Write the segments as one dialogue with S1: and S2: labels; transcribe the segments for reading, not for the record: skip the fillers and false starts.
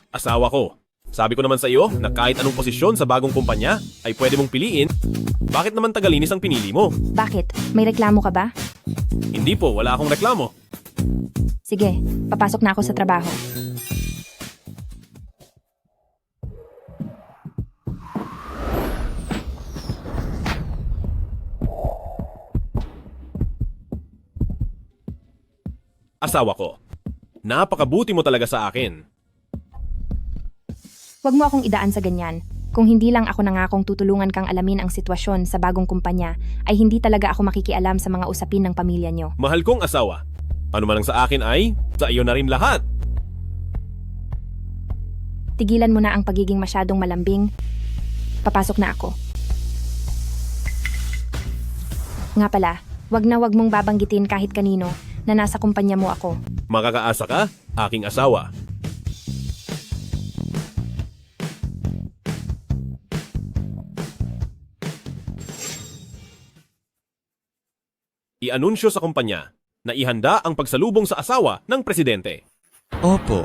S1: Asawa ko. Sabi ko naman sa iyo na kahit anong posisyon sa bagong kumpanya ay pwede mong piliin. Bakit naman Tagalinis ang pinili mo?
S2: Bakit? May reklamo ka ba?
S1: Hindi po, wala akong reklamo.
S2: Sige, papasok na ako sa trabaho.
S1: Asawa ko. Napakabuti mo talaga sa akin.
S2: Huwag mo akong idaan sa ganyan. Kung hindi lang ako nangakong tutulungan kang alamin ang sitwasyon sa bagong kumpanya, ay hindi talaga ako makikialam sa mga usapin ng pamilya nyo.
S1: Mahal kong asawa. Ano man ang sa akin ay, sa iyo na rin lahat.
S2: Tigilan mo na ang pagiging masyadong malambing. Papasok na ako. Nga pala, wag mong babanggitin kahit kanino na nasa kumpanya mo ako.
S1: Makakaasa ka, aking asawa. I-anunsyo sa kumpanya na ihanda ang pagsalubong sa asawa ng presidente.
S3: Opo.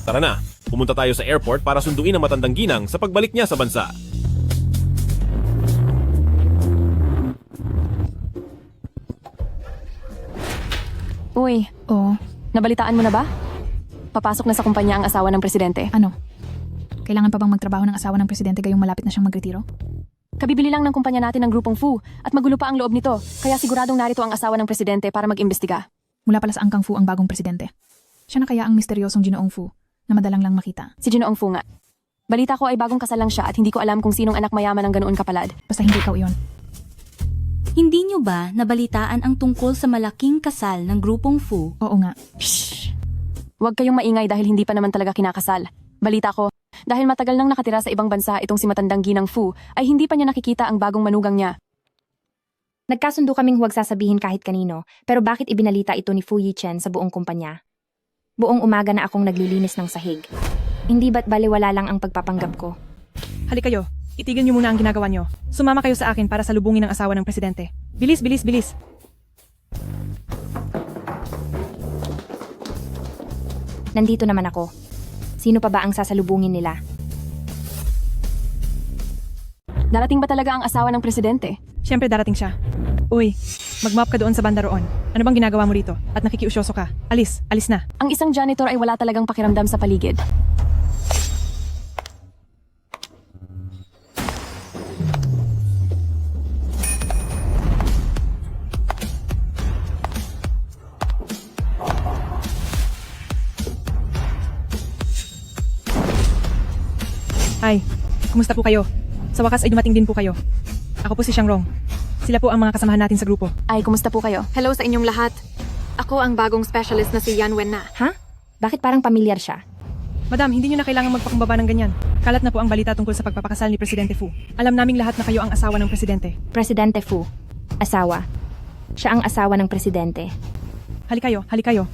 S1: Tara na, pumunta tayo sa airport para sunduin ang matandang ginang sa pagbalik niya sa bansa.
S4: Uy, nabalitaan mo na ba? Papasok na sa kumpanya ang asawa ng presidente.
S5: Ano? Kailangan pa bang magtrabaho ng asawa ng presidente gayong malapit na siyang magretiro?
S4: Kabibili lang ng kumpanya natin ng grupong Fu at magulo pa ang loob nito, kaya siguradong narito ang asawa ng presidente para mag-imbestiga.
S5: Mula pala sa Angkang Fu ang bagong presidente. Siya na kaya ang misteryosong Ginoong Fu na madalang lang makita.
S4: Si Ginoong Fu nga. Balita ko ay bagong kasal lang siya at hindi ko alam kung sinong anak mayaman ng ganoon kapalad.
S5: Basta hindi ikaw iyon.
S6: Hindi nyo ba nabalitaan ang tungkol sa malaking kasal ng grupong Fu?
S5: Oo nga.
S4: Shh! Huwag kayong maingay dahil hindi pa naman talaga kinakasal. Balita ko, dahil matagal nang nakatira sa ibang bansa itong si matandang ginang Fu, ay hindi pa niya nakikita ang bagong manugang niya.
S2: Nagkasundo kaming huwag sasabihin kahit kanino, pero bakit ibinalita ito ni Fu Yichen sa buong kumpanya? Buong umaga na akong naglilinis ng sahig. Hindi ba't baliwala lang ang pagpapanggap ko?
S7: Hali kayo, itigil niyo muna ang ginagawa niyo. Sumama kayo sa akin para salubungin ang asawa ng presidente. Bilis, bilis, bilis!
S2: Nandito naman ako. Sino pa ba ang sasalubungin nila?
S4: Darating ba talaga ang asawa ng presidente?
S7: Siyempre darating siya. Uy, mag-mop ka doon sa banda roon. Ano bang ginagawa mo rito? At nakikiusyoso ka. Alis, alis na.
S4: Ang isang janitor ay wala talagang pakiramdam sa paligid.
S7: Ay, kumusta po kayo? Sa wakas ay dumating din po kayo. Ako po si Xiangrong. Sila po ang mga kasamahan natin sa grupo.
S4: Ay, kumusta po kayo?
S8: Hello sa inyong lahat. Ako ang bagong specialist na si Yan Wen na.
S2: Ha? Bakit parang pamilyar siya?
S7: Madam, hindi nyo na kailangan magpakumbaba ng ganyan. Kalat na po ang balita tungkol sa pagpapakasal ni Presidente Fu. Alam naming lahat na kayo ang asawa ng presidente.
S2: Presidente Fu. Asawa. Siya ang asawa ng presidente.
S7: Hali kayo, hali kayo.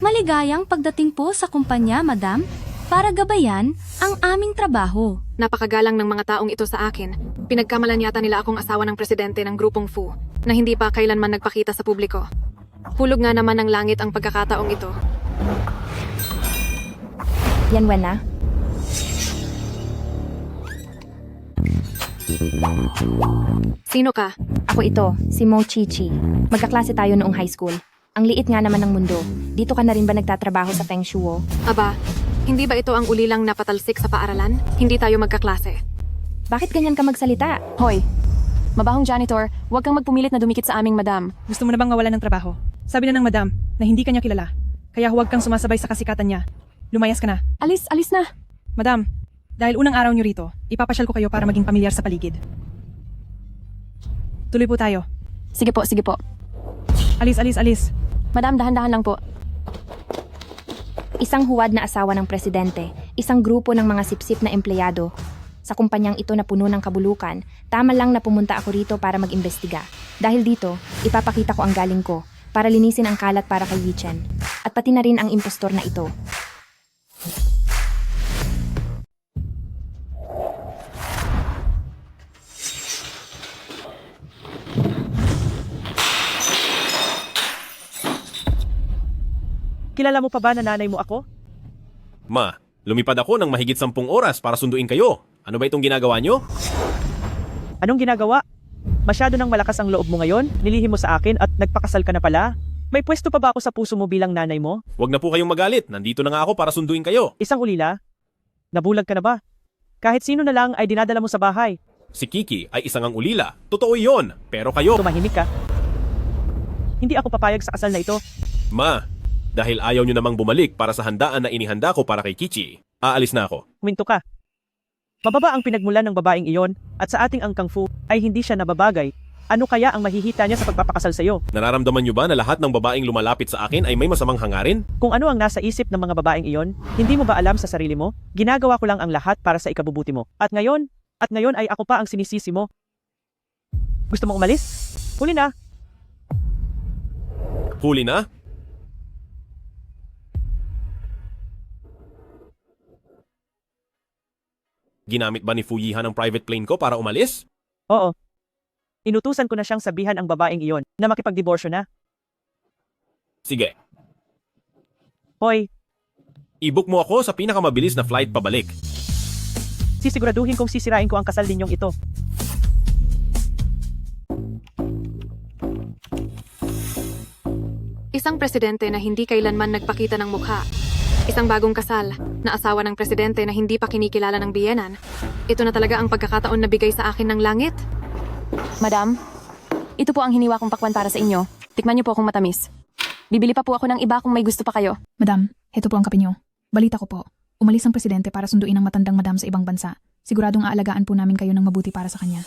S6: Maligayang pagdating po sa kumpanya, madam, para gabayan ang aming trabaho.
S8: Napakagalang ng mga taong ito sa akin. Pinagkamalan yata nila akong asawa ng presidente ng grupong Fu na hindi pa kailanman nagpakita sa publiko. Hulog nga naman ng langit ang pagkakataong ito.
S2: Yan Wen na?
S8: Sino ka?
S2: Ako ito, si Mo Chichi. Magkaklase tayo noong high school. Ang liit nga naman ng mundo. Dito ka na rin ba nagtatrabaho sa Feng Shuo?
S8: Aba, hindi ba ito ang ulilang napatalsik sa paaralan? Hindi tayo magkaklase.
S2: Bakit ganyan ka magsalita?
S4: Hoy, mabahong janitor, huwag kang magpumilit na dumikit sa aming madam.
S7: Gusto mo na bang mawalan ng trabaho? Sabi na ng madam na hindi kanya kilala. Kaya huwag kang sumasabay sa kasikatan niya. Lumayas ka na.
S4: Alis na.
S7: Madam, dahil unang araw niyo rito, ipapasyal ko kayo para maging pamilyar sa paligid. Tuloy po tayo.
S4: Sige po.
S7: Alis, alis, alis.
S4: Madam, dahan-dahan lang po.
S2: Isang huwad na asawa ng presidente, isang grupo ng mga sipsip na empleyado. Sa kumpanyang ito na puno ng kabulukan, tama lang na pumunta ako rito para mag-imbestiga. Dahil dito, ipapakita ko ang galing ko para linisin ang kalat para kay Yichen. At pati na rin ang impostor na ito.
S3: Kilala mo pa ba na nanay mo ako?
S1: Ma, lumipad ako ng mahigit 10 oras para sunduin kayo. Ano ba itong ginagawa nyo?
S3: Anong ginagawa? Masyado nang malakas ang loob mo ngayon, nilihim mo sa akin at nagpakasal ka na pala. May pwesto pa ba ako sa puso mo bilang nanay mo?
S1: Huwag na po kayong magalit. Nandito na nga ako para sunduin kayo.
S3: Isang ulila? Nabulag ka na ba? Kahit sino na lang ay dinadala mo sa bahay.
S1: Si Kiki ay isang ang ulila. Totoo yon. Pero kayo,
S3: Tumahimik ka. Hindi ako papayag sa kasal na ito.
S1: Ma, dahil ayaw nyo namang bumalik para sa handaan na inihanda ko para kay Kichi, aalis na ako.
S3: Huminto ka. Mababa ang pinagmulan ng babaeng iyon at sa ating angkang fu ay hindi siya nababagay. Ano kaya ang mahihita niya sa pagpapakasal sa iyo?
S1: Nararamdaman nyo ba na lahat ng babaeng lumalapit sa akin ay may masamang hangarin?
S3: Kung ano ang nasa isip ng mga babaeng iyon, hindi mo ba alam sa sarili mo? Ginagawa ko lang ang lahat para sa ikabubuti mo. At ngayon ay ako pa ang sinisisi mo. Gusto mo umalis? Huli na.
S1: Huli na? Ginamit ba ni Fuyihan ang private plane ko para umalis?
S3: Oo. Inutusan ko na siyang sabihan ang babaeng iyon na makipagdiborsyo na.
S1: Sige,
S3: Hoy,
S1: i-book mo ako sa pinakamabilis na flight pabalik.
S3: sisiguraduhin kong sisirain ko ang kasal ninyong ito.
S8: Isang presidente na hindi kailanman nagpakita ng mukha. Isang bagong kasal na asawa ng presidente na hindi pa kinikilala ng biyenan. Ito na talaga ang pagkakataon na bigay sa akin ng langit.
S4: Madam, ito po ang hiniwa kong pakwan para sa inyo. Tikman niyo po kung matamis. Bibili pa po ako ng iba kung may gusto pa kayo.
S5: Madam, heto po ang kape niyo. Balita ko po. Umalis ang presidente para sunduin ang matandang madam sa ibang bansa. Siguradong aalagaan po namin kayo ng mabuti para sa kanya.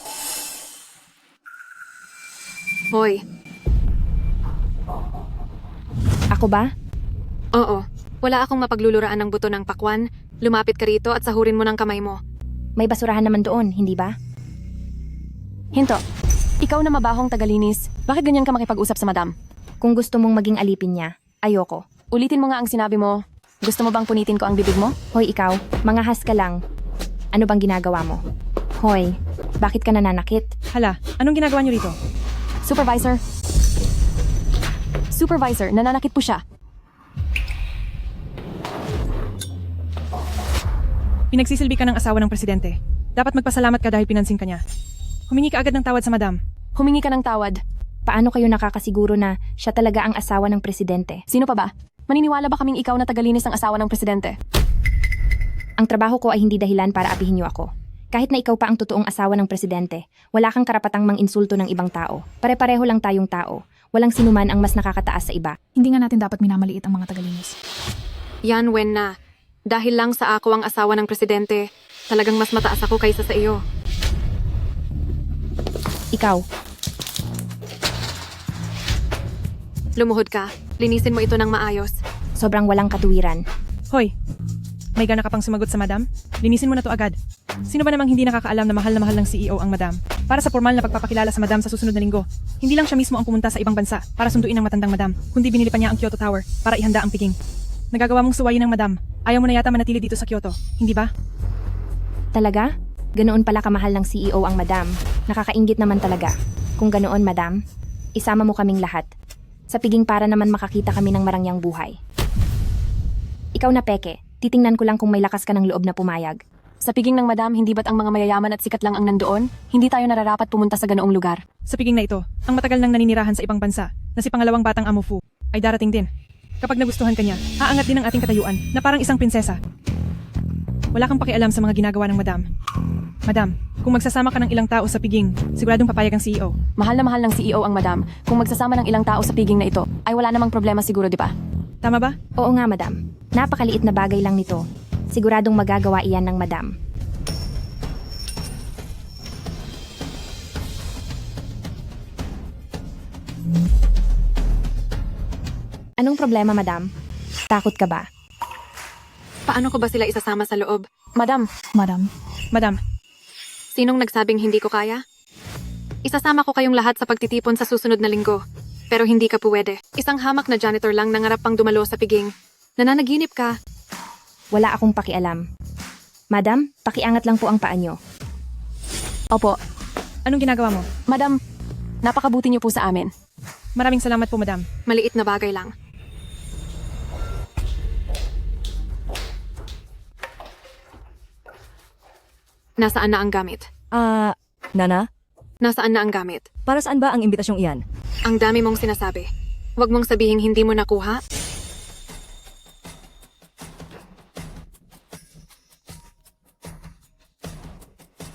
S8: Hoy,
S2: Ako ba?
S8: oo. Wala akong mapagluluraan ng buto ng pakwan. Lumapit ka rito at sahurin mo ng kamay mo.
S2: May basurahan naman doon, hindi ba?
S4: Hinto, ikaw na mabahong tagalinis. Bakit ganyan ka makipag-usap sa madam?
S2: Kung gusto mong maging alipin niya, ayoko.
S4: Ulitin mo nga ang sinabi mo. Gusto mo bang punitin ko ang bibig mo?
S2: Hoy ikaw, mangahas ka lang. Ano bang ginagawa mo? Hoy, bakit ka nananakit?
S7: Hala, anong ginagawa niyo rito?
S4: Supervisor. Supervisor, nananakit po siya.
S7: Pinagsisilbi ka ng asawa ng presidente. Dapat magpasalamat ka dahil pinansin ka niya. Humingi ka agad ng tawad sa madam.
S4: Humingi ka ng tawad.
S2: Paano kayo nakakasiguro na siya talaga ang asawa ng presidente?
S4: Sino pa ba? Maniniwala ba kaming ikaw na tagalinis ng asawa ng presidente?
S2: Ang trabaho ko ay hindi dahilan para apihin niyo ako. Kahit na ikaw pa ang totoong asawa ng presidente, wala kang karapatang mang-insulto ng ibang tao. Pare-pareho lang tayong tao. Walang sinuman ang mas nakakataas sa iba.
S5: Hindi nga natin dapat minamaliit ang mga tagalinis.
S8: Yan, Wen na. Dahil lang sa ako ang asawa ng presidente, talagang mas mataas ako kaysa sa iyo.
S2: Ikaw,
S8: Lumuhod ka. Linisin mo ito ng maayos.
S2: sobrang walang katuwiran.
S7: Hoy, may gana ka pang sumagot sa madam? Linisin mo na to agad. Sino ba namang hindi nakakaalam na mahal ng CEO ang madam? Para sa formal na pagpapakilala sa madam sa susunod na linggo. Hindi lang siya mismo ang pumunta sa ibang bansa para sunduin ang matandang madam, kundi binili pa niya ang Kyoto Tower para ihanda ang piging. Nagagawa mong suwayin ng madam. Ayaw mo na yata manatili dito sa Kyoto, hindi ba?
S2: Talaga? Ganoon pala kamahal ng CEO ang madam. Nakakainggit naman talaga. Kung ganoon, madam, isama mo kaming lahat. Sa piging para naman makakita kami ng marangyang buhay. Ikaw na peke, titingnan ko lang kung may lakas ka ng loob na pumayag.
S4: Sa piging ng madam, hindi ba't ang mga mayayaman at sikat lang ang nandoon? Hindi tayo nararapat pumunta sa ganoong lugar.
S7: Sa piging na ito, ang matagal nang naninirahan sa ibang bansa na si pangalawang batang Amo Fu ay darating din. Kapag nagustuhan ka niya, aangat din ang ating katayuan na parang isang prinsesa. Wala kang pakialam sa mga ginagawa ng madam. Madam, kung magsasama ka ng ilang tao sa piging, siguradong papayag ang CEO.
S4: Mahal na mahal ng CEO ang madam. Kung magsasama ng ilang tao sa piging na ito, ay wala namang problema siguro, di ba?
S7: Tama ba?
S2: Oo nga, madam. Napakaliit na bagay lang nito. Siguradong magagawa iyan ng madam. Anong problema, madam? Takot ka ba?
S8: Paano ko ba sila isasama sa loob?
S4: Madam,
S5: Madam,
S7: Madam,
S8: Sinong nagsabing hindi ko kaya? Isasama ko kayong lahat sa pagtitipon sa susunod na linggo. Pero hindi ka pwede. Isang hamak na janitor lang nangarap pang dumalo sa piging. Nananaginip ka.
S2: Wala akong pakialam. Madam, pakiangat lang po ang paa nyo.
S4: opo.
S7: anong ginagawa mo?
S4: Madam, napakabuti niyo po sa amin.
S7: Maraming salamat po, madam.
S8: Maliit na bagay lang. Nasaan na ang gamit?
S9: Nana,
S8: Nasaan na ang gamit?
S9: para saan ba ang imbitasyong iyan?
S8: Ang dami mong sinasabi. Huwag mong sabihing hindi mo nakuha.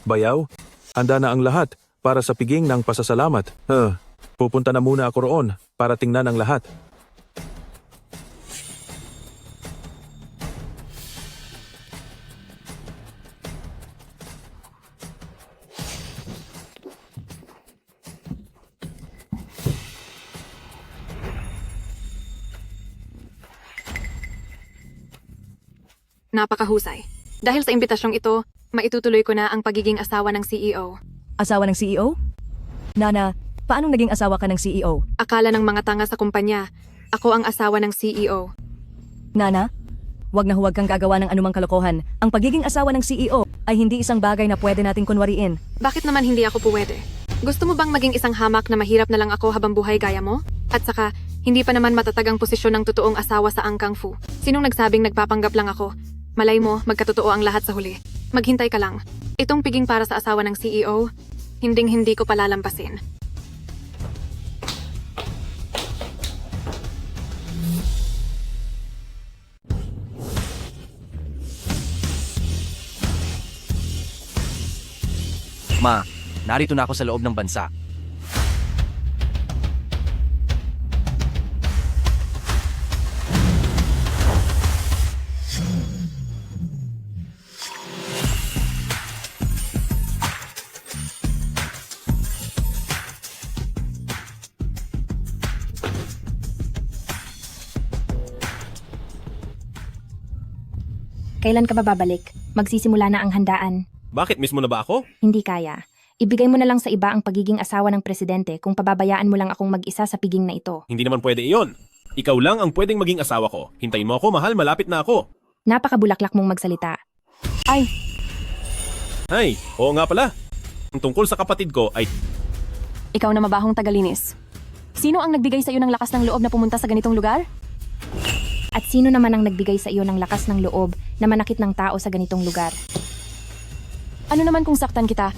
S10: Bayaw, handa na ang lahat para sa piging ng pasasalamat. Pupunta na muna ako roon para tingnan ang lahat.
S8: Napakahusay. Dahil sa imbitasyong ito, maitutuloy ko na ang pagiging asawa ng CEO.
S9: Asawa ng CEO? Nana, paanong naging asawa ka ng CEO?
S8: Akala ng mga tanga sa kumpanya, ako ang asawa ng CEO.
S9: Nana, huwag na huwag kang gagawa ng anumang kalokohan. Ang pagiging asawa ng CEO ay hindi isang bagay na pwede nating kunwariin.
S8: Bakit naman hindi ako puwede? Gusto mo bang maging isang hamak na mahirap na lang ako habang buhay gaya mo? At saka, hindi pa naman matatag ang posisyon ng totoong asawa sa Ang Kang Fu. Sinong nagsabing nagpapanggap lang ako? Malay mo, magkatotoo ang lahat sa huli. Maghintay ka lang. Itong piging para sa asawa ng CEO, hinding-hindi ko palalampasin.
S11: Ma, narito na ako sa loob ng bansa.
S2: Kailan ka ba babalik? Magsisimula na ang handaan.
S1: Bakit mismo na ba ako?
S2: Hindi kaya. Ibigay mo na lang sa iba ang pagiging asawa ng presidente kung pababayaan mo lang akong mag-isa sa piging na ito.
S1: Hindi naman pwede iyon. Ikaw lang ang pwedeng maging asawa ko. Hintayin mo ako, mahal, malapit na ako.
S2: Napakabulaklak mong magsalita.
S4: Ay,
S1: Ay, oo nga pala. Ang tungkol sa kapatid ko ay
S4: ikaw na mabahong tagalinis. Sino ang nagbigay sa iyo ng lakas ng loob na pumunta sa ganitong lugar?
S2: At sino naman ang nagbigay sa iyo ng lakas ng loob na manakit ng tao sa ganitong lugar?
S4: Ano naman kung saktan kita?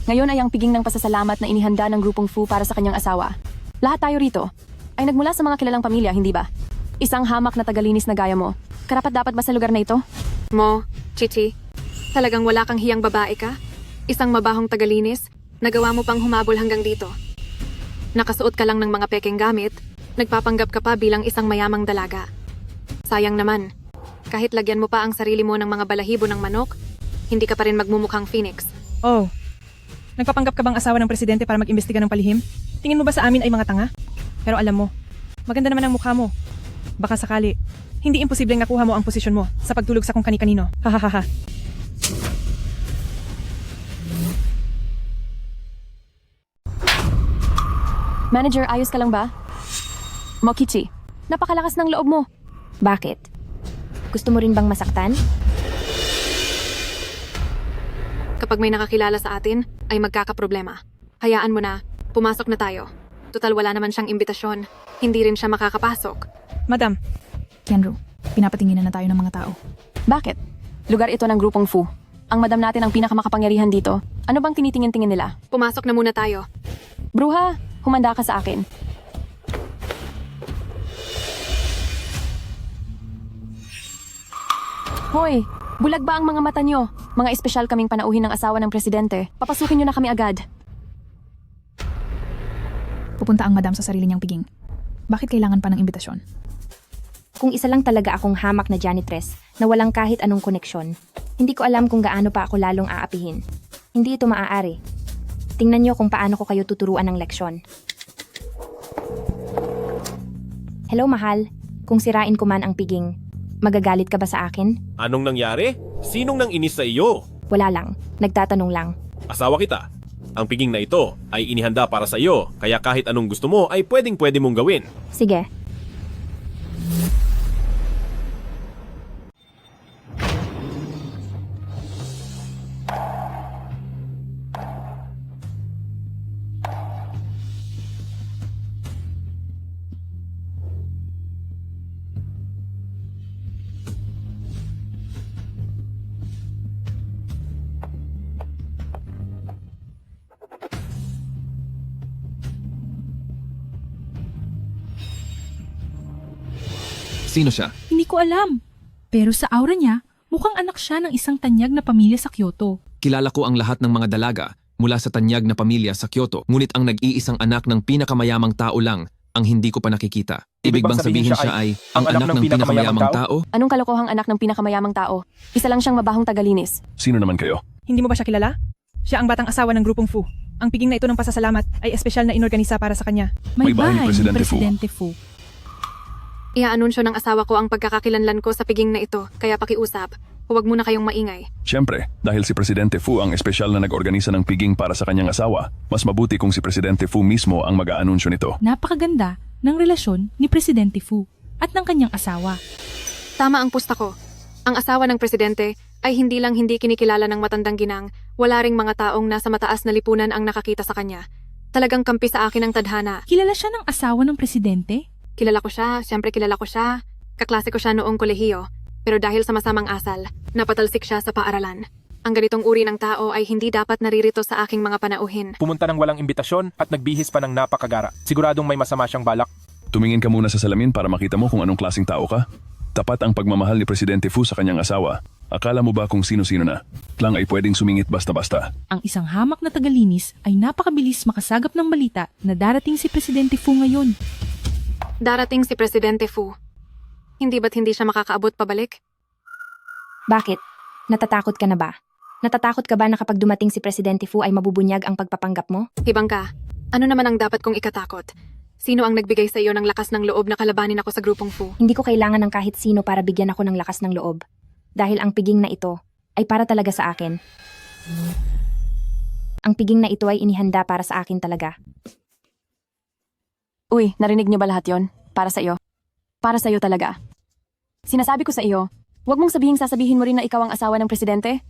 S4: Ngayon ay ang piging ng pasasalamat na inihanda ng grupong Fu para sa kanyang asawa. Lahat tayo rito ay nagmula sa mga kilalang pamilya, hindi ba? Isang hamak na tagalinis na gaya mo. Karapat dapat ba sa lugar na ito?
S8: Mo, Chichi, talagang wala kang hiyang babae ka? Isang mabahong tagalinis, nagawa mo pang humabol hanggang dito. Nakasuot ka lang ng mga pekeng gamit, nagpapanggap ka pa bilang isang mayamang dalaga. Sayang naman, kahit lagyan mo pa ang sarili mo ng mga balahibo ng manok, hindi ka pa rin magmumukhang phoenix.
S7: Oh, nagpapanggap ka bang asawa ng presidente para mag-imbestiga ng palihim? Tingin mo ba sa amin ay mga tanga? Pero alam mo, maganda naman ang mukha mo. Baka sakali, hindi imposibleng nakuha mo ang posisyon mo sa pagtulog sa kung kani-kanino. Hahaha.
S4: Manager, ayos ka lang ba? Mokichi, napakalakas ng loob mo.
S2: Bakit? Gusto mo rin bang masaktan?
S8: Kapag may nakakilala sa atin, ay magkakaproblema. Hayaan mo na, pumasok na tayo. Total wala naman siyang imbitasyon, hindi rin siya makakapasok.
S7: Madam,
S5: Kenru, pinapatinginan na tayo ng mga tao.
S4: Bakit? Lugar ito ng grupong Fu. Ang madam natin ang pinakamakapangyarihan dito. Ano bang tinitingin-tingin nila?
S8: Pumasok na muna tayo.
S4: Bruha, humanda ka sa akin. Hoy, bulag ba ang mga mata nyo? Mga espesyal kaming panauhin ng asawa ng presidente. Papasukin nyo na kami agad.
S5: Pupunta ang madam sa sarili niyang piging. Bakit kailangan pa ng imbitasyon?
S2: Kung isa lang talaga akong hamak na janitress na walang kahit anong koneksyon, hindi ko alam kung gaano pa ako lalong aapihin. Hindi ito maaari. Tingnan niyo kung paano ko kayo tuturuan ng leksyon. Hello, mahal. Kung sirain ko man ang piging, magagalit ka ba sa akin?
S1: anong nangyari? Sinong nang inis sa iyo?
S2: Wala lang. Nagtatanong lang.
S1: Asawa kita. Ang piging na ito ay inihanda para sa iyo, kaya kahit anong gusto mo ay pwedeng-pwede mong gawin.
S2: Sige.
S12: Sino siya?
S5: Hindi ko alam. Pero sa aura niya, mukhang anak siya ng isang tanyag na pamilya sa Kyoto.
S12: Kilala ko ang lahat ng mga dalaga mula sa tanyag na pamilya sa Kyoto. Ngunit ang nag-iisang anak ng pinakamayamang tao lang ang hindi ko pa nakikita. Ibig bang sabihin siya ay ang anak ng pinakamayamang tao?
S4: Anong kalokohang anak ng pinakamayamang tao? Isa lang siyang mabahong tagalinis.
S10: Sino naman kayo?
S7: Hindi mo ba siya kilala? Siya ang batang asawa ng grupong Fu. Ang piging na ito ng pasasalamat ay espesyal na inorganisa para sa kanya.
S10: May bahay ni Presidente
S5: Fu.
S8: Iaanunsyo ng asawa ko ang pagkakakilanlan ko sa piging na ito, kaya pakiusap. Huwag muna kayong maingay.
S10: Siyempre, dahil si Presidente Fu ang espesyal na nag-organisa ng piging para sa kanyang asawa, mas mabuti kung si Presidente Fu mismo ang mag-aanunsyo nito.
S5: Napakaganda ng relasyon ni Presidente Fu at ng kanyang asawa.
S8: Tama ang pusta ko. Ang asawa ng presidente ay hindi lang hindi kinikilala ng matandang ginang, wala ring mga taong nasa mataas na lipunan ang nakakita sa kanya. Talagang kampi sa akin ang tadhana.
S5: Kilala siya ng asawa ng presidente?
S8: Kilala ko siya, siyempre kilala ko siya. Kaklase ko siya noong kolehiyo. Pero dahil sa masamang asal, napatalsik siya sa paaralan. Ang ganitong uri ng tao ay hindi dapat naririto sa aking mga panauhin.
S13: Pumunta ng walang imbitasyon at nagbihis pa ng napakagara. Siguradong may masama siyang balak.
S10: Tumingin ka muna sa salamin para makita mo kung anong klaseng tao ka. Tapat ang pagmamahal ni Presidente Fu sa kanyang asawa. Akala mo ba kung sino-sino na? Lang ay pwedeng sumingit basta-basta.
S5: Ang isang hamak na tagalinis ay napakabilis makasagap ng balita na darating si Presidente Fu ngayon.
S8: Darating si Presidente Fu. Hindi ba't hindi siya makakaabot pabalik?
S2: Bakit? Natatakot ka na ba? Natatakot ka ba na kapag dumating si Presidente Fu ay mabubunyag ang pagpapanggap mo?
S8: Hibang ka. Ano naman ang dapat kong ikatakot? Sino ang nagbigay sa iyo ng lakas ng loob na kalabanin ako sa grupong Fu?
S2: Hindi ko kailangan ng kahit sino para bigyan ako ng lakas ng loob. Dahil ang piging na ito ay para talaga sa akin. Ang piging na ito ay inihanda para sa akin talaga.
S4: Uy, narinig niyo ba lahat yon? Para sa iyo. Para sa iyo talaga. Sinasabi ko sa iyo, huwag mong sasabihin mo rin na ikaw ang asawa ng presidente.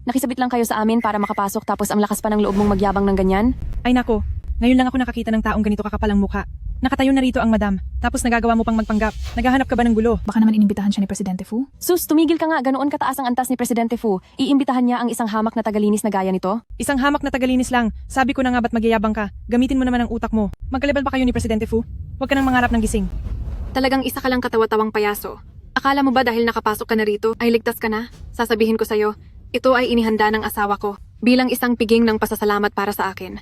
S4: Nakisabit lang kayo sa amin para makapasok tapos ang lakas pa ng loob mong magyabang ng ganyan?
S7: Ay nako, ngayon lang ako nakakita ng taong ganito kakapalang mukha. Nakatayo na rito ang madam, tapos nagagawa mo pang magpanggap. Naghahanap ka ba ng gulo?
S5: Baka naman inimbitahan siya ni Presidente Fu?
S4: Sus, tumigil ka nga, ganoon kataas ang antas ni Presidente Fu. Iimbitahan niya ang isang hamak na tagalinis na gaya nito?
S7: Isang hamak na tagalinis lang. Sabi ko na nga ba't magyayabang ka? Gamitin mo naman ang utak mo. Magkalibal ba kayo ni Presidente Fu? Huwag ka nang mangarap ng gising.
S8: Talagang isa ka lang katawa-tawang payaso. Akala mo ba dahil nakapasok ka na rito ay ligtas ka na? Sasabihin ko sa'yo, ito ay inihanda ng asawa ko bilang isang piging ng pasasalamat para sa akin.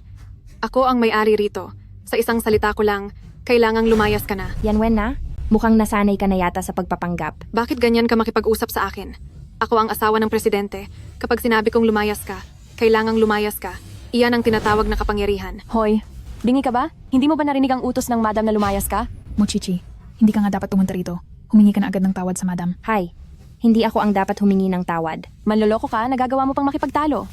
S8: Ako ang may-ari rito. Sa isang salita ko lang, kailangang lumayas ka na.
S2: Yanwen na? Mukhang nasanay ka na yata sa pagpapanggap.
S8: Bakit ganyan ka makipag-usap sa akin? Ako ang asawa ng presidente. Kapag sinabi kong lumayas ka, kailangang lumayas ka. Iyan ang tinatawag na kapangyarihan.
S4: Hoy, bingi ka ba? Hindi mo ba narinig ang utos ng madam na lumayas ka?
S5: Mochichi, hindi ka nga dapat pumunta rito. Humingi ka na agad ng tawad sa madam.
S2: Hay, hindi ako ang dapat humingi ng tawad.
S4: Manloloko ka, nagagawa mo pang makipagtalo.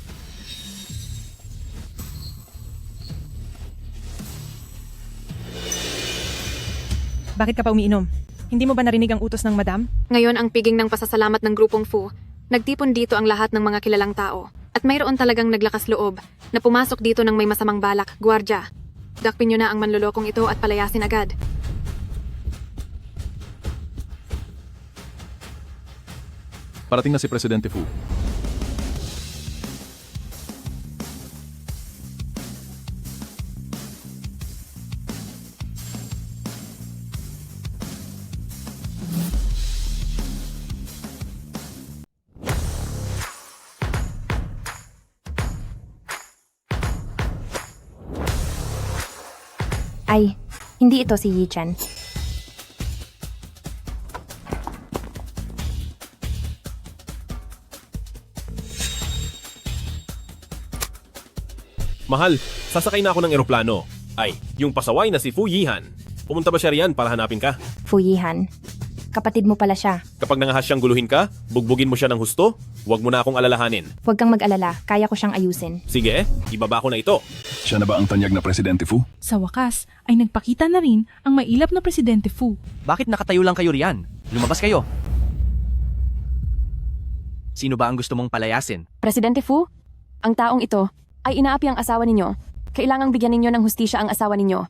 S7: Bakit ka pa umiinom? Hindi mo ba narinig ang utos ng madam?
S8: Ngayon ang piging ng pasasalamat ng grupong Fu, nagtipon dito ang lahat ng mga kilalang tao. At mayroon talagang naglakas loob na pumasok dito ng may masamang balak, gwardya. Dakpin niyo na ang manlolokong ito at palayasin agad.
S10: Parating na si Presidente Fu.
S2: Ay, hindi ito si Yi-chan.
S1: Mahal, sasakay na ako ng eroplano. Ay, yung pasaway na si Fu Yihan. Pumunta ba siya riyan para hanapin ka?
S2: Fu Yihan. Kapatid mo pala siya.
S1: Kapag nangahas siyang guluhin ka, bugbugin mo siya ng husto, huwag mo na akong alalahanin.
S2: Huwag kang mag-alala, kaya ko siyang ayusin.
S1: Sige, ibaba ko na ito.
S10: Siya na ba ang tanyag na Presidente Fu?
S5: Sa wakas, ay nagpakita na rin ang mailap na Presidente Fu.
S11: Bakit nakatayo lang kayo riyan? Lumabas kayo. Sino ba ang gusto mong palayasin?
S4: Presidente Fu, ang taong ito ay inaapi ang asawa ninyo. Kailangang bigyan ninyo ng hustisya ang asawa ninyo.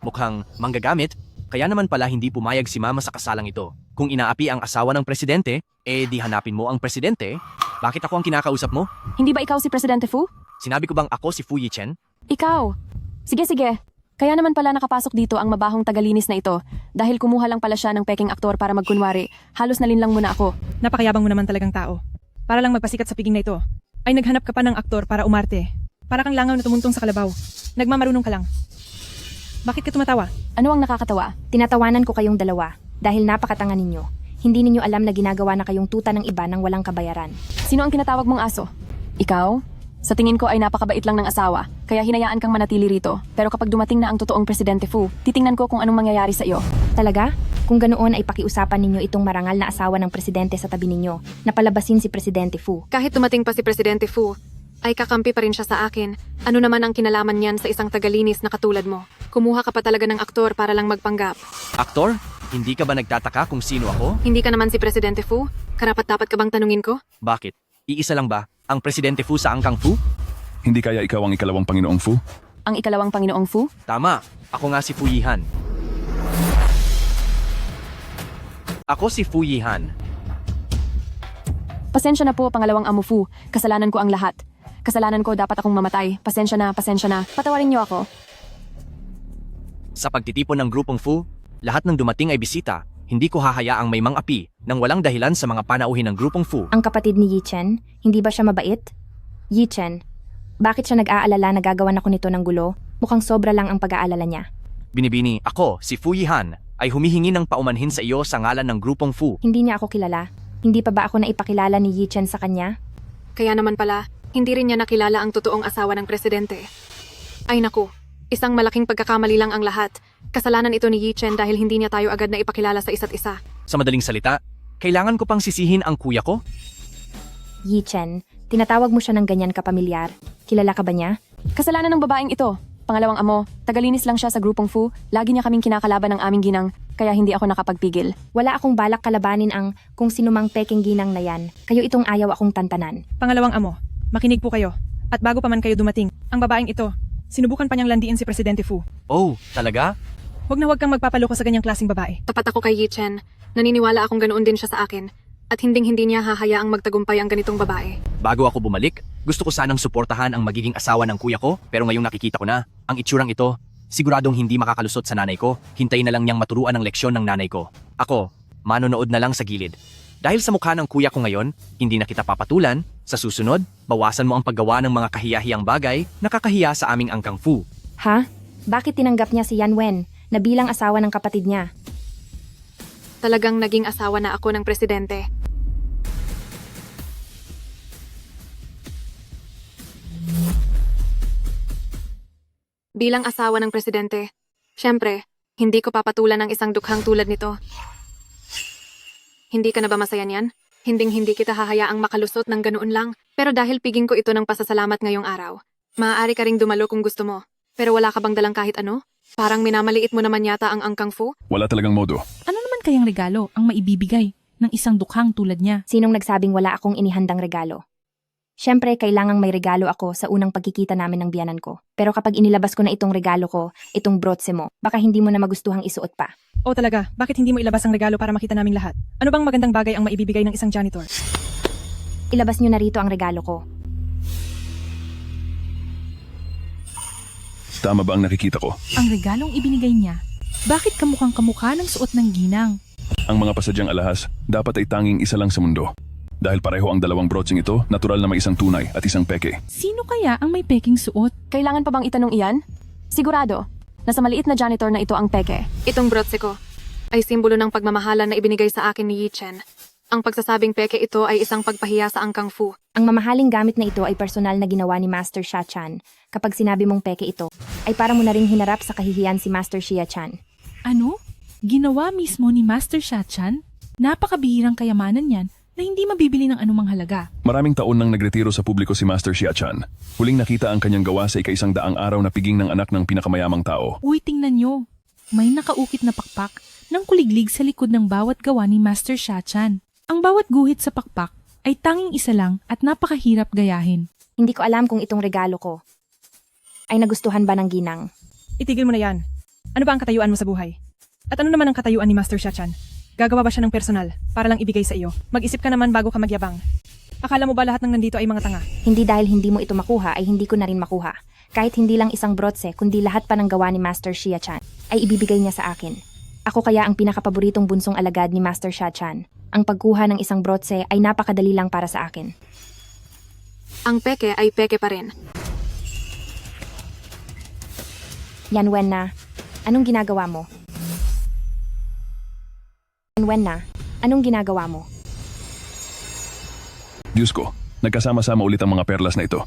S11: Mukhang manggagamit, kaya naman pala hindi pumayag si Mama sa kasalang ito. Kung inaapi ang asawa ng presidente, di hanapin mo ang presidente. Bakit ako ang kinakausap mo?
S4: Hindi ba ikaw si Presidente Fu?
S11: Sinabi ko bang ako si Fu Yichen?
S4: Ikaw. Sige. Kaya naman pala nakapasok dito ang mabahong tagalinis na ito. Dahil kumuha lang pala siya ng peking aktor para magkunwari, halos nalinlang mo na ako.
S7: Napakayabang mo naman talagang tao. Para lang magpasikat sa piging na ito, ay naghanap ka pa ng aktor para umarte. Para kang langaw na tumuntong sa kalabaw. Nagmamarunong ka lang. Bakit ka tumatawa?
S4: Ano ang nakakatawa?
S2: Tinatawanan ko kayong dalawa dahil napakatanga ninyo. Hindi ninyo alam na ginagawa na kayong tuta ng iba nang walang kabayaran.
S4: Sino ang tinatawag mong aso? Ikaw? Sa tingin ko ay napakabait lang ng asawa, kaya hinayaan kang manatili rito. Pero kapag dumating na ang totoong Presidente Fu, titingnan ko kung anong mangyayari sa iyo.
S2: Talaga? Kung ganoon ay pakiusapan ninyo itong marangal na asawa ng presidente sa tabi ninyo na palabasin si Presidente Fu.
S8: Kahit dumating pa si Presidente Fu, ay kakampi pa rin siya sa akin. Ano naman ang kinalaman niyan sa isang tagalinis na katulad mo? Kumuha ka pa talaga ng aktor para lang magpanggap.
S11: Aktor? Hindi ka ba nagtataka kung sino ako?
S8: Hindi ka naman si Presidente Fu? Karapat-dapat ka bang tanungin ko?
S11: Bakit? Iisa lang ba? Ang Presidente Fu sa Angkang Fu?
S10: Hindi kaya ikaw ang ikalawang Panginoong Fu?
S4: Ang ikalawang Panginoong Fu?
S11: Tama. Ako nga si Fu Yihan. Ako si Fu Yihan.
S4: Pasensya na po, pangalawang amo Fu. Kasalanan ko ang lahat. Kasalanan ko, dapat akong mamatay. Pasensya na, pasensya na. Patawarin niyo ako.
S11: Sa pagtitipon ng grupong Fu, lahat ng dumating ay bisita. Hindi ko hahayaang may mang-api nang walang dahilan sa mga panauhin ng grupong Fu.
S2: Ang kapatid ni Yi Chen, hindi ba siya mabait? Yi Chen, bakit siya nag-aalala na gagawan ako nito ng gulo? Mukhang sobra lang ang pag-aalala niya.
S11: Binibini, ako, si Fu Yihan, ay humihingi ng paumanhin sa iyo sa ngalan ng grupong Fu.
S2: Hindi niya ako kilala. Hindi pa ba ako naipakilala ni Yi Chen sa kanya?
S8: Kaya naman pala, hindi rin niya nakilala ang totoong asawa ng presidente. Ay naku, isang malaking pagkakamali lang ang lahat. Kasalanan ito ni Yi Chen dahil hindi niya tayo agad na ipakilala sa isa't isa.
S11: Sa madaling salita, kailangan ko pang sisihin ang kuya ko?
S2: Yi Chen, tinatawag mo siya ng ganyan kapamilyar. Kilala ka ba niya?
S4: Kasalanan ng babaeng ito. Pangalawang amo, tagalinis lang siya sa grupong Fu. Lagi niya kaming kinakalaban ng aming ginang, kaya hindi ako nakapagpigil.
S2: Wala akong balak kalabanin ang kung sinumang peking ginang na yan. Kayo itong ayaw akong tantanan.
S7: Pangalawang amo, makinig po kayo. At bago pa man kayo dumating, ang babaeng ito, sinubukan pa niyang landiin si Presidente Fu.
S11: Oh, talaga?
S7: Huwag kang magpapaloko sa ganyang klaseng babae.
S8: Tapat ako kay Yi Chen. Naniniwala akong ganoon din siya sa akin. At hindi niya hahayaang magtagumpay ang ganitong babae.
S11: Bago ako bumalik, gusto ko sanang suportahan ang magiging asawa ng kuya ko, pero ngayong nakikita ko na, ang itsurang ito, siguradong hindi makakalusot sa nanay ko, hintayin na lang niyang maturuan ng leksyon ng nanay ko. Ako, manonood na lang sa gilid. Dahil sa mukha ng kuya ko ngayon, hindi na kita papatulan, sa susunod, bawasan mo ang paggawa ng mga kahiyahiyang bagay na kakahiya sa aming Angkang Fu.
S2: Ha? Bakit tinanggap niya si Yan Wen na bilang asawa ng kapatid niya?
S8: Talagang naging asawa na ako ng presidente. Bilang asawa ng presidente, syempre, hindi ko papatulan ng isang dukhang tulad nito. Hindi ka na ba masaya niyan? Hinding-hindi kita hahayaang makalusot ng ganoon lang. Pero dahil piging ko ito ng pasasalamat ngayong araw, maaari ka ring dumalo kung gusto mo. Pero wala ka bang dalang kahit ano? Parang minamaliit mo naman yata ang Angkang Fu?
S10: Wala talagang modo.
S5: Ano naman kayang regalo ang maibibigay ng isang dukhang tulad niya?
S2: Sinong nagsabing wala akong inihandang regalo? Siyempre, kailangang may regalo ako sa unang pagkikita namin ng biyanan ko. Pero kapag inilabas ko na itong regalo ko, itong brotse mo, baka hindi mo na magustuhang isuot pa.
S7: O talaga, bakit hindi mo ilabas ang regalo para makita naming lahat? Ano bang magandang bagay ang maibibigay ng isang janitor?
S2: Ilabas niyo na rito ang regalo ko.
S10: Tama ba ang nakikita ko?
S5: Ang regalong ibinigay niya, bakit kamukhang kamukha ng suot ng ginang?
S10: Ang mga pasadyang alahas, dapat ay tanging isa lang sa mundo. Dahil pareho ang dalawang broaching ito, natural na may isang tunay at isang peke.
S5: Sino kaya ang may peking suot?
S4: Kailangan pa bang itanong iyan? Sigurado, nasa maliit na janitor na ito ang peke.
S8: Itong brotse ko ay simbolo ng pagmamahalan na ibinigay sa akin ni Yi Chen. Ang pagsasabing peke ito ay isang pagpahiya sa Angkang Fu.
S2: Ang mamahaling gamit na ito ay personal na ginawa ni Master Xia Chan. Kapag sinabi mong peke ito, ay para mo na ring hinarap sa kahihiyan si Master Xia Chan.
S5: Ano? Ginawa mismo ni Master Xia Chan? Napakabihirang kayamanan yan na hindi mabibili ng anumang halaga.
S10: Maraming taon nang nagretiro sa publiko si Master Xia Chan. Huling nakita ang kanyang gawa sa ika-100 araw na piging ng anak ng pinakamayamang tao.
S5: Uy, tingnan nyo. May nakaukit na pakpak ng kuliglig sa likod ng bawat gawa ni Master Xia Chan. Ang bawat guhit sa pakpak ay tanging isa lang at napakahirap gayahin.
S2: Hindi ko alam kung itong regalo ko ay nagustuhan ba ng ginang.
S7: Itigil mo na yan. Ano ba ang katayuan mo sa buhay? At ano naman ang katayuan ni Master Xia Chan? Gagawa ba siya ng personal para lang ibigay sa iyo? Mag-isip ka naman bago ka magyabang. Akala mo ba lahat ng nandito ay mga tanga?
S2: Hindi dahil hindi mo ito makuha ay hindi ko na rin makuha. Kahit hindi lang isang brotse kundi lahat pa ng gawa ni Master Xia-chan ay ibibigay niya sa akin. Ako kaya ang pinakapaboritong bunsong alagad ni Master Xia-chan. Ang pagkuha ng isang brotse ay napakadali lang para sa akin.
S8: Ang peke ay peke pa rin.
S2: Yan Wen na, anong ginagawa mo? Yan Wen na, anong ginagawa mo?
S10: Diyos ko, nagkasama-sama ulit ang mga perlas na ito.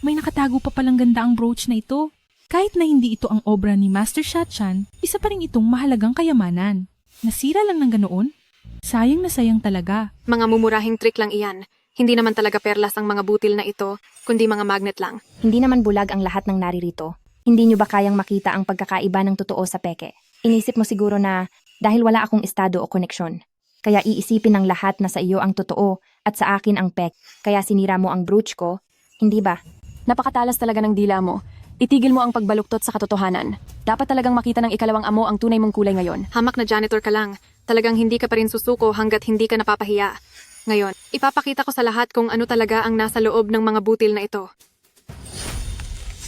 S5: May nakatago pa palang ganda ang brooch na ito. Kahit na hindi ito ang obra ni Master Xia-chan, isa pa rin itong mahalagang kayamanan. Nasira lang ng ganoon? Sayang na sayang talaga.
S8: Mga mumurahing trick lang iyan. Hindi naman talaga perlas ang mga butil na ito, kundi mga magnet lang.
S2: Hindi naman bulag ang lahat ng naririto. Hindi nyo ba kayang makita ang pagkakaiba ng totoo sa peke? Inisip mo siguro na dahil wala akong estado o koneksyon. Kaya iisipin ng lahat na sa iyo ang totoo at sa akin ang pek. Kaya sinira mo ang brooch ko, hindi ba?
S4: Napakatalas talaga ng dila mo. Itigil mo ang pagbaluktot sa katotohanan. Dapat talagang makita ng ikalawang amo ang tunay mong kulay ngayon.
S8: Hamak na janitor ka lang. Talagang hindi ka pa rin susuko hanggat hindi ka napapahiya. Ngayon, ipapakita ko sa lahat kung ano talaga ang nasa loob ng mga butil na ito.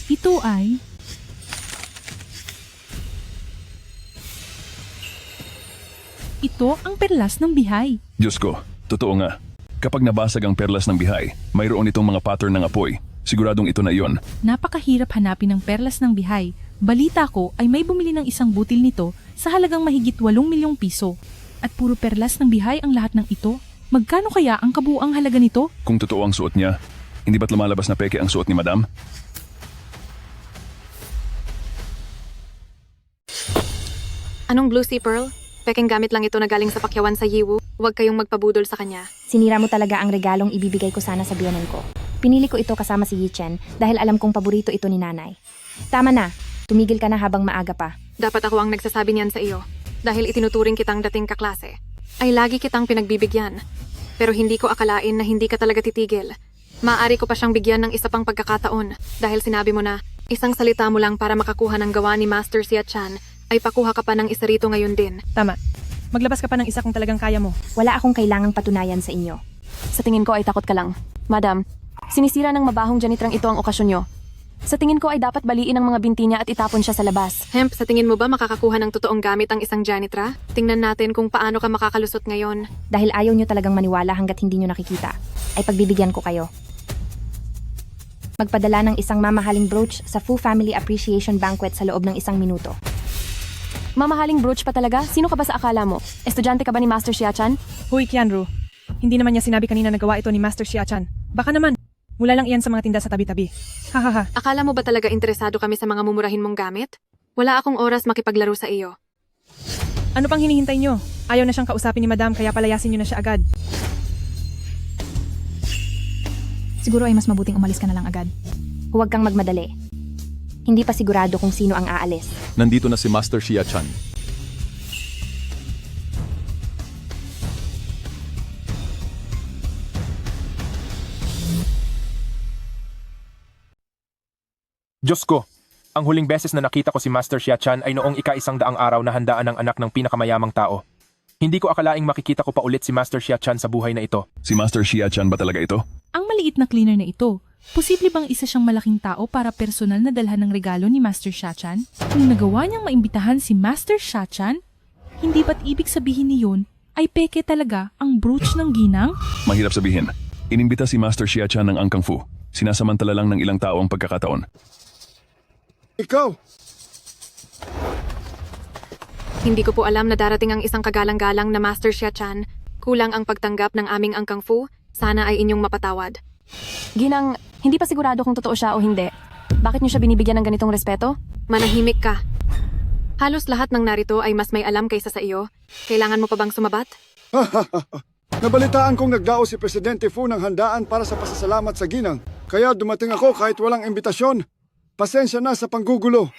S5: Ito ay... Ito ang perlas ng bihay.
S10: Diyos ko, totoo nga. Kapag nabasag ang perlas ng bihay, mayroon itong mga pattern ng apoy. Siguradong ito na iyon.
S5: Napakahirap hanapin ng perlas ng bihay. Balita ko ay may bumili ng isang butil nito sa halagang mahigit 8 milyong piso. At puro perlas ng bihay ang lahat ng ito. Magkano kaya ang kabuuang halaga nito?
S10: Kung totoo ang suot niya, hindi ba't lumalabas na peke ang suot ni Madam?
S8: Anong Blue Sea Pearl? Peking gamit lang ito na galing sa pakyawan sa Yiwu. Huwag kayong magpabudol sa kanya.
S2: Sinira mo talaga ang regalong ibibigay ko sana sa biyanan ko. Pinili ko ito kasama si Yi-chen dahil alam kong paborito ito ni nanay. Tama na, tumigil ka na habang maaga pa.
S8: Dapat ako ang nagsasabi niyan sa iyo. Dahil itinuturing kitang dating kaklase. Ay lagi kitang pinagbibigyan. Pero hindi ko akalain na hindi ka talaga titigil. Maaari ko pa siyang bigyan ng isa pang pagkakataon dahil sinabi mo na isang salita mo lang para makakuha ng gawa ni Master Xia-chan ay pakuha ka pa ng isa rito ngayon din.
S7: Tama. Maglabas ka pa ng isa kung talagang kaya mo.
S2: Wala akong kailangang patunayan sa inyo.
S4: Sa tingin ko ay takot ka lang. Madam, sinisira ng mabahong janitrang ito ang okasyon nyo. Sa tingin ko ay dapat baliin ang mga binti niya at itapon siya sa labas.
S8: Hemp, sa tingin mo ba makakakuha ng totoong gamit ang isang janitra? Tingnan natin kung paano ka makakalusot ngayon.
S2: Dahil ayaw nyo talagang maniwala hanggat hindi nyo nakikita, ay pagbibigyan ko kayo. Magpadala ng isang mamahaling brooch sa Fu Family Appreciation Banquet sa loob ng 1 minuto.
S4: Mamahaling brooch pa talaga? Sino ka ba sa akala mo? Estudyante ka ba ni Master Xia-chan?
S7: Huy, Kianru. Hindi naman niya sinabi kanina na gawa ito ni Master Xia-chan. Baka naman. Mula lang iyan sa mga tinda sa tabi-tabi. Hahaha.
S8: Akala mo ba talaga interesado kami sa mga mumurahin mong gamit? Wala akong oras makipaglaro sa iyo.
S7: Ano pang hinihintay nyo? Ayaw na siyang kausapin ni Madam kaya palayasin nyo na siya agad.
S14: Siguro ay mas mabuting umalis ka na lang agad.
S2: Huwag kang magmadali. Hindi pa sigurado kung sino ang aalis.
S15: Nandito na si Master Xia-chan.
S13: Diyos ko, ang huling beses na nakita ko si Master Xia-chan ay noong ika-100 araw na handaan ng anak ng pinakamayamang tao. Hindi ko akalaing makikita ko pa ulit si Master Xia-chan sa buhay na ito.
S10: Si Master Xia-chan ba talaga ito?
S5: Ang maliit na cleaner na ito, posible bang isa siyang malaking tao para personal na dalhan ng regalo ni Master Xia-chan? Kung nagawa niyang maimbitahan si Master Xia-chan, hindi ba't ibig sabihin niyon ay peke talaga ang brooch ng ginang?
S10: Mahirap sabihin. Inimbita si Master Xia-chan ng Angkang Fu. Sinasamantala lang ng ilang tao ang pagkakataon.
S16: Ikaw!
S8: Hindi ko po alam na darating ang isang kagalang-galang na Master Xia-chan. Kulang ang pagtanggap ng aming Angkang Fu. Sana ay inyong mapatawad.
S4: Ginang, hindi pa sigurado kung totoo siya o hindi. Bakit niyo siya binibigyan ng ganitong respeto?
S8: Manahimik ka. Halos lahat ng narito ay mas may alam kaysa sa iyo. Kailangan mo pa bang sumabat?
S16: Nabalitaan kong nagdao si Presidente Fu ng handaan para sa pasasalamat sa ginang. Kaya dumating ako kahit walang imbitasyon. Pasensya na sa panggugulo.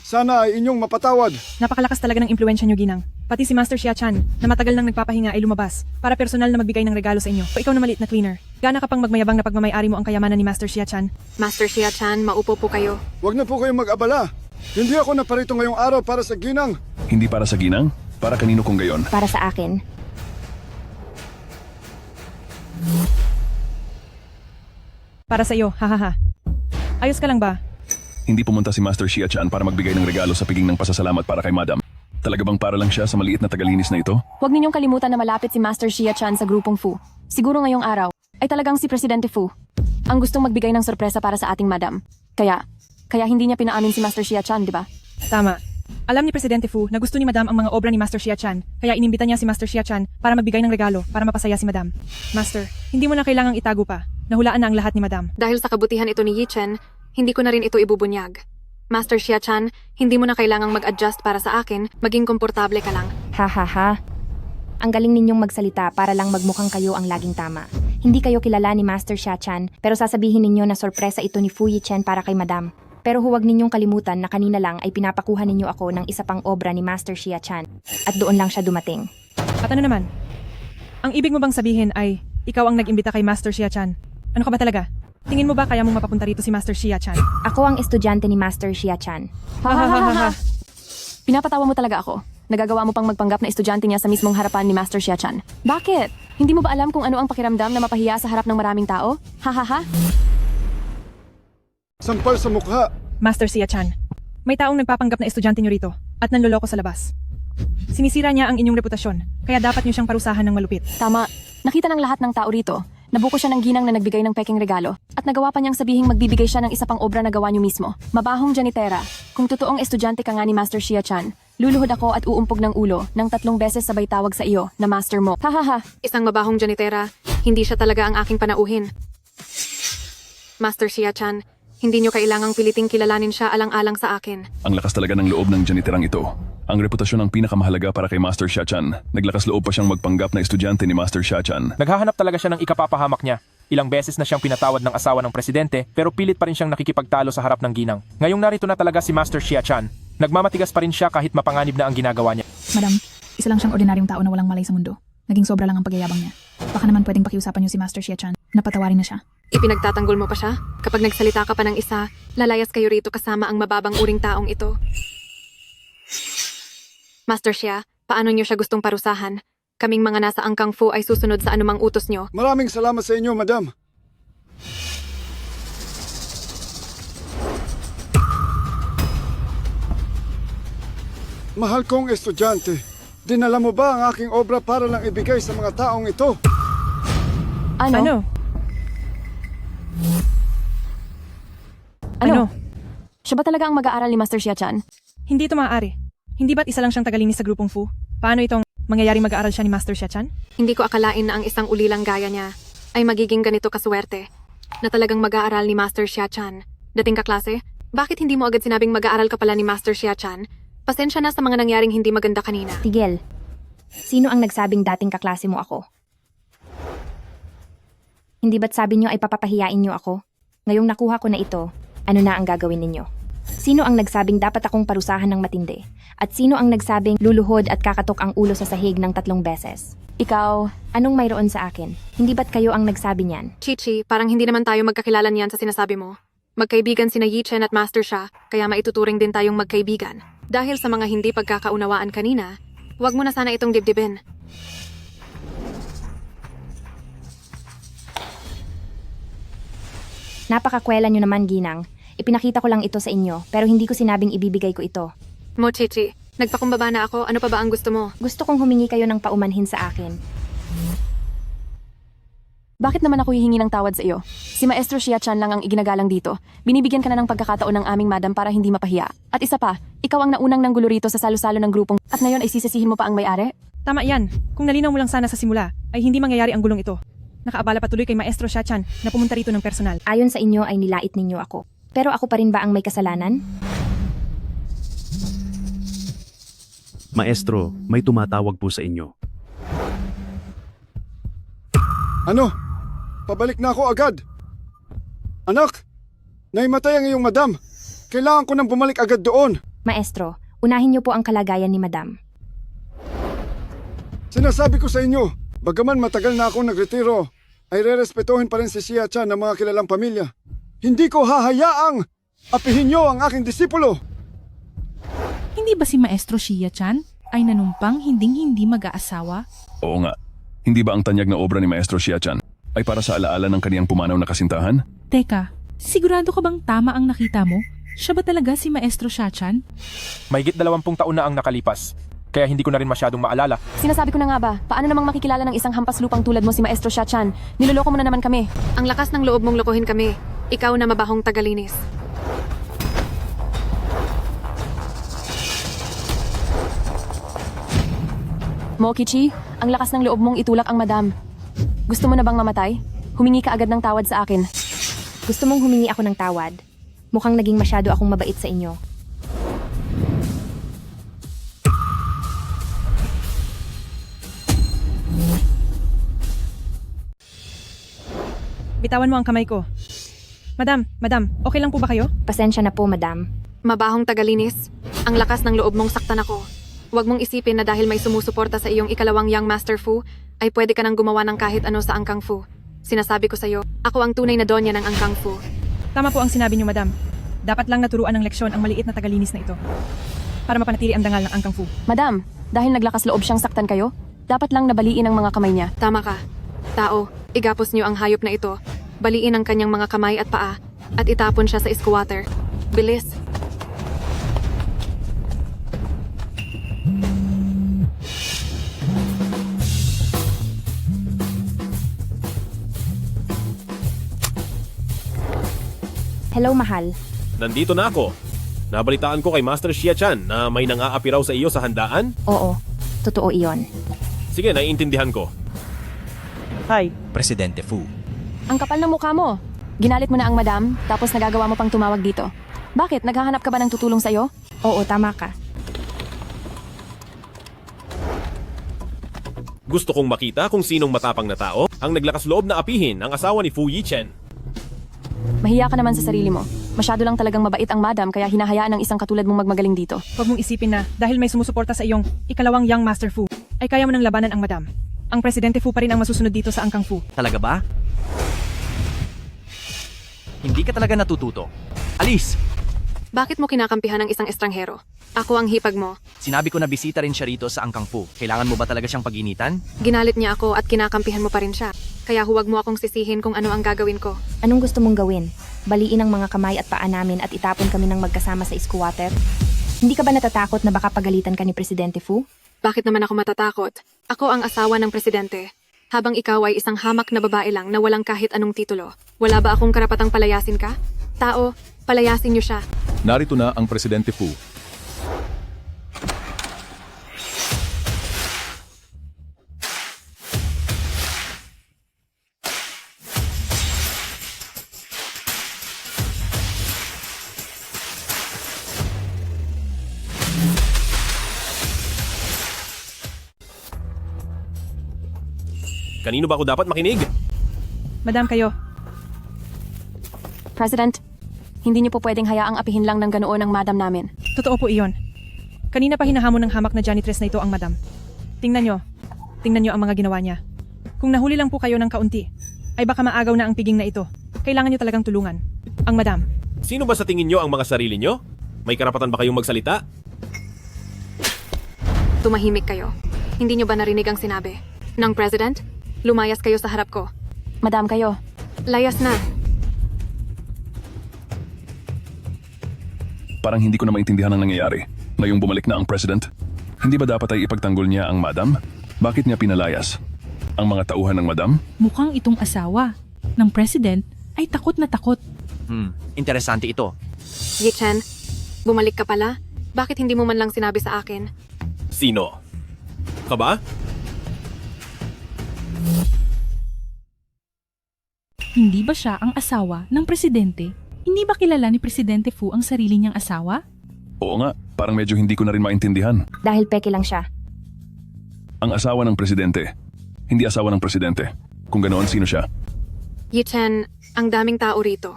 S16: Sana ay inyong mapatawad.
S7: Napakalakas talaga ng impluwensya nyo, Ginang. Pati si Master Xia-chan, na matagal nang nagpapahinga ay lumabas para personal na magbigay ng regalo sa inyo. O ikaw na maliit na cleaner. Gana ka pang magmayabang na pagmamayari mo ang kayamanan ni Master Xia-chan.
S8: Master Xia-chan, maupo po kayo.
S16: Huwag na po kayong mag-abala. Hindi ako naparito ngayong araw para sa ginang.
S10: Hindi para sa ginang? Para kanino kung gayon?
S2: Para sa akin.
S7: Para sa iyo, hahaha. Ayos ka lang ba?
S10: Hindi pumunta si Master Xia-chan para magbigay ng regalo sa piging ng pasasalamat para kay Madam. Talaga bang para lang siya sa maliit na tagalinis na ito?
S4: Huwag ninyong kalimutan na malapit si Master Xia-chan sa grupong Fu. Siguro ngayong araw ay talagang si Presidente Fu ang gustong magbigay ng sorpresa para sa ating madam. Kaya hindi niya pinaamin si Master Xia-chan, di ba?
S7: Tama. Alam ni Presidente Fu na gusto ni Madam ang mga obra ni Master Xia-chan, kaya inimbita niya si Master Xia-chan para magbigay ng regalo para mapasaya si Madam. Master, hindi mo na kailangang itago pa. Nahulaan na ang lahat ni Madam.
S8: Dahil sa kabutihan ito ni Yi-chen, hindi ko na rin ito ibubunyag. Master Xia-chan, hindi mo na kailangang mag-adjust para sa akin, maging komportable ka lang.
S2: Hahaha. Ang galing ninyong magsalita para lang magmukhang kayo ang laging tama. Hindi kayo kilala ni Master Xia-chan, pero sasabihin ninyo na sorpresa ito ni Fu Yi-chen para kay Madam. Pero huwag ninyong kalimutan na kanina lang ay pinapakuha ninyo ako ng isa pang obra ni Master Xia-chan. At doon lang siya dumating.
S7: At ano naman? Ang ibig mo bang sabihin ay ikaw ang nag-imbita kay Master Xia-chan? Ano ka ba talaga? Tingin mo ba kaya mong mapapunta rito si Master Xia-chan?
S2: Ako ang estudyante ni Master Xia-chan.
S4: Ha. Pinapatawa mo talaga ako. Nagagawa mo pang magpanggap na estudyante niya sa mismong harapan ni Master Xia-chan. Bakit? Hindi mo ba alam kung ano ang pakiramdam na mapahiya sa harap ng maraming tao? Ha.
S16: Sampal sa mukha.
S7: Master Xia-chan, may taong nagpapanggap na estudyante niyo rito at nanloloko sa labas. Sinisira niya ang inyong reputasyon, kaya dapat niyo siyang parusahan ng malupit.
S4: Tama. Nakita ng lahat ng tao rito. Nabuko siya ng ginang na nagbigay ng peking regalo at nagawa pa niyang sabihing magbibigay siya ng isa pang obra na gawa niyo mismo. Mabahong janitera. Kung totoong estudyante ka nga ni Master Xia-chan, luluhod ako at uumpog ng ulo ng 3 beses sabay tawag sa iyo na master mo. Ha.
S8: Isang mabahong janitera, hindi siya talaga ang aking panauhin. Master Xia-chan, hindi niyo kailangang piliting kilalanin siya alang-alang sa akin.
S10: Ang lakas talaga ng loob ng janiterang ito. Ang reputasyon ang pinakamahalaga para kay Master Xia-chan. Naglakas loob pa siyang magpanggap na estudyante ni Master Xia-chan.
S13: Naghahanap talaga siya ng ikapapahamak niya. Ilang beses na siyang pinatawad ng asawa ng presidente pero pilit pa rin siyang nakikipagtalo sa harap ng ginang. Ngayong narito na talaga si Master Xia-chan. Nagmamatigas pa rin siya kahit mapanganib na ang ginagawa niya.
S14: Madam, isa lang siyang ordinaryong tao na walang malay sa mundo. Naging sobra lang ang pagyayabang niya. Baka naman pwedeng pakiusapan niyo si Master Xia-chan. Napatawarin na siya.
S8: Ipinagtatanggol mo pa siya? Kapag nagsalita ka pa ng isa, lalayas kayo rito kasama ang mababang uring taong ito. Master Xia, paano niyo siya gustong parusahan? Kaming mga nasa angkang Fu ay susunod sa anumang utos niyo.
S16: Maraming salamat sa inyo, Madam. Mahal kong estudyante, dinala mo ba ang aking obra para lang ibigay sa mga taong ito?
S7: Ano?
S4: Siya ba talaga ang mag-aaral ni Master Xia-chan?
S7: Hindi ito maaari. Hindi ba't isa lang siyang tagalinis sa grupong Fu? Paano itong mangyayaring mag-aaral siya ni Master Xia-chan?
S8: Hindi ko akalain na ang isang ulilang gaya niya ay magiging ganito kaswerte na talagang mag-aaral ni Master Xia-chan. Dating kaklase, bakit hindi mo agad sinabing mag-aaral ka pala ni Master Xia-chan? Pasensya na sa mga nangyaring hindi maganda kanina.
S2: Tigil. Sino ang nagsabing dating kaklase mo ako? Hindi ba't sabi niyo ay papapahiyain niyo ako? Ngayong nakuha ko na ito, ano na ang gagawin ninyo? Sino ang nagsabing dapat akong parusahan ng matindi? At sino ang nagsabing luluhod at kakatok ang ulo sa sahig ng 3 beses?
S4: Ikaw,
S2: anong mayroon sa akin? Hindi ba't kayo ang nagsabi niyan?
S8: Chichi, parang hindi naman tayo magkakilala niyan sa sinasabi mo. Magkaibigan sina Yi-chen at Master Xia, kaya maituturing din tayong magkaibigan. Dahil sa mga hindi pagkakaunawaan kanina, huwag mo na sana itong dibdibin.
S2: Napakakwela nyo naman, Ginang. Ipinakita ko lang ito sa inyo, pero hindi ko sinabing ibibigay ko ito.
S8: Mo, Chichi, nagpakumbaba na ako. Ano pa ba ang gusto mo?
S2: Gusto kong humingi kayo ng paumanhin sa akin.
S4: Bakit naman ako hihingi ng tawad sa iyo? Si Maestro Xia-chan lang ang iginagalang dito. Binibigyan ka na ng pagkakataon ng aming madam para hindi mapahiya. At isa pa, ikaw ang naunang nanggulo rito sa salo-salo ng grupong at ngayon ay sisisihin mo pa ang may-ari?
S7: Tama yan. Kung nalinaw mo lang sana sa simula, ay hindi mangyayari ang gulong ito. Nakaabala patuloy kay Maestro Xia-chan na pumunta rito ng personal.
S2: Ayon sa inyo ay nilait ninyo ako. Pero ako pa rin ba ang may kasalanan?
S17: Maestro, may tumatawag po sa inyo.
S16: Ano? Pabalik na ako agad. Anak, naimatay ang iyong madam. Kailangan ko nang bumalik agad doon.
S2: Maestro, unahin niyo po ang kalagayan ni Madam.
S16: Sinasabi ko sa inyo, bagaman matagal na akong nagretiro, ay rerespetuhin pa rin si Xia-chan ng mga kilalang pamilya. Hindi ko hahayaang apihin niyo ang aking disipulo.
S5: Hindi ba si Maestro Xia-chan ay nanumpang hinding-hindi mag-aasawa?
S10: Oo nga. Hindi ba ang tanyag na obra ni Maestro Xia-chan ay para sa alaala ng kaniyang pumanaw na kasintahan?
S5: Teka, sigurado ka bang tama ang nakita mo? Siya ba talaga si Maestro Shachan?
S13: Mahigit 20 taon na ang nakalipas, kaya hindi ko na rin masyadong maalala.
S4: Sinasabi ko na nga ba, paano namang makikilala ng isang hampas lupang tulad mo si Maestro Shachan? Niloloko mo na naman kami.
S8: Ang lakas ng loob mong lokohin kami. Ikaw na mabahong tagalinis.
S4: Mokichi, ang lakas ng loob mong itulak ang madam. Gusto mo na bang mamatay? Humingi ka agad ng tawad sa akin.
S2: Gusto mong humingi ako ng tawad? Mukhang naging masyado akong mabait sa inyo.
S7: Bitawan mo ang kamay ko. Madam, okay lang po ba kayo?
S2: Pasensya na po, madam.
S8: Mabahong tagalinis. Ang lakas ng loob mong saktan ako. Huwag mong isipin na dahil may sumusuporta sa iyong ikalawang Young Master Fu, ay pwede ka nang gumawa ng kahit ano sa Angkang Fu. Sinasabi ko sa'yo, ako ang tunay na donya ng Angkang Fu.
S7: Tama po ang sinabi niyo, madam. Dapat lang naturuan ng leksyon ang maliit na tagalinis na ito. Para mapanatili ang dangal ng Angkang Fu.
S4: Madam, dahil naglakas loob siyang saktan kayo, dapat lang nabaliin ang mga kamay niya.
S8: Tama ka. Tao, igapos niyo ang hayop na ito. Baliin ang kanyang mga kamay at paa at itapon siya sa squatter. Bilis.
S2: Hello, mahal.
S1: Nandito na ako. Nabalitaan ko kay Master Xia-chan na may nang-aapi raw sa iyo sa handaan.
S2: Oo, totoo iyon.
S1: Sige, naiintindihan ko.
S3: Hi.
S11: Presidente Fu.
S4: Ang kapal ng mukha mo. Ginalit mo na ang madam, tapos nagagawa mo pang tumawag dito. Bakit? Naghahanap ka ba ng tutulong sa'yo?
S2: Oo, tama ka.
S1: Gusto kong makita kung sinong matapang na tao ang naglakas loob na apihin ang asawa ni Fu Yichen.
S4: Mahiya ka naman sa sarili mo. Masyado lang talagang mabait ang madam kaya hinahayaan ng isang katulad mong magmagaling dito.
S7: Huwag mong isipin na dahil may sumusuporta sa iyong ikalawang Young Master Fu, ay kaya mo nang labanan ang madam. Ang Presidente Fu pa rin ang masusunod dito sa Angkang Fu.
S11: Talaga ba? Hindi ka talaga natututo. Alis!
S8: Bakit mo kinakampihan ng isang estranghero? Ako ang hipag mo.
S11: Sinabi ko na bisita rin siya rito sa Angkang Fu. Kailangan mo ba talaga siyang pag-initan?
S8: Ginalit niya ako at kinakampihan mo pa rin siya. Kaya huwag mo akong sisihin kung ano ang gagawin ko.
S2: Anong gusto mong gawin? Baliin ang mga kamay at paa namin at itapon kami ng magkasama sa squatter? Hindi ka ba natatakot na baka pagalitan ka ni Presidente Fu?
S8: Bakit naman ako matatakot? Ako ang asawa ng presidente. Habang ikaw ay isang hamak na babae lang na walang kahit anong titulo. Wala ba akong karapatang palayasin ka? Tao, palayasin niyo siya.
S15: Narito na ang Presidente Fu.
S1: Kanino ba ako dapat makinig?
S7: Madam, kayo.
S4: President, hindi niyo po pwedeng hayaang apihin lang ng ganoon ang madam namin.
S7: Totoo po iyon. Kanina pa hinahamon ng hamak na janitress na ito ang madam. Tingnan nyo ang mga ginawa niya. Kung nahuli lang po kayo ng kaunti, ay baka maagaw na ang piging na ito. Kailangan nyo talagang tulungan. Ang madam.
S1: Sino ba sa tingin nyo ang mga sarili nyo? May karapatan ba kayong magsalita?
S8: Tumahimik kayo. Hindi niyo ba narinig ang sinabi ng president? Lumayas kayo sa harap ko.
S4: Madam kayo.
S8: Layas na.
S10: Parang hindi ko na maintindihan ang nangyayari. Ngayong bumalik na ang president, hindi ba dapat ay ipagtanggol niya ang madam? Bakit niya pinalayas ang mga tauhan ng madam?
S5: Mukhang itong asawa ng president ay takot na takot.
S11: Interesante ito.
S8: Yichen, bumalik ka pala? Bakit hindi mo man lang sinabi sa akin?
S1: Sino? Ka ba?
S5: Hindi ba siya ang asawa ng presidente? Hindi ba kilala ni Presidente Fu ang sarili niyang asawa?
S10: Oo nga, parang medyo hindi ko na rin maintindihan.
S2: Dahil peke lang siya.
S10: Ang asawa ng presidente, hindi asawa ng presidente. Kung ganoon, sino siya?
S8: Yichen, ang daming tao rito.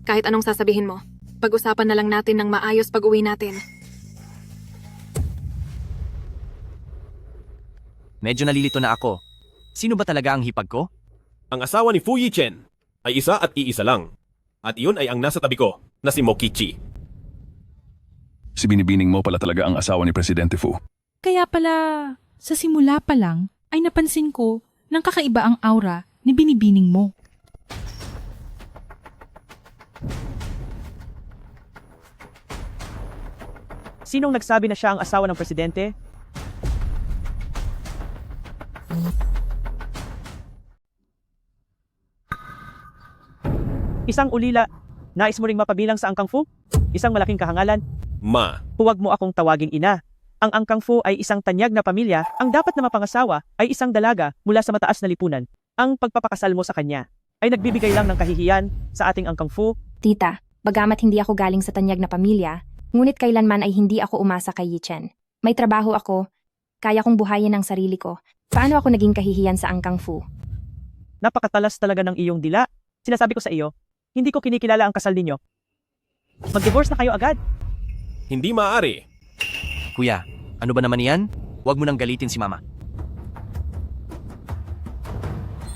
S8: Kahit anong sasabihin mo, pag-usapan na lang natin ng maayos pag-uwi natin.
S11: Medyo nalilito na ako. Sino ba talaga ang hipag ko?
S1: Ang asawa ni Fu Yichen ay isa at iisa lang. At iyon ay ang nasa tabi ko, na si Mokichi.
S10: Si binibining mo pala talaga ang asawa ni Presidente Fu.
S5: Kaya pala, sa simula pa lang, ay napansin ko ng kakaiba ang aura ni binibining mo.
S3: Sinong nagsabi na siya ang asawa ng presidente? Isang ulila. Nais mo ring mapabilang sa Angkang Fu? Isang malaking kahangalan.
S1: Ma,
S3: Huwag mo akong tawaging ina. Ang Angkang Fu ay isang tanyag na pamilya, ang dapat na mapangasawa ay isang dalaga mula sa mataas na lipunan. Ang pagpapakasal mo sa kanya ay nagbibigay lang ng kahihiyan sa ating Angkang Fu.
S2: Tita, bagamat hindi ako galing sa tanyag na pamilya, ngunit kailanman ay hindi ako umasa kay Yichen. May trabaho ako, kaya kong buhayin ang sarili ko. Paano ako naging kahihiyan sa Angkang Fu?
S3: Napakatalas talaga ng iyong dila. Sinasabi ko sa iyo, hindi ko kinikilala ang kasal ninyo. Mag-divorce na kayo agad.
S1: hindi maaari.
S11: Kuya, ano ba naman yan? Huwag mo nang galitin si mama.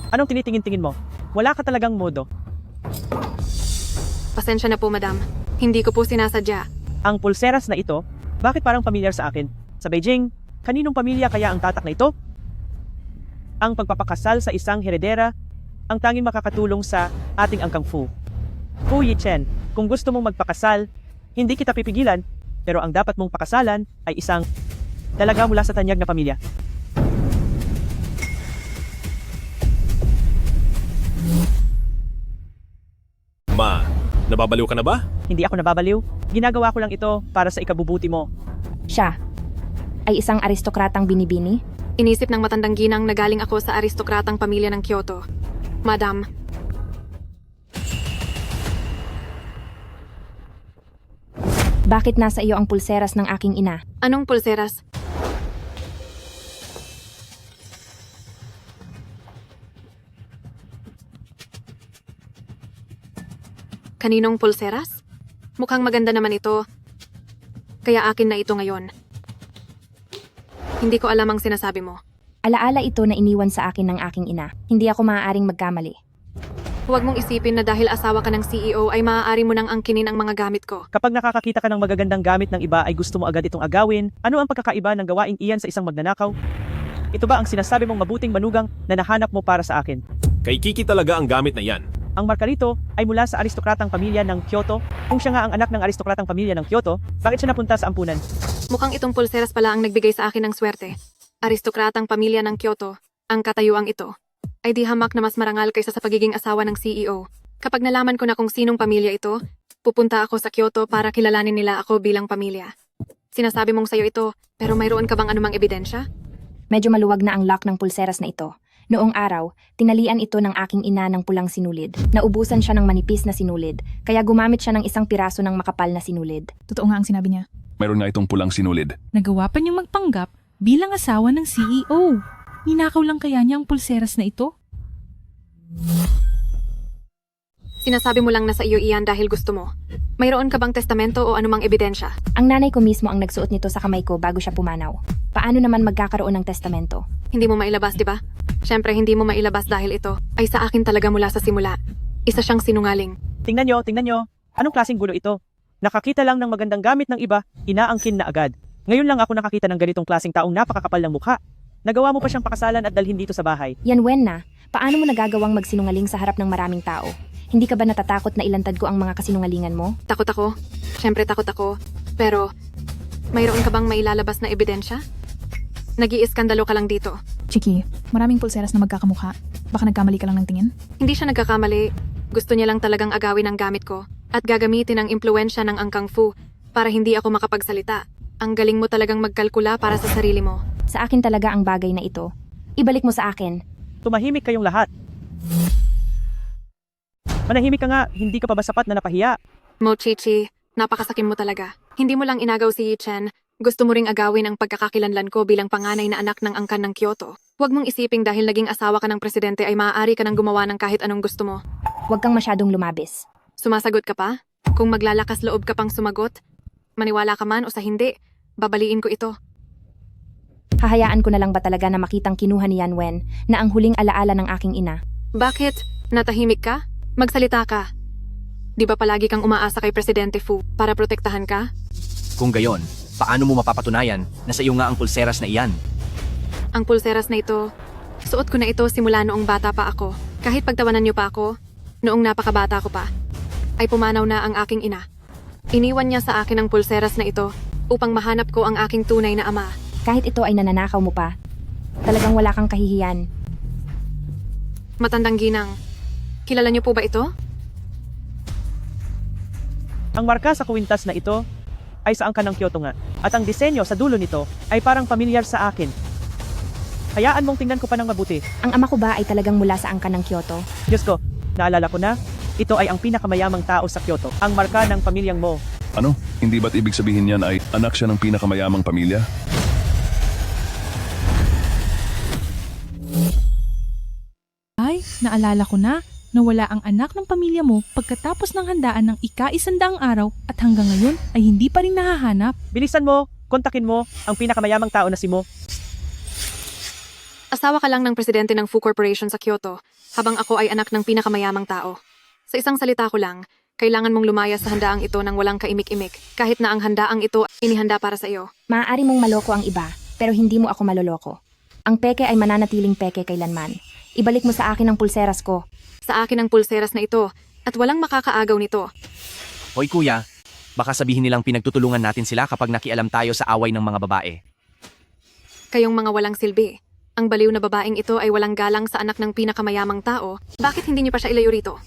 S3: Anong tinitingin-tingin mo? Wala ka talagang modo.
S8: Pasensya na po, madam. Hindi ko po sinasadya.
S3: Ang pulseras na ito, bakit parang familiar sa akin? Sa Beijing, kaninong pamilya kaya ang tatak na ito? Ang pagpapakasal sa isang heredera, ang tanging makakatulong sa ating Angkang Fu. Fu Yichen, kung gusto mong magpakasal, hindi kita pipigilan, pero ang dapat mong pakasalan ay isang dalaga mula sa tanyag na pamilya.
S1: Ma, nababaliw ka na ba?
S3: Hindi ako nababaliw. Ginagawa ko lang ito para sa ikabubuti mo.
S2: Siya ay isang aristokratang binibini?
S8: Inisip ng matandang ginang na galing ako sa aristokratang pamilya ng Kyoto. Madam,
S2: Bakit nasa iyo ang pulseras ng aking ina?
S8: anong pulseras? Kaninong pulseras? Mukhang maganda naman ito. Kaya akin na ito ngayon. Hindi ko alam ang sinasabi mo.
S2: Alaala ito na iniwan sa akin ng aking ina. Hindi ako maaaring magkamali.
S8: Huwag mong isipin na dahil asawa ka ng CEO ay maaari mo nang angkinin ang mga gamit ko.
S3: Kapag nakakakita ka ng magagandang gamit ng iba ay gusto mo agad itong agawin, ano ang pagkakaiba ng gawain iyan sa isang magnanakaw? Ito ba ang sinasabi mong mabuting manugang na nahanap mo para sa akin?
S1: Kay Kiki talaga ang gamit na yan.
S3: Ang marka rito ay mula sa aristokratang pamilya ng Kyoto. Kung siya nga ang anak ng aristokratang pamilya ng Kyoto, bakit siya napunta sa ampunan?
S8: Mukhang itong pulseras pala ang nagbigay sa akin ng swerte. Aristokratang pamilya ng Kyoto, ang katayuang ito, ay di hamak na mas marangal kaysa sa pagiging asawa ng CEO. Kapag nalaman ko na kung sinong pamilya ito, pupunta ako sa Kyoto para kilalanin nila ako bilang pamilya. Sinasabi mong sayo ito, pero mayroon ka bang anumang ebidensya?
S2: Medyo maluwag na ang lock ng pulseras na ito. Noong araw, tinalian ito ng aking ina ng pulang sinulid. Naubusan siya ng manipis na sinulid, kaya gumamit siya ng isang piraso ng makapal na sinulid.
S14: Totoo nga ang sinabi niya.
S10: Mayroon nga itong pulang sinulid.
S5: Nagawa pa niyang magpanggap bilang asawa ng CEO. Ninakaw lang kaya niya ang pulseras na ito?
S8: Sinasabi mo lang na sa iyo iyan dahil gusto mo. Mayroon ka bang testamento o anumang ebidensya?
S2: Ang nanay ko mismo ang nagsuot nito sa kamay ko bago siya pumanaw. Paano naman magkakaroon ng testamento?
S8: Hindi mo mailabas, di ba? Siyempre, hindi mo mailabas dahil ito ay sa akin talaga mula sa simula. Isa siyang sinungaling.
S3: Tingnan nyo. Anong klaseng gulo ito? Nakakita lang ng magandang gamit ng iba, inaangkin na agad. Ngayon lang ako nakakita ng ganitong klaseng taong napakakapal ng mukha. Nagawa mo pa siyang pakasalan at dalhin dito sa bahay.
S2: Yan Wen na, paano mo nagagawang magsinungaling sa harap ng maraming tao? Hindi ka ba natatakot na ilantad ko ang mga kasinungalingan mo?
S8: Takot ako. Siyempre takot ako. Pero, mayroon ka bang mailalabas na ebidensya? Nag-iiskandalo ka lang dito.
S14: Chiki, maraming pulseras na magkakamukha. Baka nagkamali ka lang ng tingin?
S8: Hindi siya nagkakamali. Gusto niya lang talagang agawin ang gamit ko at gagamitin ang impluensya ng Angkang Fu para hindi ako makapagsalita. Ang galing mo talagang magkalkula para sa sarili mo.
S2: Sa akin talaga ang bagay na ito. Ibalik mo sa akin.
S3: Tumahimik kayong lahat. Manahimik ka nga, hindi ka pa ba sapat na napahiya?
S8: Mochichi, napakasakim mo talaga. Hindi mo lang inagaw si Yichen. Gusto mo ring agawin ang pagkakakilanlan ko bilang panganay na anak ng angkan ng Kyoto. Huwag mong isiping dahil naging asawa ka ng presidente ay maaari ka nang gumawa ng kahit anong gusto mo.
S2: Huwag kang masyadong lumabis.
S8: Sumasagot ka pa? Kung maglalakas loob ka pang sumagot, maniwala ka man o sa hindi, babaliin ko ito.
S2: Hahayaan ko na lang ba talaga na makitang kinuha ni Yan Wen na ang huling alaala ng aking ina?
S8: Bakit? Natahimik ka? Magsalita ka. Di ba palagi kang umaasa kay Presidente Fu para protektahan ka?
S11: Kung gayon, paano mo mapapatunayan na sa iyo nga ang pulseras na iyan?
S8: Ang pulseras na ito, suot ko na ito simula noong bata pa ako. Kahit pagtawanan niyo pa ako, noong napakabata ko pa, ay pumanaw na ang aking ina. Iniwan niya sa akin ang pulseras na ito upang mahanap ko ang aking tunay na ama.
S2: Kahit ito ay nananakaw mo pa, talagang wala kang kahihiyan.
S8: Matandang ginang, kilala niyo po ba ito?
S3: Ang marka sa kuwintas na ito ay sa angka ng Kyoto nga. At ang disenyo sa dulo nito ay parang pamilyar sa akin. Hayaan mong tingnan ko pa ng mabuti.
S2: Ang ama ko ba ay talagang mula sa angka ng Kyoto?
S3: Diyos ko, naalala ko na, ito ay ang pinakamayamang tao sa Kyoto. Ang marka ng pamilyang mo.
S10: Ano? Hindi ba't ibig sabihin yan ay anak siya ng pinakamayamang pamilya?
S5: Ay, naalala ko na wala ang anak ng pamilya mo pagkatapos ng handaan ng ika-100 araw at hanggang ngayon ay hindi pa rin nahahanap.
S3: Bilisan mo, kontakin mo ang pinakamayamang tao na si Mo.
S8: Asawa ka lang ng presidente ng Fu Corporation sa Kyoto, habang ako ay anak ng pinakamayamang tao. Sa isang salita ko lang, kailangan mong lumaya sa handaang ito nang walang kaimik-imik, kahit na ang handaang ito inihanda para sa iyo.
S2: Maaari mong maloko ang iba, pero hindi mo ako maloloko. Ang peke ay mananatiling peke kailanman. Ibalik mo sa akin ang pulseras ko.
S8: Sa akin ang pulseras na ito, at walang makakaagaw nito.
S11: Hoy kuya, baka sabihin nilang pinagtutulungan natin sila kapag nakialam tayo sa away ng mga babae.
S8: Kayong mga walang silbi. Ang baliw na babaeng ito ay walang galang sa anak ng pinakamayamang tao. Bakit hindi niyo pa siya ilayo rito?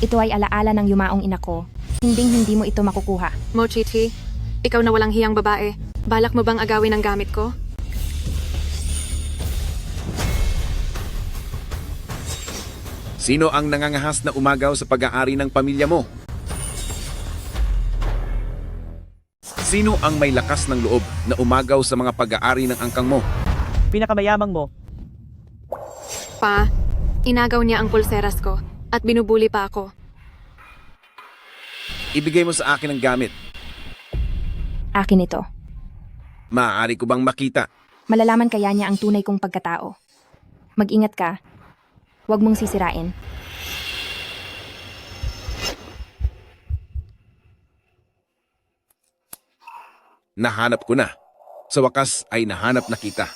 S2: Ito ay alaala ng yumaong ina ko. Hinding-hindi mo ito makukuha.
S8: Mochichi, ikaw na walang hiyang babae. Balak mo bang agawin ang gamit ko?
S18: Sino ang nangangahas na umagaw sa pag-aari ng pamilya mo? Sino ang may lakas ng loob na umagaw sa mga pag-aari ng angkang mo?
S3: Pinakamayamang mo.
S8: Pa, inagaw niya ang pulseras ko at binubuli pa ako.
S18: Ibigay mo sa akin ang gamit.
S2: Akin ito.
S18: Maaari ko bang makita?
S2: Malalaman kaya niya ang tunay kong pagkatao. Mag-ingat ka. Huwag mong sisirain.
S18: Nahanap ko na. Sa wakas ay nahanap na kita.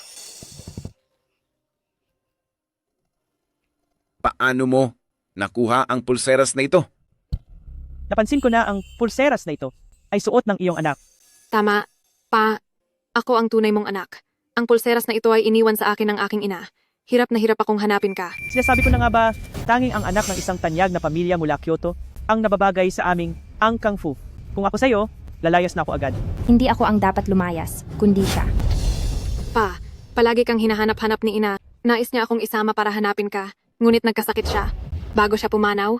S18: Paano mo nakuha ang pulseras na ito?
S3: Napansin ko na ang pulseras na ito ay suot ng iyong anak.
S8: Tama, Pa. Ako ang tunay mong anak. Ang pulseras na ito ay iniwan sa akin ng aking ina. Hirap na hirap akong hanapin ka.
S3: Sinasabi ko na nga ba, tanging ang anak ng isang tanyag na pamilya mula Kyoto ang nababagay sa aming angkang Fu. Kung ako sa'yo, lalayas na ako agad.
S2: Hindi ako ang dapat lumayas, kundi siya.
S8: Pa, palagi kang hinahanap-hanap ni ina. Nais niya akong isama para hanapin ka, ngunit nagkasakit siya. Bago siya pumanaw,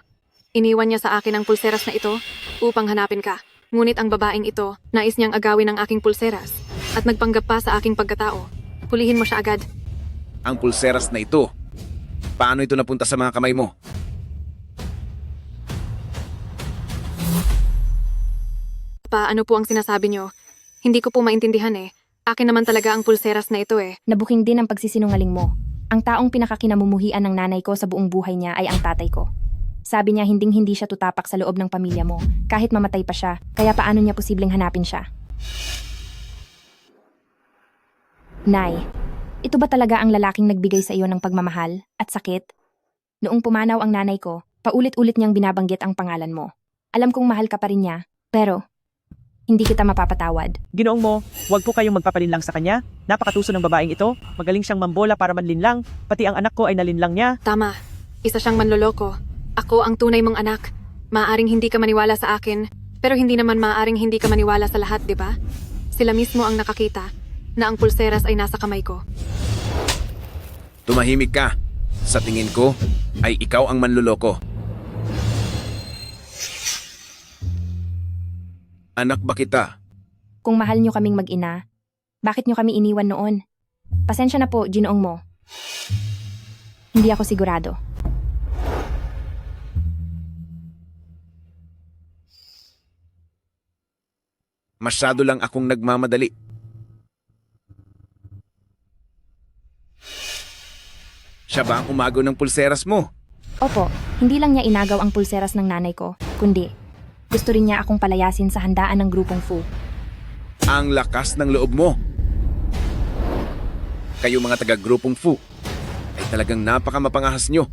S8: iniwan niya sa akin ang pulseras na ito upang hanapin ka. Ngunit ang babaeng ito, nais niyang agawin ang aking pulseras at nagpanggap pa sa aking pagkatao. Hulihin mo siya agad.
S18: Ang pulseras na ito. Paano ito napunta sa mga kamay mo?
S8: Pa, ano po ang sinasabi niyo? Hindi ko po maintindihan eh. Akin naman talaga ang pulseras na ito eh.
S2: Nabuking din ang pagsisinungaling mo. Ang taong pinakakinamumuhian ng nanay ko sa buong buhay niya ay ang tatay ko. Sabi niya hinding-hindi siya tutapak sa loob ng pamilya mo, kahit mamatay pa siya, kaya paano niya posibleng hanapin siya? Nay, ito ba talaga ang lalaking nagbigay sa iyo ng pagmamahal at sakit? Noong pumanaw ang nanay ko, paulit-ulit niyang binabanggit ang pangalan mo. Alam kong mahal ka pa rin niya, pero hindi kita mapapatawad.
S3: Ginoong mo, huwag po kayong magpapalinlang sa kanya. Napakatuso ng babaeng ito. Magaling siyang mambola para manlinlang. Pati ang anak ko ay nalinlang niya.
S8: Tama. Isa siyang manloloko. Ako ang tunay mong anak. Maaaring hindi ka maniwala sa akin, pero hindi naman maaaring hindi ka maniwala sa lahat, di ba? Sila mismo ang nakakita na ang pulseras ay nasa kamay ko.
S18: Tumahimik ka. Sa tingin ko, ay ikaw ang manluloko. Anak ba kita?
S2: Kung mahal niyo kaming mag-ina, bakit niyo kami iniwan noon? Pasensya na po, Ginoong mo. Hindi ako sigurado.
S18: Masyado lang akong nagmamadali. Siya ba ang umagaw ng pulseras mo?
S2: Opo, hindi lang niya inagaw ang pulseras ng nanay ko, kundi gusto rin niya akong palayasin sa handaan ng grupong Fu.
S18: Ang lakas ng loob mo. Kayo mga taga-grupong Fu ay talagang napakamapangahas nyo.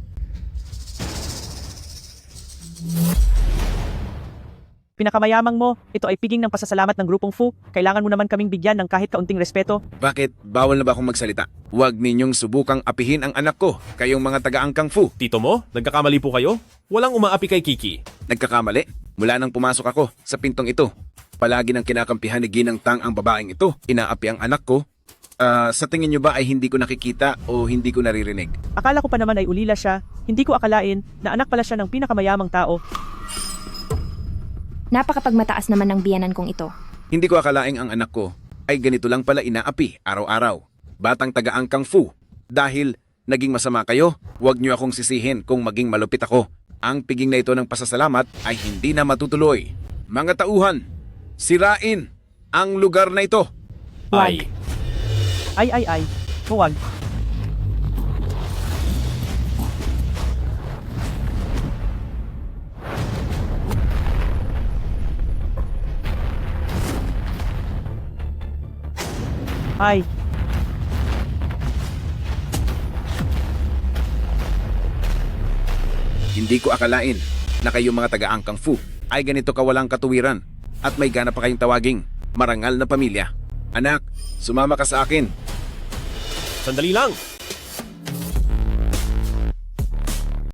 S3: Pinakamayamang mo, ito ay piging ng pasasalamat ng grupong Fu. Kailangan mo naman kaming bigyan ng kahit kaunting respeto.
S18: Bakit? Bawal na ba akong magsalita? Huwag ninyong subukang apihin ang anak ko, kayong mga taga-angkang Fu.
S1: Tito mo, nagkakamali po kayo? Walang umaapi kay Kiki.
S18: Nagkakamali? Mula nang pumasok ako sa pintong ito, palagi nang kinakampihan ni Ginang Tang ang babaeng ito. Inaapi ang anak ko. Sa tingin nyo ba ay hindi ko nakikita o hindi ko naririnig?
S3: Akala ko pa naman ay ulila siya. Hindi ko akalain na anak pala siya ng pinakamayamang tao.
S2: Napakapagmataas naman ng biyanan kong ito.
S18: Hindi ko akalaing ang anak ko ay ganito lang pala inaapi araw-araw. Batang taga-angkang Fu. Dahil naging masama kayo, huwag nyo akong sisihin kung maging malupit ako. Ang piging na ito ng pasasalamat ay hindi na matutuloy. Mga tauhan, sirain ang lugar na ito.
S1: Ay.
S3: Ay. Huwag. Ay.
S18: Hindi ko akalain na kayong mga taga-angkang Fu ay ganito kawalang katuwiran at may gana pa kayong tawaging marangal na pamilya. Anak, sumama ka sa akin.
S1: Sandali lang.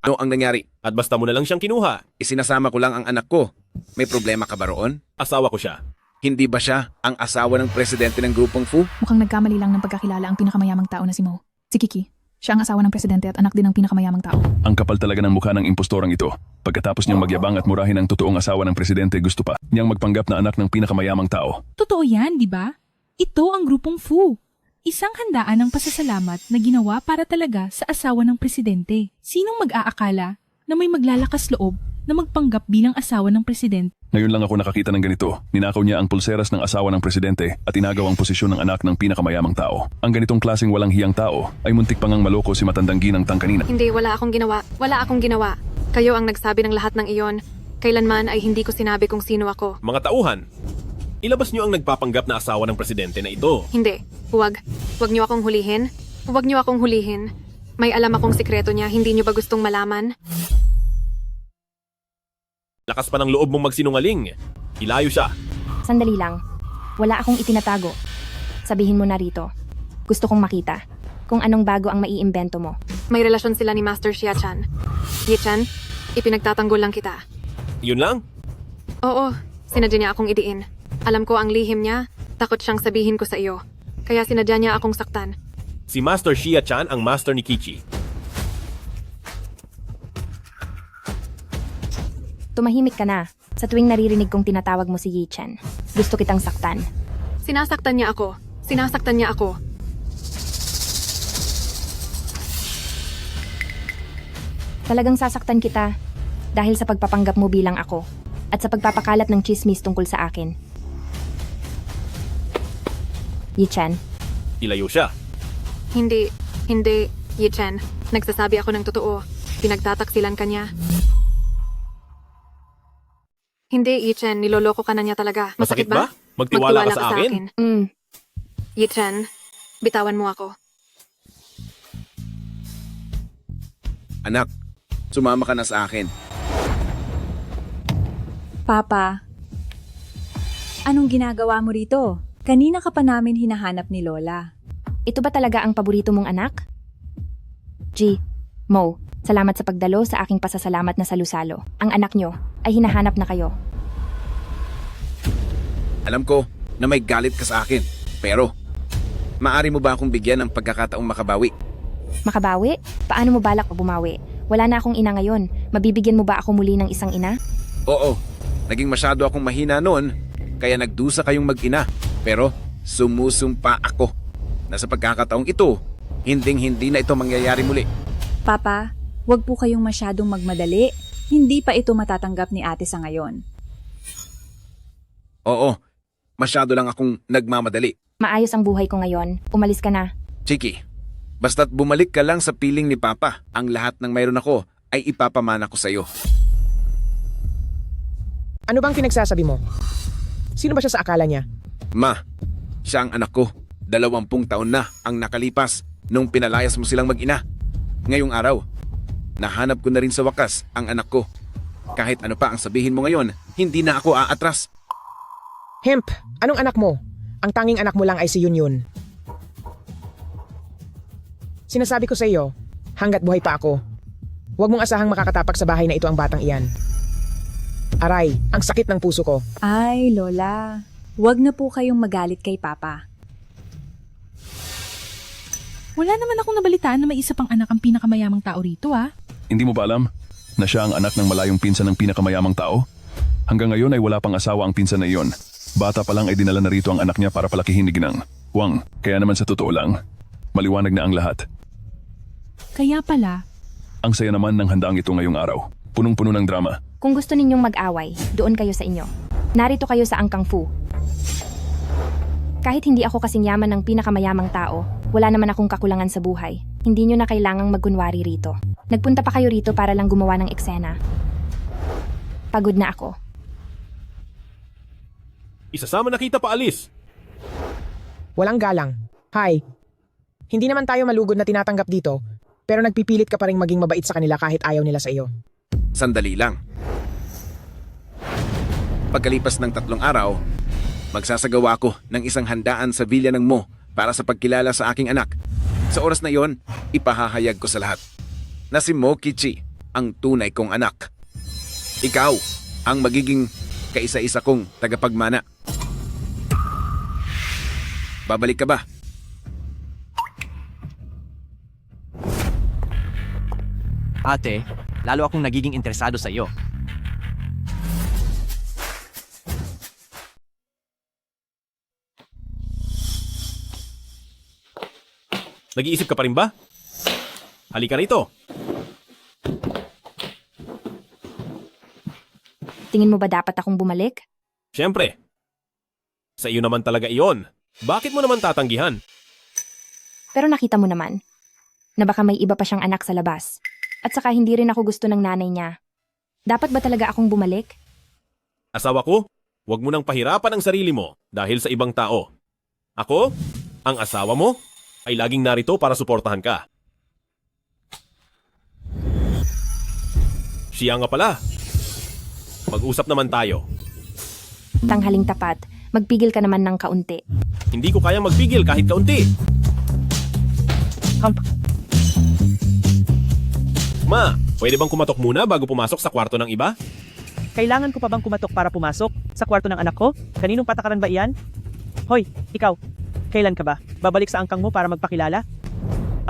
S18: Ano ang nangyari?
S1: At basta mo na lang siyang kinuha.
S18: Isinasama ko lang ang anak ko. May problema ka ba roon?
S1: Asawa ko siya.
S18: Hindi ba siya ang asawa ng presidente ng grupong Fu?
S14: Mukhang nagkamali lang ng pagkakilala ang pinakamayamang tao na si Mo. Si Kiki. Siya ang asawa ng presidente at anak din ng pinakamayamang tao.
S10: Ang kapal talaga ng mukha ng impostorang ito. Pagkatapos niyang magyabang at murahin ang totoong asawa ng presidente, gusto pa niyang magpanggap na anak ng pinakamayamang tao.
S5: Totoo yan, di ba? Ito ang grupong Fu. Isang handaan ng pasasalamat na ginawa para talaga sa asawa ng presidente. Sinong mag-aakala na may maglalakas loob na magpanggap bilang asawa ng presidente?
S10: Ngayon lang ako nakakita ng ganito. Ninakaw niya ang pulseras ng asawa ng presidente at inagaw ang posisyon ng anak ng pinakamayamang tao. Ang ganitong klaseng walang hiyang tao ay muntik pang maloko si matandang Ginang Tang kanina.
S8: Hindi, wala akong ginawa. Kayo ang nagsabi ng lahat ng iyon. Kailanman ay hindi ko sinabi kung sino ako.
S1: Mga tauhan, ilabas niyo ang nagpapanggap na asawa ng presidente na ito.
S8: Hindi, huwag. Huwag niyo akong hulihin. Huwag niyo akong hulihin. May alam akong sikreto niya, hindi niyo ba gustong malaman?
S1: Lakas pa ng loob mong magsinungaling. Ilayo siya.
S2: Sandali lang. Wala akong itinatago. Sabihin mo na rito. Gusto kong makita kung anong bago ang maiimbento mo.
S8: May relasyon sila ni Master Xia-chan. Yi-chan, ipinagtatanggol lang kita.
S1: Yun lang?
S8: Oo, sinadya niya akong idiin. Alam ko ang lihim niya, takot siyang sabihin ko sa iyo. Kaya sinadya niya akong saktan.
S1: Si Master Xia-chan ang master ni Kichi.
S2: Tumahimik ka na sa tuwing naririnig kong tinatawag mo si Yi-chan. Gusto kitang saktan.
S8: Sinasaktan niya ako.
S2: Talagang sasaktan kita dahil sa pagpapanggap mo bilang ako at sa pagpapakalat ng chismis tungkol sa akin. Yi-chan.
S1: Ilayo siya.
S8: Hindi, Yi-chan. Nagsasabi ako ng totoo. Pinagtataksilan ka niya. Hindi, Yi-chan. Niloloko ka na niya talaga. Masakit ba?
S1: Magtiwala ka sa akin?
S8: Yi-chan, bitawan mo ako.
S18: Anak, sumama ka na sa akin.
S19: Papa, anong ginagawa mo rito? Kanina ka pa namin hinahanap ni Lola.
S2: Ito ba talaga ang paborito mong anak? G, Mo, salamat sa pagdalo sa aking pasasalamat na salusalo. Ang anak nyo ay hinahanap na kayo.
S18: Alam ko na may galit ka sa akin, pero maari mo ba akong bigyan ng pagkakataong makabawi?
S2: Makabawi? Paano mo balak bumawi? Wala na akong ina ngayon. Mabibigyan mo ba ako muli ng isang ina?
S18: Oo, naging masyado akong mahina noon, kaya nagdusa kayong mag-ina. Pero sumusumpa ako na sa pagkakataong ito, hinding-hindi na ito mangyayari muli.
S19: Papa, wag po kayong masyadong magmadali. Hindi pa ito matatanggap ni ate sa ngayon.
S18: Oo, masyado lang akong nagmamadali.
S2: Maayos ang buhay ko ngayon. Umalis ka na.
S18: Chiki, basta't bumalik ka lang sa piling ni Papa, ang lahat ng mayroon ako ay ipapamana ko sa'yo.
S3: Ano bang pinagsasabi mo? Sino ba siya sa akala niya?
S18: Ma, siya ang anak ko. 20 taon na ang nakalipas nung pinalayas mo silang mag-ina. Ngayong araw, nahanap ko na rin sa wakas ang anak ko. Kahit ano pa ang sabihin mo ngayon, hindi na ako aatras.
S3: Hemp, anong anak mo? Ang tanging anak mo lang ay si Yunyun. Sinasabi ko sa iyo, hanggat buhay pa ako, huwag mong asahang makakatapak sa bahay na ito ang batang iyan. Aray, ang sakit ng puso ko.
S19: Ay, Lola. Huwag na po kayong magalit kay Papa.
S5: Wala naman akong nabalitaan na may isa pang anak ang pinakamayamang tao rito ah.
S10: Hindi mo ba alam na siya ang anak ng malayong pinsan ng pinakamayamang tao? Hanggang ngayon ay wala pang asawa ang pinsan na iyon. Bata pa lang ay dinala na rito ang anak niya para palakihin ni Ginang. Wang, kaya naman sa totoo lang, maliwanag na ang lahat.
S5: Kaya pala,
S10: Ang saya naman ng handaang ito ngayong araw. Punong-puno ng drama.
S2: Kung gusto ninyong mag-away, doon kayo sa inyo. Narito kayo sa Angkang Fu. Kahit hindi ako kasing yaman ng pinakamayamang tao, wala naman akong kakulangan sa buhay. Hindi nyo na kailangang magkunwari rito. Nagpunta pa kayo rito para lang gumawa ng eksena. Pagod na ako.
S1: Isasama na kita paalis.
S3: Walang galang. Hi. Hindi naman tayo malugod na tinatanggap dito, pero nagpipilit ka pa rin maging mabait sa kanila kahit ayaw nila sa iyo.
S18: Sandali lang. Pagkalipas ng 3 araw, magsasagawa ako ng isang handaan sa Villa ng Mo para sa pagkilala sa aking anak. Sa oras na iyon, ipahahayag ko sa lahat na si Mo Kichi ang tunay kong anak. Ikaw ang magiging kaisa-isa kong tagapagmana. Babalik ka ba?
S11: Ate, lalo akong nagiging interesado sa iyo.
S1: Nag-iisip ka pa rin ba? Halika rito.
S2: Tingin mo ba dapat akong bumalik?
S1: Siyempre. Sa iyo naman talaga iyon. Bakit mo naman tatanggihan?
S2: Pero nakita mo naman, na baka may iba pa siyang anak sa labas. At saka hindi rin ako gusto ng nanay niya. Dapat ba talaga akong bumalik?
S1: Asawa ko, huwag mo nang pahirapan ang sarili mo dahil sa ibang tao. Ako, ang asawa mo, ay laging narito para suportahan ka. Siya nga pala. Mag-usap naman tayo.
S2: Tanghaling tapat, magpigil ka naman ng kaunti.
S1: Hindi ko kayang magpigil kahit kaunti. Ma, pwede bang kumatok muna bago pumasok sa kwarto ng iba?
S3: Kailangan ko pa bang kumatok para pumasok sa kwarto ng anak ko? Kaninong patakaran ba iyan? Hoy, ikaw. Kailan ka ba? Babalik sa angkang mo para magpakilala?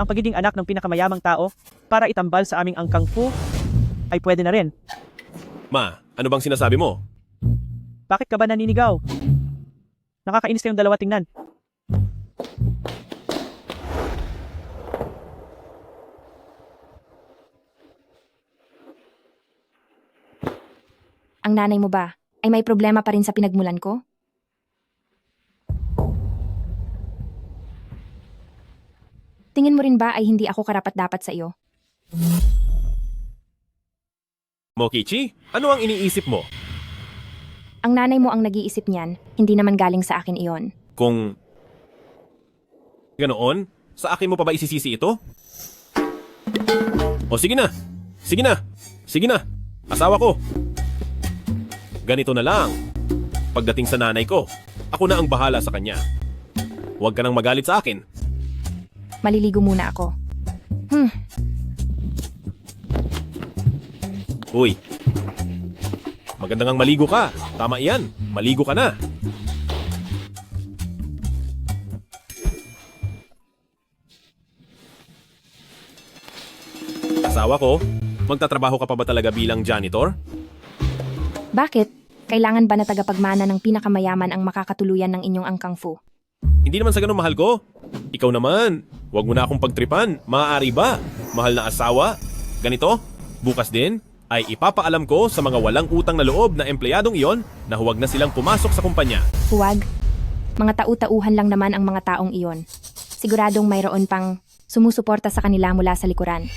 S3: Ang pagiging anak ng pinakamayamang tao para itambal sa aming angkang fu ay pwede na rin.
S1: Ma, ano bang sinasabi mo?
S3: Bakit ka ba naninigaw? Nakakainis kayong dalawa tingnan.
S2: Ang nanay mo ba ay may problema pa rin sa pinagmulan ko? Tingin mo rin ba ay hindi ako karapat-dapat sa iyo?
S1: Mokichi, ano ang iniisip mo?
S2: Ang nanay mo ang nag-iisip niyan, hindi naman galing sa akin iyon.
S1: Kung ganoon, sa akin mo pa ba isisisi ito? O sige na, sige na, sige na, asawa ko. Ganito na lang. Pagdating sa nanay ko, ako na ang bahala sa kanya. Huwag ka nang magalit sa akin.
S2: Maliligo muna ako.
S1: Uy, maganda ngang maligo ka. Tama iyan, maligo ka na. Asawa ko, magtatrabaho ka pa ba talaga bilang janitor?
S2: Bakit? Kailangan ba na tagapagmana ng pinakamayaman ang makakatuluyan ng inyong angkang fu?
S1: Hindi naman sa ganun mahal ko. Ikaw naman, huwag mo na akong pagtripan. Maaari ba? Mahal na asawa? Ganito, bukas din ay ipapaalam ko sa mga walang utang na loob na empleyadong iyon na huwag na silang pumasok sa kumpanya.
S2: Huwag. Mga tau-tauhan lang naman ang mga taong iyon. Siguradong mayroon pang sumusuporta sa kanila mula sa likuran.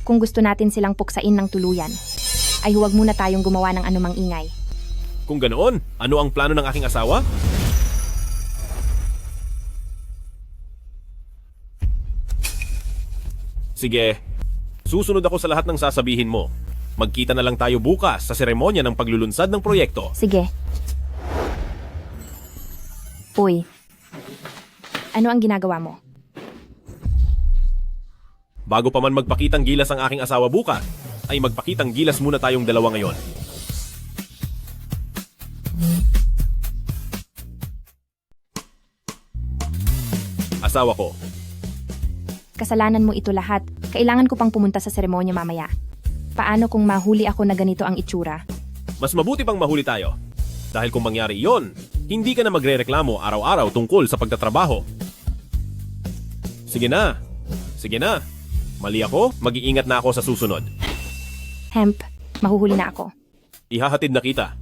S2: Kung gusto natin silang puksain ng tuluyan, ay huwag muna tayong gumawa ng anumang ingay.
S1: Kung ganoon, ano ang plano ng aking asawa? Sige, susunod ako sa lahat ng sasabihin mo. Magkita na lang tayo bukas sa seremonya ng paglulunsad ng proyekto.
S2: Sige. Uy, ano ang ginagawa mo?
S1: Bago pa man magpakitang gilas ang aking asawa bukas, ay magpakitang gilas muna tayong dalawa ngayon. Asawa ko,
S2: Kasalanan mo ito lahat. Kailangan ko pang pumunta sa seremonya mamaya. Paano kung mahuli ako na ganito ang itsura?
S1: mas mabuti pang mahuli tayo. Dahil kung mangyari iyon, hindi ka na magrereklamo araw-araw tungkol sa pagtatrabaho. Sige na. Sige na. Mali ako, mag-iingat na ako sa susunod.
S2: Hemp, mahuhuli na ako.
S1: Ihahatid na kita.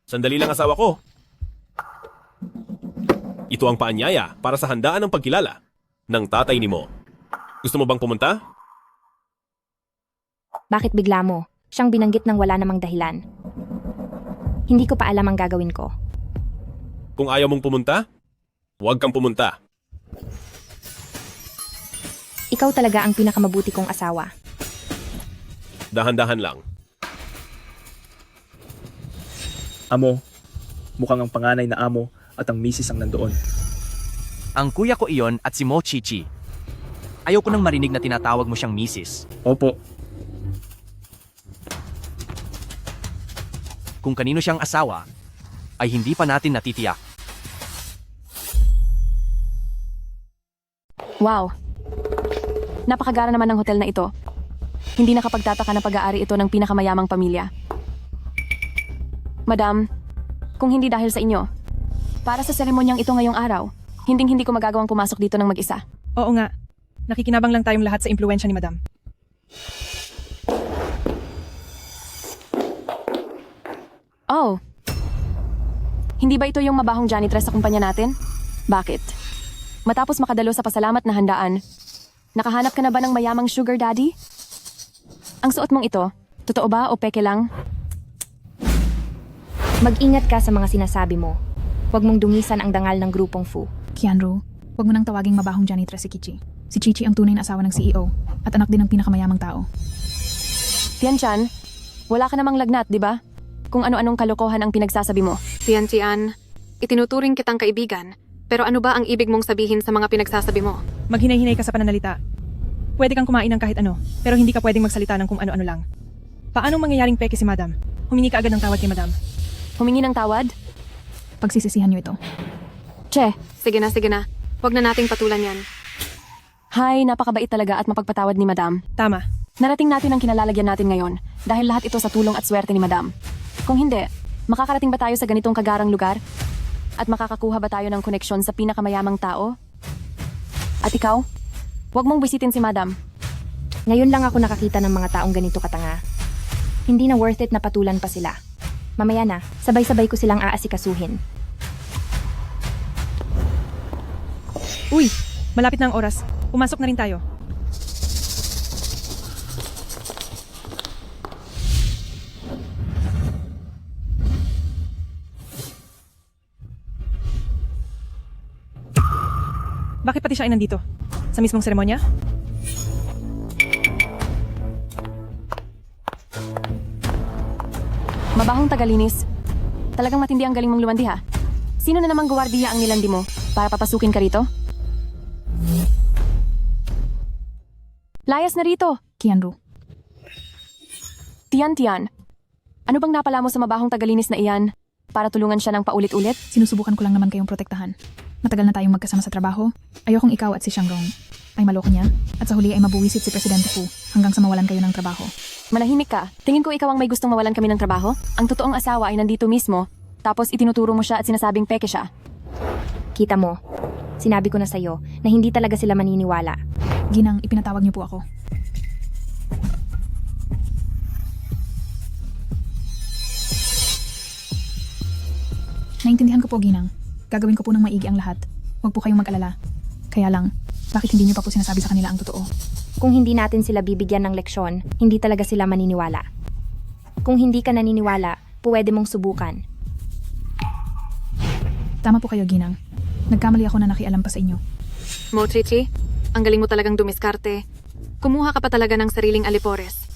S1: Sandali lang asawa ko. Ito ang paanyaya para sa handaan ng pagkilala ng tatay ni Mo. Gusto mo bang pumunta?
S2: Bakit bigla mo? Siyang binanggit ng wala namang dahilan. Hindi ko pa alam ang gagawin ko.
S1: Kung ayaw mong pumunta, huwag kang pumunta.
S2: Ikaw talaga ang pinakamabuti kong asawa.
S1: Dahan-dahan lang.
S3: Amo, mukhang ang panganay na amo at ang misis ang nandoon.
S11: Ang kuya ko iyon at si Mo Chichi. Ayoko nang marinig na tinatawag mo siyang misis.
S3: Opo.
S11: Kung kanino siyang asawa, ay hindi pa natin natitiyak.
S4: Wow. Napakagara naman ng hotel na ito. Hindi nakapagtataka na pag-aari ito ng pinakamayamang pamilya. Madam, kung hindi dahil sa inyo, para sa seremonyang ito ngayong araw, hindi ko magagawang pumasok dito ng mag-isa.
S7: Oo nga. Nakikinabang lang tayong lahat sa impluensya ni Madam.
S4: Oh. Hindi ba ito yung mabahong janitress sa kumpanya natin? Bakit? Matapos makadalo sa pasalamat na handaan, nakahanap ka na ba ng mayamang sugar daddy? Ang suot mong ito, totoo ba o peke lang?
S2: Mag-ingat ka sa mga sinasabi mo. Huwag mong dungisan ang dangal ng grupong Fu.
S14: Kianru, huwag mo nang tawaging mabahong janitress si Kichi. Si Chichi ang tunay na asawa ng CEO at anak din ng pinakamayamang tao.
S4: Tian-chan, wala ka namang lagnat, di ba? Kung ano-anong kalokohan ang pinagsasabi mo.
S8: Tian-tian, itinuturing kitang kaibigan, pero ano ba ang ibig mong sabihin sa mga pinagsasabi mo?
S7: Maghinay-hinay ka sa pananalita. Pwede kang kumain ng kahit ano, pero hindi ka pwedeng magsalita ng kung ano-ano lang. Paanong mangyayaring peke si Madam? Humingi ka agad ng tawad kay Madam.
S4: Humingi ng tawad?
S14: Pagsisisihan niyo ito.
S4: Che.
S8: Sige na. Huwag na nating patulan yan.
S4: Hay, napakabait talaga at mapagpatawad ni Madam.
S7: Tama.
S4: Narating natin ang kinalalagyan natin ngayon dahil lahat ito sa tulong at swerte ni Madam. Kung hindi, makakarating ba tayo sa ganitong kagarang lugar? At makakakuha ba tayo ng koneksyon sa pinakamayamang tao? At ikaw? Huwag mong bisitin si Madam.
S2: Ngayon lang ako nakakita ng mga taong ganito katanga. Hindi na worth it na patulan pa sila. Mamaya na, sabay-sabay ko silang aasikasuhin.
S7: Uy, malapit na ang oras. Pumasok na rin tayo. Bakit pati siya ay nandito? Sa mismong seremonya?
S4: Mabahong tagalinis. Talagang matindi ang galing mong lumandi ha. Sino na namang guwardiya ang nilandi mo para papasukin ka rito? Layas na rito!
S14: Kianru.
S4: Tian. Ano bang napala mo sa mabahong tagalinis na iyan para tulungan siya ng paulit-ulit?
S14: Sinusubukan ko lang naman kayong protektahan. Matagal na tayong magkasama sa trabaho. Ayokong ikaw at si Shangrong ay maloko niya at sa huli ay mabuwisit si Presidente Fu hanggang sa mawalan kayo ng trabaho.
S4: Manahimik ka. Tingin ko ikaw ang may gustong mawalan kami ng trabaho. Ang totoong asawa ay nandito mismo, tapos itinuturo mo siya at sinasabing peke siya.
S2: Kita mo, sinabi ko na sa'yo na hindi talaga sila maniniwala.
S14: Ginang, ipinatawag niyo po ako. Naintindihan ko po, Ginang. Gagawin ko po ng maigi ang lahat. Huwag po kayong mag-alala. Kaya lang, bakit hindi niyo pa po sinasabi sa kanila ang totoo?
S2: Kung hindi natin sila bibigyan ng leksyon, hindi talaga sila maniniwala. Kung hindi ka naniniwala, pwede mong subukan.
S14: Tama po kayo, Ginang. Nagkamali ako na nakialam pa sa inyo.
S8: Mo, Chichi, ang galing mo talagang dumiskarte. Kumuha ka pa talaga ng sariling alipores.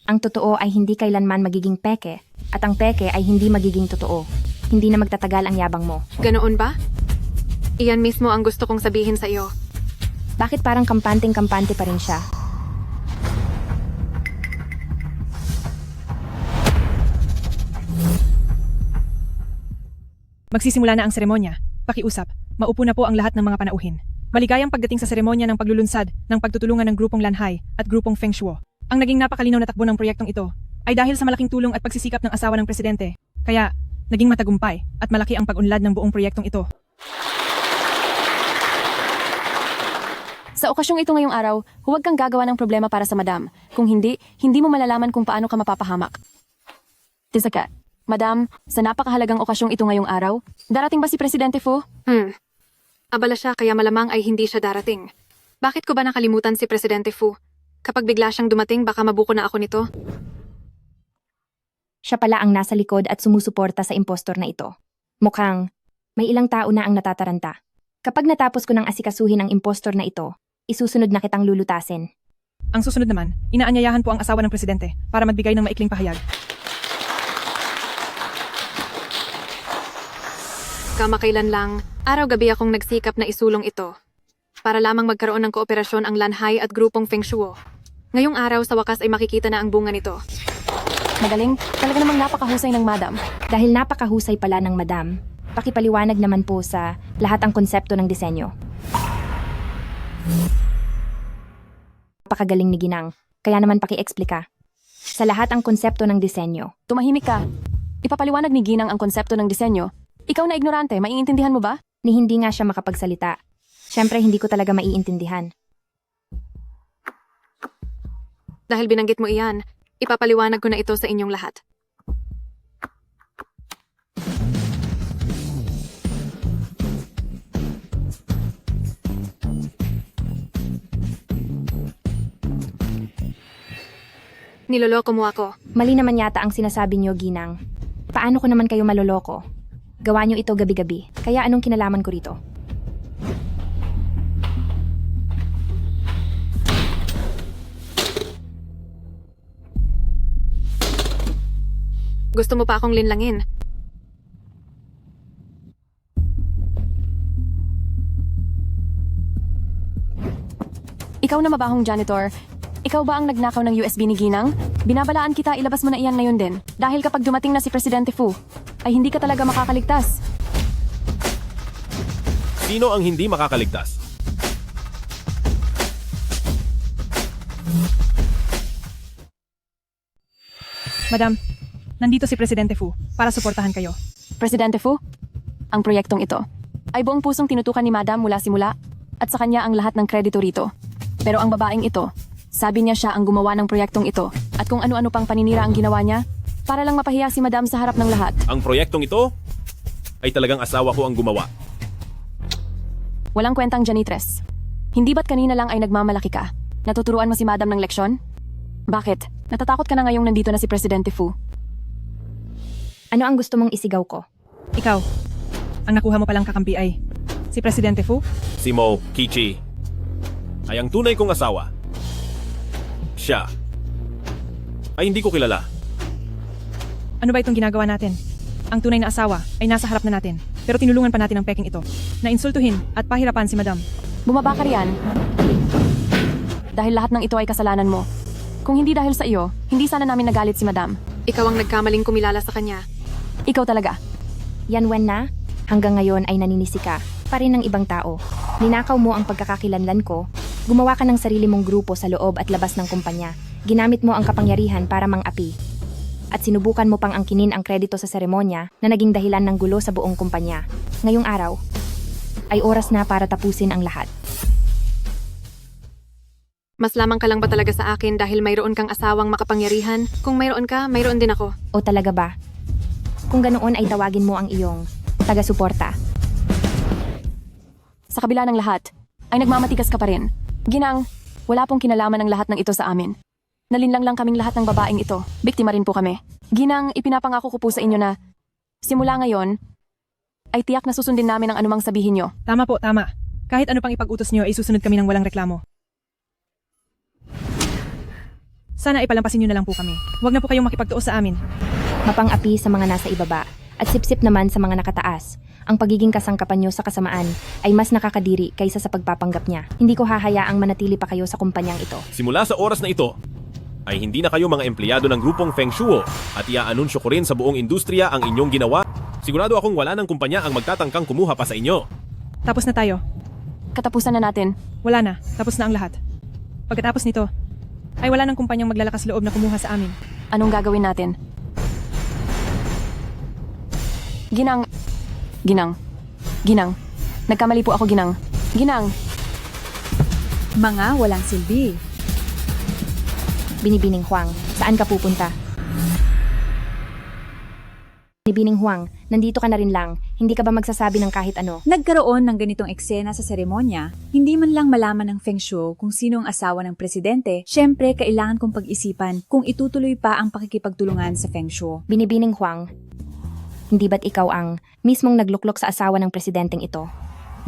S2: Ang totoo ay hindi kailanman magiging peke, at ang peke ay hindi magiging totoo. Hindi na magtatagal ang yabang mo.
S8: Ganoon ba? Iyan mismo ang gusto kong sabihin sa iyo.
S2: Bakit parang kampanteng-kampante pa rin siya?
S7: Magsisimula na ang seremonya. Pakiusap, maupo na po ang lahat ng mga panauhin. Maligayang pagdating sa seremonya ng paglulunsad ng pagtutulungan ng grupong Lanhai at grupong Feng Shuo. Ang naging napakalinaw na takbo ng proyektong ito ay dahil sa malaking tulong at pagsisikap ng asawa ng presidente. Kaya, naging matagumpay at malaki ang pag-unlad ng buong proyektong ito.
S4: Sa okasyong ito ngayong araw, huwag kang gagawa ng problema para sa madam. Kung hindi, hindi mo malalaman kung paano ka mapapahamak. Tisaka, madam, sa napakahalagang okasyong ito ngayong araw, darating ba si Presidente Fu?
S8: Abala siya kaya malamang ay hindi siya darating. Bakit ko ba nakalimutan si Presidente Fu? Kapag bigla siyang dumating, baka mabuko na ako nito.
S2: Siya pala ang nasa likod at sumusuporta sa impostor na ito. Mukhang may ilang tao na ang natataranta. Kapag natapos ko ng asikasuhin ang impostor na ito, isusunod na kitang lulutasin.
S7: Ang susunod naman, inaanyayahan po ang asawa ng presidente para magbigay ng maikling pahayag.
S8: Kamakailan lang, araw-gabi akong nagsikap na isulong ito. Para lamang magkaroon ng kooperasyon ang Lanhai at grupong Feng Shuo. Ngayong araw sa wakas ay makikita na ang bunga nito.
S4: Magaling, talaga namang napakahusay ng madam.
S2: Dahil napakahusay pala ng madam, pakipaliwanag naman po sa lahat ang konsepto ng disenyo. Napakagaling ni Ginang, kaya naman paki-eksplika. Sa lahat ang konsepto ng disenyo.
S4: Tumahimik ka. Ipapaliwanag ni Ginang ang konsepto ng disenyo. Ikaw na ignorante, maiintindihan mo ba?
S2: Ni hindi nga siya makapagsalita. Siyempre hindi ko talaga maiintindihan.
S8: Dahil binanggit mo iyan, ipapaliwanag ko na ito sa inyong lahat. Niloloko mo ako.
S2: Mali naman yata ang sinasabi niyo, Ginang. Paano ko naman kayo maloloko? Gawa niyo ito gabi-gabi, kaya anong kinalaman ko rito?
S8: Gusto mo pa akong linlangin?
S4: Ikaw na mabahong janitor. Ikaw ba ang nagnakaw ng USB ni Ginang? Binabalaan kita, ilabas mo na iyan ngayon din. Dahil kapag dumating na si Presidente Fu, ay hindi ka talaga makakaligtas.
S1: Sino ang hindi makakaligtas?
S7: Madam, nandito si Presidente Fu para suportahan kayo.
S4: Presidente Fu, ang proyektong ito ay buong pusong tinutukan ni Madam mula simula at sa kanya ang lahat ng kredito rito. Pero ang babaeng ito, sabi niya siya ang gumawa ng proyektong ito at kung ano-ano pang paninira ang ginawa niya para lang mapahiya si Madam sa harap ng lahat.
S1: Ang proyektong ito ay talagang asawa ko ang gumawa.
S4: Walang kwentang janitress. Hindi ba't kanina lang ay nagmamalaki ka? Natuturuan mo si Madam ng leksyon? Bakit? Natatakot ka na ngayong nandito na si Presidente Fu?
S2: Ano ang gusto mong isigaw ko?
S7: Ikaw, ang nakuha mo palang kakampi ay si Presidente Fu?
S1: Si Mo Kichi ay ang tunay kong asawa. Siya ay hindi ko kilala.
S7: Ano ba itong ginagawa natin? Ang tunay na asawa ay nasa harap na natin. Pero tinulungan pa natin ang peking ito na insultuhin at pahirapan si Madam.
S4: Bumaba ka riyan. Dahil lahat ng ito ay kasalanan mo. Kung hindi dahil sa iyo, hindi sana namin nagalit si Madam.
S8: Ikaw ang nagkamaling kumilala sa kanya.
S4: Ikaw talaga.
S2: Yan Wen na, hanggang ngayon ay naninisi ka pa rin ng ibang tao. Ninakaw mo ang pagkakakilanlan ko. Gumawa ka ng sarili mong grupo sa loob at labas ng kumpanya. Ginamit mo ang kapangyarihan para mang-api. At sinubukan mo pang angkinin ang kredito sa seremonya na naging dahilan ng gulo sa buong kumpanya. Ngayong araw, ay oras na para tapusin ang lahat.
S8: Mas lamang ka lang ba talaga sa akin dahil mayroon kang asawang makapangyarihan? Kung mayroon ka, mayroon din ako.
S2: O talaga ba? Kung ganoon ay tawagin mo ang iyong taga-suporta.
S4: Sa kabila ng lahat, ay nagmamatigas ka pa rin. Ginang, wala pong kinalaman ang lahat ng ito sa amin. Nalinlang lang kaming lahat ng babaeng ito. Biktima rin po kami. Ginang, ipinapangako ko po sa inyo na simula ngayon, ay tiyak na susundin namin ang anumang sabihin nyo.
S7: Tama po, tama. Kahit ano pang ipag-utos niyo ay susunod kami ng walang reklamo. Sana ay palampasin niyo na lang po kami. Huwag na po kayong makipagtuos sa amin.
S2: Mapang-api sa mga nasa ibaba at sipsip naman sa mga nakataas. Ang pagiging kasangkapan nyo sa kasamaan ay mas nakakadiri kaysa sa pagpapanggap niya. Hindi ko hahayaang manatili pa kayo sa kumpanyang ito.
S1: Simula sa oras na ito, ay hindi na kayo mga empleyado ng grupong Feng Shuo at iaanunsyo ko rin sa buong industriya ang inyong ginawa. Sigurado akong wala ng kumpanya ang magtatangkang kumuha pa sa inyo.
S7: Tapos na tayo.
S4: Katapusan na natin.
S7: Wala na. Tapos na ang lahat. Pagkatapos nito, ay wala ng kumpanyang maglalakas loob na kumuha sa amin.
S4: Anong gagawin natin? Ginang. Nagkamali po ako, Ginang.
S19: Mga walang silbi.
S2: Binibining Huang, saan ka pupunta? Binibining Huang, nandito ka na rin lang. Hindi ka ba magsasabi ng kahit ano?
S19: Nagkaroon ng ganitong eksena sa seremonya, hindi man lang malaman ng Feng Shuo kung sino ang asawa ng presidente, syempre kailangan kong pag-isipan kung itutuloy pa ang pakikipagtulungan sa Feng Shuo.
S2: Binibining Huang, hindi ba't ikaw ang mismong nagluklok sa asawa ng presidenteng ito?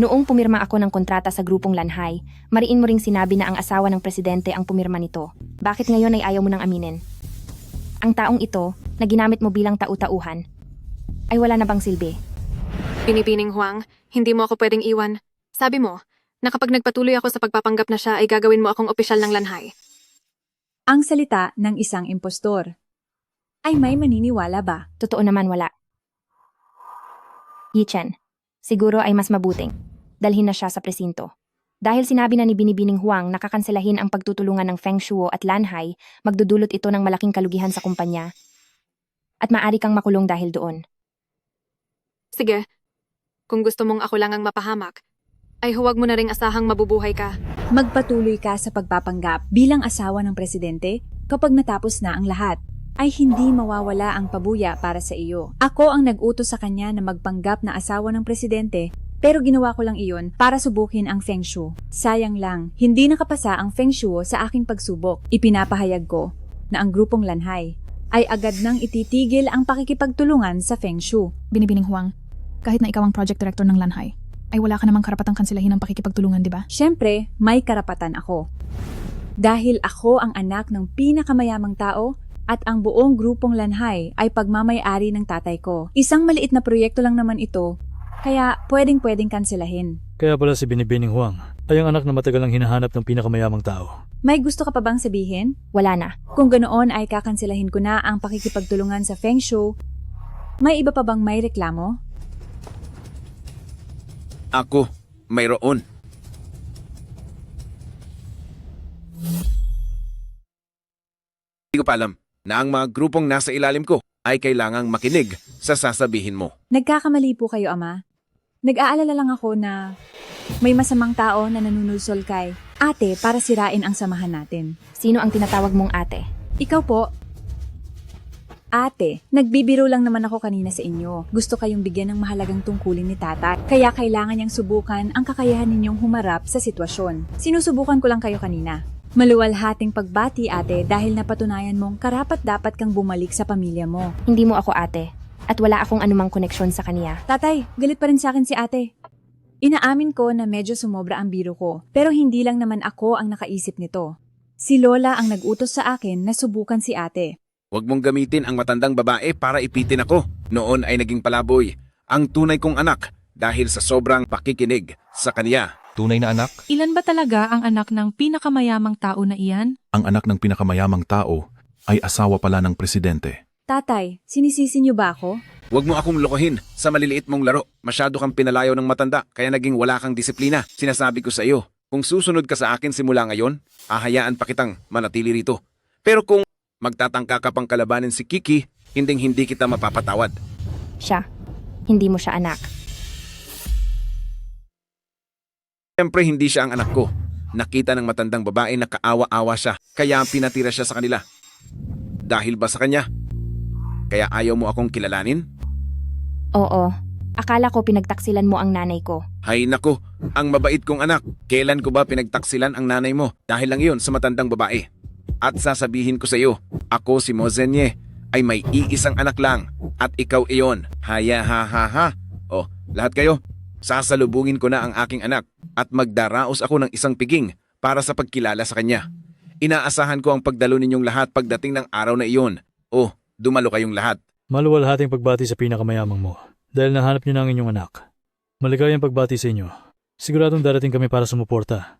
S2: Noong pumirma ako ng kontrata sa grupong Lanhai, mariin mo ring sinabi na ang asawa ng presidente ang pumirma nito. Bakit ngayon ay ayaw mo nang aminin? Ang taong ito, na ginamit mo bilang tau-tauhan, ay wala na bang silbi?
S8: Binibining Huang, hindi mo ako pwedeng iwan. Sabi mo, na kapag nagpatuloy ako sa pagpapanggap na siya ay gagawin mo akong opisyal ng Lanhai.
S19: Ang salita ng isang impostor. Ay may maniniwala ba?
S2: Totoo naman wala. Yi Chen, siguro ay mas mabuting dalhin na siya sa presinto. Dahil sinabi na ni Binibining Huang na kakanselahin ang pagtutulungan ng Feng Shuo at Lanhai, magdudulot ito ng malaking kalugihan sa kumpanya. At maaari kang makulong dahil doon.
S8: Sige, kung gusto mong ako lang ang mapahamak, ay huwag mo na ring asahang mabubuhay ka.
S19: Magpatuloy ka sa pagpapanggap bilang asawa ng presidente kapag natapos na ang lahat. Ay hindi mawawala ang pabuya para sa iyo. Ako ang nag-utos sa kanya na magpanggap na asawa ng presidente, pero ginawa ko lang iyon para subukin ang Feng Shuo. Sayang lang, hindi nakapasa ang Feng Shuo sa aking pagsubok. Ipinapahayag ko na ang grupong Lanhai ay agad nang ititigil ang pakikipagtulungan sa Feng Shuo.
S14: Binibining Huang, kahit na ikaw ang project director ng Lanhai, ay wala ka namang karapatang kansilahin ang pakikipagtulungan, di ba?
S19: Siyempre, may karapatan ako. Dahil ako ang anak ng pinakamayamang tao at ang buong grupong Lanhai ay pagmamay-ari ng tatay ko. Isang maliit na proyekto lang naman ito, kaya pwedeng kansilahin.
S20: Kaya pala si Binibining Huang ay ang anak na matagal ang hinahanap ng pinakamayamang tao.
S19: May gusto ka pa bang sabihin?
S2: Wala na.
S19: Kung ganoon ay kakansilahin ko na ang pakikipagtulungan sa Feng Shuo. May iba pa bang may reklamo?
S18: Ako, mayroon. Hindi ko pa alam na ang mga grupong nasa ilalim ko ay kailangang makinig sa sasabihin mo.
S19: Nagkakamali po kayo, Ama. Nag-aalala lang ako na may masamang tao na nanunulsol kay ate para sirain ang samahan natin.
S2: Sino ang tinatawag mong ate?
S19: Ikaw po. Ate, nagbibiro lang naman ako kanina sa inyo. Gusto kayong bigyan ng mahalagang tungkulin ni tatay. Kaya kailangan niyang subukan ang kakayahan ninyong humarap sa sitwasyon. Sinusubukan ko lang kayo kanina. Maluwalhating pagbati, ate, dahil napatunayan mong karapat-dapat kang bumalik sa pamilya mo.
S2: Hindi mo ako ate. At wala akong anumang koneksyon sa kaniya.
S19: Tatay, galit pa rin sa akin si ate. Inaamin ko na medyo sumobra ang biro ko. Pero hindi lang naman ako ang nakaisip nito. Si Lola ang nag-utos sa akin na subukan si ate.
S18: Huwag mong gamitin ang matandang babae para ipitin ako. Noon ay naging palaboy ang tunay kong anak dahil sa sobrang pakikinig sa kaniya.
S15: Tunay na anak?
S5: Ilan ba talaga ang anak ng pinakamayamang tao na iyan?
S15: Ang anak ng pinakamayamang tao ay asawa pala ng presidente.
S19: Tatay, sinisisi niyo ba ako?
S18: Huwag mo akong lokohin sa maliliit mong laro. Masyado kang pinalayo ng matanda kaya naging wala kang disiplina. Sinasabi ko sa iyo, kung susunod ka sa akin simula ngayon, hahayaan pa kitang manatili rito. Pero kung magtatangka ka pang kalabanin si Kiki, hindi kita mapapatawad.
S2: Siya. Hindi mo siya anak.
S18: Siyempre hindi siya ang anak ko. Nakita ng matandang babae na kaawa-awa siya, kaya pinatira siya sa kanila. Dahil ba sa kanya? Kaya ayaw mo akong kilalanin?
S2: Oo. Akala ko pinagtaksilan mo ang nanay ko.
S18: Hay nako, ang mabait kong anak. Kailan ko ba pinagtaksilan ang nanay mo? Dahil lang iyon sa matandang babae. At sasabihin ko sa iyo, ako si Mo Zenye ay may iisang anak lang at ikaw iyon. Haya ha ha ha. Oh, Lahat kayo, sasalubungin ko na ang aking anak at magdaraos ako ng isang piging para sa pagkilala sa kanya. Inaasahan ko ang pagdalo ninyong lahat pagdating ng araw na iyon. Oh, dumalo kayong lahat.
S20: Maluwalhating pagbati sa pinakamayamang mo dahil nahanap niyo na ang inyong anak. Maligayang pagbati sa inyo. Siguradong darating kami para sumuporta.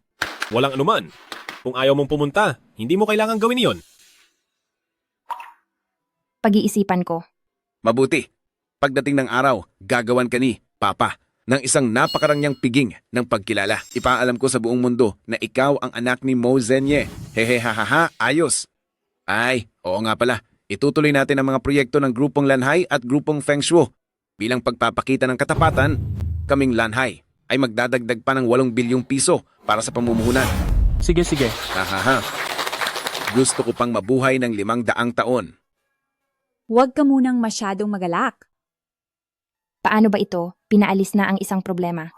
S1: Walang anuman. Kung ayaw mong pumunta, hindi mo kailangang gawin iyon.
S2: Pag-iisipan ko.
S18: Mabuti. Pagdating ng araw, gagawan ka ni Papa ng isang napakarangyang piging ng pagkilala. Ipaalam ko sa buong mundo na ikaw ang anak ni Mo Zenye. Hehehahaha, ayos. Ay, oo nga pala. Itutuloy natin ang mga proyekto ng grupong Lanhai at grupong Feng Shuo. Bilang pagpapakita ng katapatan, kaming Lanhai ay magdadagdag pa ng 8 bilyong piso para sa pamumuhunan.
S13: Sige.
S18: Hahaha. Gusto ko pang mabuhay ng 500 taon.
S19: Huwag ka munang masyadong magalak.
S2: Paano ba ito? Pinaalis na ang isang problema.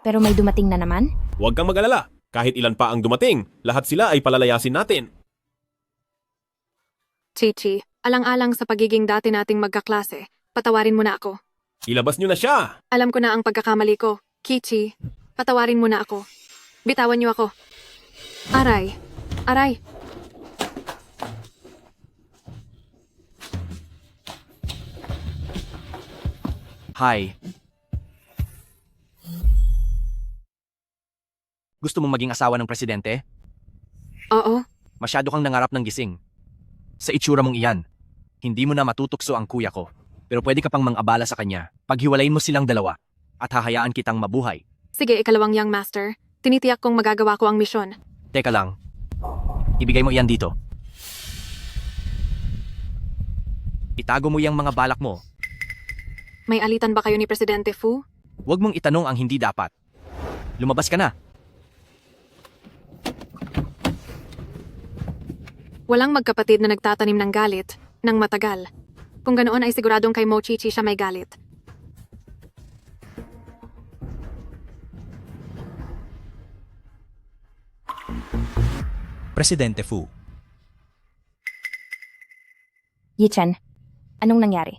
S2: Pero may dumating na naman?
S1: Huwag kang mag-alala. Kahit ilan pa ang dumating, lahat sila ay palalayasin natin.
S8: Chichi, alang-alang sa pagiging dati nating magkaklase, patawarin mo na ako.
S1: Ilabas nyo na siya!
S8: Alam ko na ang pagkakamali ko. Kichi, patawarin mo na ako. Bitawan niyo ako. Aray.
S11: Hi. Gusto mong maging asawa ng presidente?
S8: Oo.
S11: Masyado kang nangarap ng gising. Sa itsura mong iyan, hindi mo na matutukso ang kuya ko. Pero pwede ka pang mang-abala sa kanya. Paghiwalayin mo silang dalawa at hahayaan kitang mabuhay.
S8: Sige, ikalawang young master. Tinitiyak kong magagawa ko ang misyon.
S11: Teka lang. Ibigay mo iyan dito. Itago mo yung mga balak mo.
S8: May alitan ba kayo ni Presidente Fu?
S11: Huwag mong itanong ang hindi dapat. Lumabas ka na.
S8: Walang magkapatid na nagtatanim ng galit ng matagal. Kung ganoon ay siguradong kay Mo Chichi siya may galit.
S11: Presidente Fu.
S2: Yichen, anong nangyari?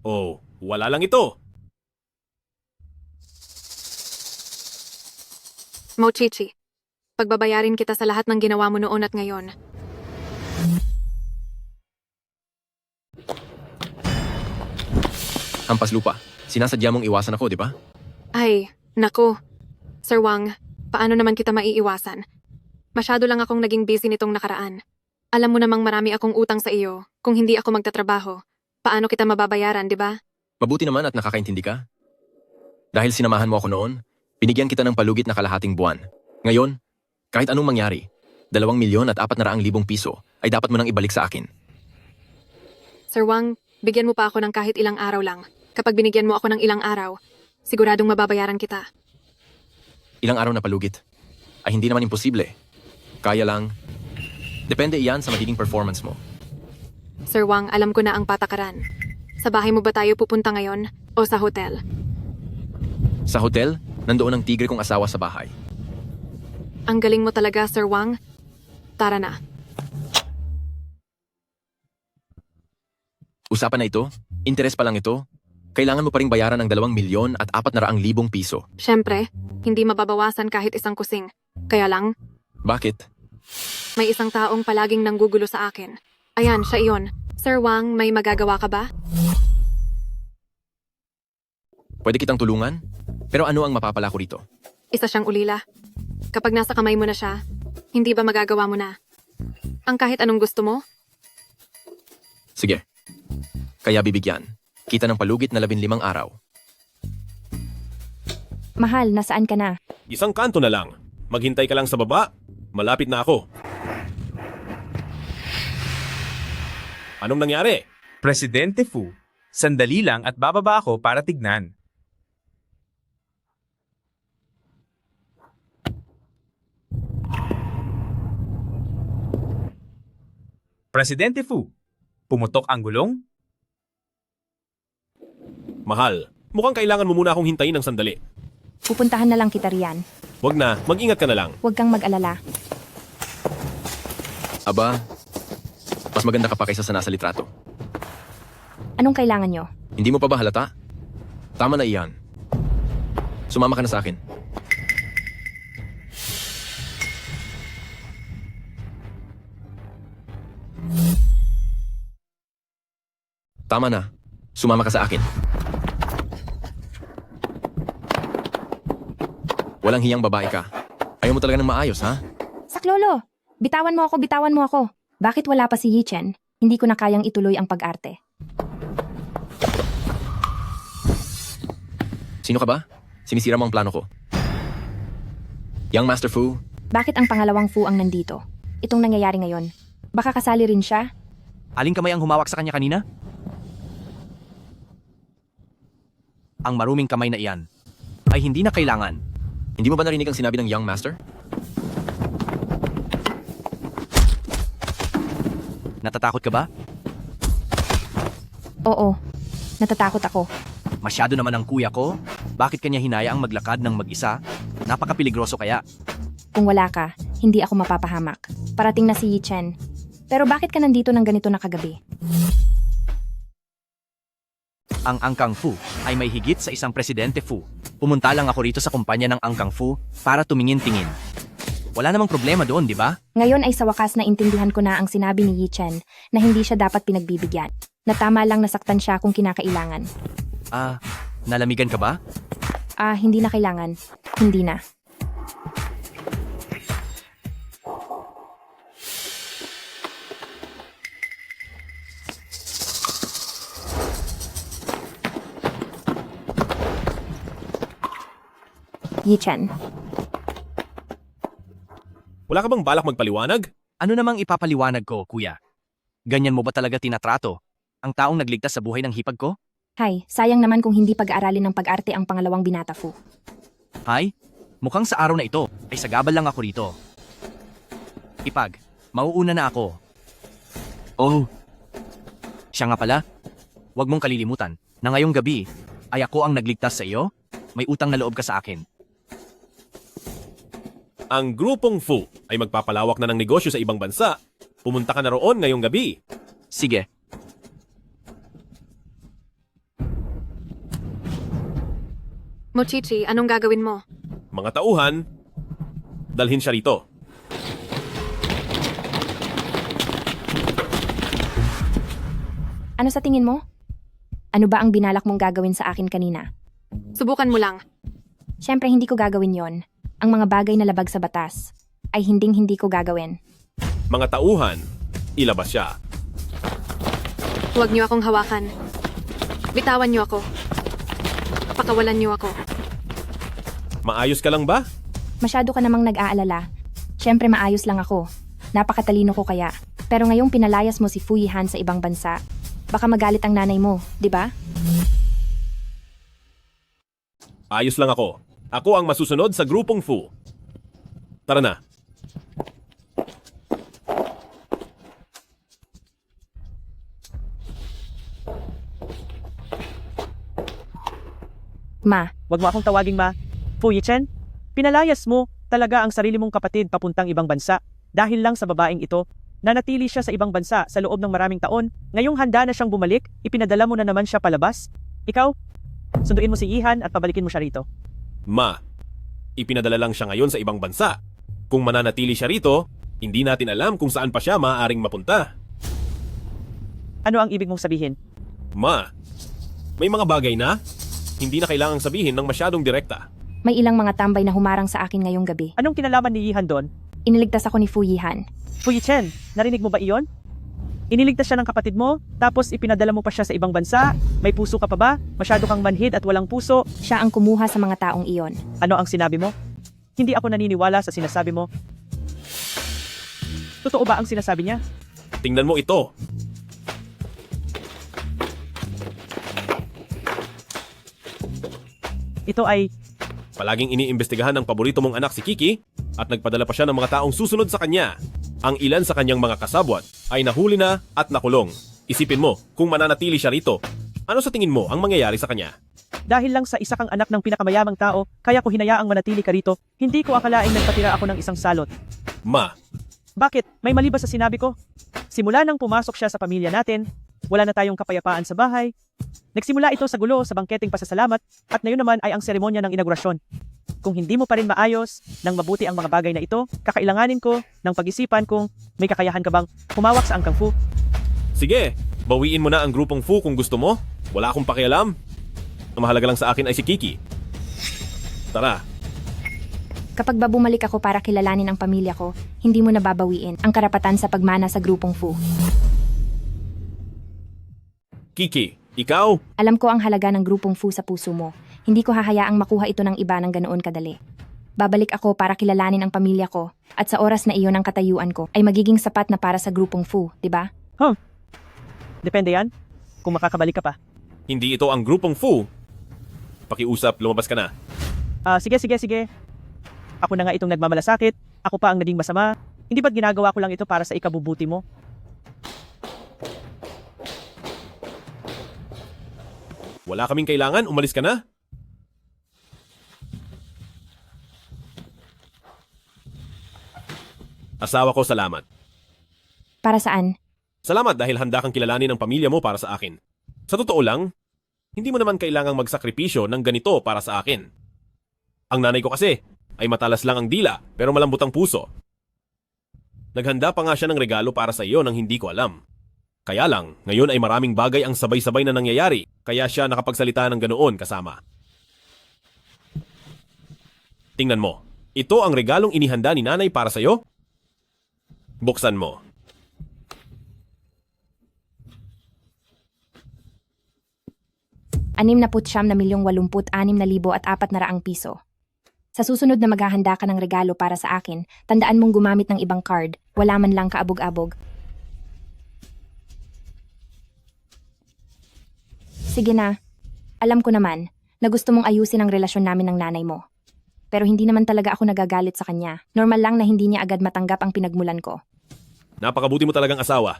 S1: Oh, wala lang ito.
S8: Mo Chichi, pagbabayarin kita sa lahat ng ginawa mo noon at ngayon.
S12: Hampas lupa. Sinasadya mong iwasan ako, di ba?
S8: Ay, naku. Sir Wang, paano naman kita maiiwasan? Masyado lang akong naging busy nitong nakaraan. Alam mo namang marami akong utang sa iyo. Kung hindi ako magtatrabaho, paano kita mababayaran, di ba?
S12: Mabuti naman at nakakaintindi ka. Dahil sinamahan mo ako noon, binigyan kita ng palugit na kalahating buwan. Ngayon, kahit anong mangyari, 2,400,000 piso ay dapat mo nang ibalik sa akin.
S8: Sir Wang, bigyan mo pa ako ng kahit ilang araw lang. Kapag binigyan mo ako ng ilang araw, siguradong mababayaran kita.
S12: Ilang araw na palugit? Ay hindi naman imposible. Kaya lang, depende iyan sa magiging performance mo.
S8: Sir Wang, alam ko na ang patakaran. Sa bahay mo ba tayo pupunta ngayon o sa hotel?
S12: Sa hotel, nandoon ang tigre kong asawa sa bahay.
S8: Ang galing mo talaga, Sir Wang. Tara na.
S12: Usapan na ito? Interes pa lang ito? Kailangan mo pa ring bayaran ng 2,400,000 piso.
S8: Siyempre, hindi mababawasan kahit isang kusing. Kaya lang,
S12: Bakit?
S8: may isang taong palaging nanggugulo sa akin. Ayan, siya iyon. Sir Wang, may magagawa ka ba?
S12: Pwede kitang tulungan? Pero ano ang mapapala ko rito?
S8: Isa siyang ulila. Kapag nasa kamay mo na siya, hindi ba magagawa mo na? Ang kahit anong gusto mo?
S12: Sige. Kaya bibigyan. Kita ng palugit na 15 araw.
S2: Mahal, nasaan ka na?
S1: Isang kanto na lang. Maghintay ka lang sa baba. Malapit na ako. Anong nangyari?
S21: Presidente Fu, sandali lang at bababa ako para tignan. Presidente Fu, pumutok ang gulong?
S1: Mahal, mukhang kailangan mo muna akong hintayin ng sandali.
S2: Pupuntahan na lang kita riyan.
S1: Wag na, mag-ingat ka na lang.
S2: Huwag kang mag-alala.
S12: Aba, mas maganda ka pa kaysa sa nasa litrato.
S2: Anong kailangan nyo?
S12: Hindi mo pa ba halata? Tama na iyan. Sumama ka na sa akin. Tama na. Sumama ka sa akin. Walang hiyang babae ka. Ayaw mo talaga ng maayos, ha?
S2: Saklolo, bitawan mo ako, bitawan mo ako. Bakit wala pa si Yichen? Hindi ko na kayang ituloy ang pag-arte.
S12: Sino ka ba? Sinisira mo ang plano ko. Young Master Fu,
S2: Bakit ang pangalawang Fu ang nandito? Itong nangyayari ngayon. Baka kasali rin siya?
S11: Aling kamay ang humawak sa kanya kanina? Ang maruming kamay na iyan ay hindi na kailangan.
S12: hindi mo ba narinig ang sinabi ng Young Master?
S11: Natatakot ka ba?
S2: Oo, natatakot ako.
S11: Masyado naman ang kuya ko. Bakit kanya hinaya ang maglakad ng mag-isa? Napakapiligroso kaya.
S2: Kung wala ka, hindi ako mapapahamak. Parating na si Yichen. Pero bakit ka nandito ng ganito na kagabi?
S11: Ang Angkang Fu ay may higit sa isang presidente Fu. Pumunta lang ako rito sa kumpanya ng Angkang Fu para tumingin-tingin. Wala namang problema doon, di ba?
S2: Ngayon ay sa wakas na intindihan ko na ang sinabi ni Yichen na hindi siya dapat pinagbibigyan. Na tama lang nasaktan siya kung kinakailangan.
S11: Nalamigan ka ba?
S2: Hindi na kailangan. Hindi na. Yichen,
S1: Wala ka bang balak magpaliwanag?
S11: Ano namang ipapaliwanag ko, kuya? Ganyan mo ba talaga tinatrato ang taong nagligtas sa buhay ng hipag ko?
S2: Hay, sayang naman kung hindi pag-aaralin ng pag-arte ang pangalawang binata Fu.
S11: Hay, mukhang sa araw na ito ay sagabal lang ako rito. Ipag, mauuna na ako. Oh, siya nga pala. Huwag mong kalilimutan na ngayong gabi ay ako ang nagligtas sa iyo. May utang na loob ka sa akin.
S1: Ang grupong Fu ay magpapalawak na ng negosyo sa ibang bansa. Pumunta ka na roon ngayong gabi.
S11: Sige.
S8: Mochichi, anong gagawin mo?
S1: Mga tauhan, dalhin siya rito.
S2: Ano sa tingin mo? Ano ba ang binalak mong gagawin sa akin kanina?
S8: Subukan mo lang.
S2: Siyempre hindi ko gagawin yon. Ang mga bagay na labag sa batas ay hinding-hindi ko gagawin.
S1: Mga tauhan, ilabas siya.
S8: Huwag niyo akong hawakan. Bitawan niyo ako. Pakawalan niyo ako.
S1: Maayos ka lang ba?
S2: Masyado ka namang nag-aalala. Siyempre maayos lang ako. Napakatalino ko kaya. Pero ngayong pinalayas mo si Fu Yihan sa ibang bansa, baka magalit ang nanay mo, di ba?
S1: Ayos lang ako. Ako ang masusunod sa grupong Fu. Tara na.
S2: Ma.
S3: Wag mo akong tawaging ma. Fu Yichen, pinalayas mo talaga ang sarili mong kapatid papuntang ibang bansa dahil lang sa babaeng ito. Nanatili siya sa ibang bansa sa loob ng maraming taon. Ngayong handa na siyang bumalik, ipinadala mo na naman siya palabas. Ikaw, sunduin mo si Yihan at pabalikin mo siya rito.
S1: Ma, ipinadala lang siya ngayon sa ibang bansa. Kung mananatili siya rito, hindi natin alam kung saan pa siya maaaring mapunta.
S3: Ano ang ibig mong sabihin?
S1: Ma, may mga bagay na hindi na kailangang sabihin ng masyadong direkta.
S2: May ilang mga tambay na humarang sa akin ngayong gabi.
S3: Anong kinalaman ni Yihan doon?
S2: Iniligtas ako ni Fu Yihan.
S3: Fu Yichen, narinig mo ba iyon? Iniligtas siya ng kapatid mo, tapos ipinadala mo pa siya sa ibang bansa. May puso ka pa ba? Masyado kang manhid at walang puso.
S2: Siya ang kumuha sa mga taong iyon.
S3: Ano ang sinabi mo? Hindi ako naniniwala sa sinasabi mo. Totoo ba ang sinasabi niya?
S1: Tingnan mo ito.
S3: Ito ay...
S1: Palaging iniimbestigahan ng paborito mong anak si Kiki at nagpadala pa siya ng mga taong susunod sa kanya. Ang ilan sa kanyang mga kasabwat ay nahuli na at nakulong. Isipin mo, kung mananatili siya rito, ano sa tingin mo ang mangyayari sa kanya?
S3: Dahil lang sa isa kang anak ng pinakamayamang tao, kaya ko hinayaang manatili ka rito. Hindi ko akalaing nagpatira ako ng isang salot.
S1: Ma.
S3: Bakit? May mali ba sa sinabi ko? Simula nang pumasok siya sa pamilya natin, wala na tayong kapayapaan sa bahay. Nagsimula ito sa gulo sa bangketeng pasasalamat at ngayon naman ay ang seremonya ng inaugurasyon. Kung hindi mo pa rin maayos ng mabuti ang mga bagay na ito, kakailanganin ko ng pag-isipan kung may kakayahan ka bang humawak sa Angkang Fu.
S1: Sige, bawiin mo na ang grupong Fu kung gusto mo. Wala akong pakialam. Ang mahalaga lang sa akin ay si Kiki. Tara.
S2: Kapag ba bumalik ako para kilalanin ang pamilya ko, hindi mo nababawiin ang karapatan sa pagmana sa grupong Fu.
S1: Kiki, ikaw?
S2: Alam ko ang halaga ng grupong Fu sa puso mo. Hindi ko hahayaang makuha ito ng iba ng ganoon kadali. Babalik ako para kilalanin ang pamilya ko at sa oras na iyon ang katayuan ko ay magiging sapat na para sa grupong Fu, di ba?
S3: Depende yan, kung makakabalik ka pa.
S1: Hindi ito ang grupong Fu. Pakiusap, lumabas ka na.
S3: Sige. Ako na nga itong nagmamalasakit, ako pa ang naging masama. Hindi ba't ginagawa ko lang ito para sa ikabubuti mo?
S1: Wala kaming kailangan, umalis ka na. Asawa ko, salamat.
S2: Para saan?
S1: Salamat dahil handa kang kilalanin ang pamilya mo para sa akin. Sa totoo lang, hindi mo naman kailangang magsakripisyo ng ganito para sa akin. Ang nanay ko kasi ay matalas lang ang dila pero malambot ang puso. Naghanda pa nga siya ng regalo para sa iyo nang hindi ko alam. Kaya lang, ngayon ay maraming bagay ang sabay-sabay na nangyayari kaya siya nakapagsalita ng ganoon kasama. Tingnan mo, ito ang regalong inihanda ni nanay para sa iyo. Buksan mo.
S2: $6,86,400 Sa susunod na maghahanda ka ng regalo para sa akin, tandaan mong gumamit ng ibang card, wala man lang kaabog-abog. Sige na. Alam ko naman na gusto mong ayusin ang relasyon namin ng nanay mo. Pero hindi naman talaga ako nagagalit sa kanya. Normal lang na hindi niya agad matanggap ang pinagmulan ko.
S1: Napakabuti mo talagang asawa.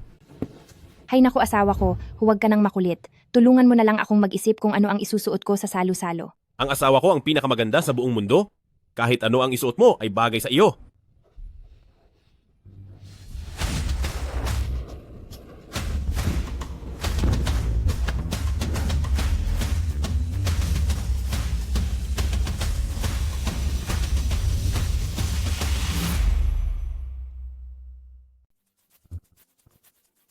S2: Hay naku asawa ko, huwag ka nang makulit. Tulungan mo na lang akong mag-isip kung ano ang isusuot ko sa salo-salo.
S1: Ang asawa ko ang pinakamaganda sa buong mundo. Kahit ano ang isuot mo ay bagay sa iyo.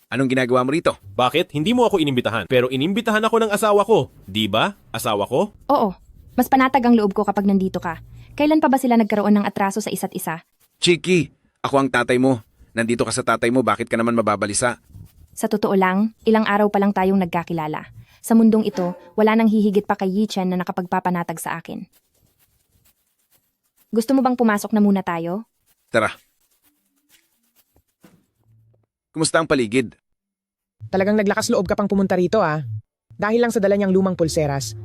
S18: Anong ginagawa mo rito?
S1: Bakit? Hindi mo ako inimbitahan, pero inimbitahan ako ng asawa ko. Di ba? Asawa ko?
S2: Oo, mas panatag ang loob ko kapag nandito ka. Kailan pa ba sila nagkaroon ng atraso sa isa't isa?
S18: Chiki, ako ang tatay mo. Nandito ka sa tatay mo, bakit ka naman mababalisa?
S2: Sa totoo lang, ilang araw pa lang tayong nagkakilala. Sa mundong ito, wala nang hihigit pa kay Yi Chen na nakapagpapanatag sa akin. Gusto mo bang pumasok na muna tayo?
S18: Tara. Kumusta ang paligid?
S6: Talagang naglakas loob ka pang pumunta rito Dahil lang sa dala niyang lumang pulseras.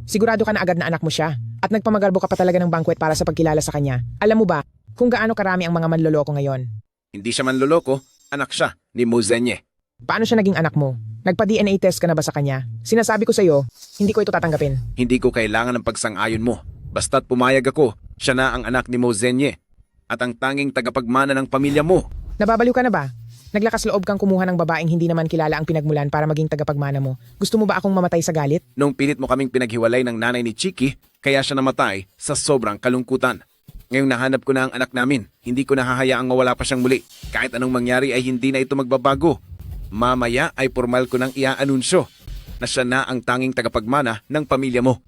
S6: Sigurado ka na agad na anak mo siya at nagpamagarbo ka pa talaga ng banquet para sa pagkilala sa kanya. Alam mo ba kung gaano karami ang mga manloloko ngayon?
S18: Hindi siya manloloko, anak siya ni Mo Zenye.
S6: Paano siya naging anak mo? Nagpa-DNA test ka na ba sa kanya? Sinasabi ko sa'yo, hindi ko ito tatanggapin.
S18: Hindi ko kailangan ng pagsang-ayon mo. Basta't pumayag ako, siya na ang anak ni Mo Zenye at ang tanging tagapagmana ng pamilya mo.
S6: Nababaliw ka na ba? Naglakas loob kang kumuha ng babaeng hindi naman kilala ang pinagmulan para maging tagapagmana mo. Gusto mo ba akong mamatay sa galit?
S18: Nung pilit mo kaming pinaghiwalay ng nanay ni Chiki, kaya siya namatay sa sobrang kalungkutan. Ngayong nahanap ko na ang anak namin, hindi ko nahahayaang mawala pa siyang muli. Kahit anong mangyari ay hindi na ito magbabago. Mamaya ay formal ko nang iaanunsyo na siya na ang tanging tagapagmana ng pamilya mo.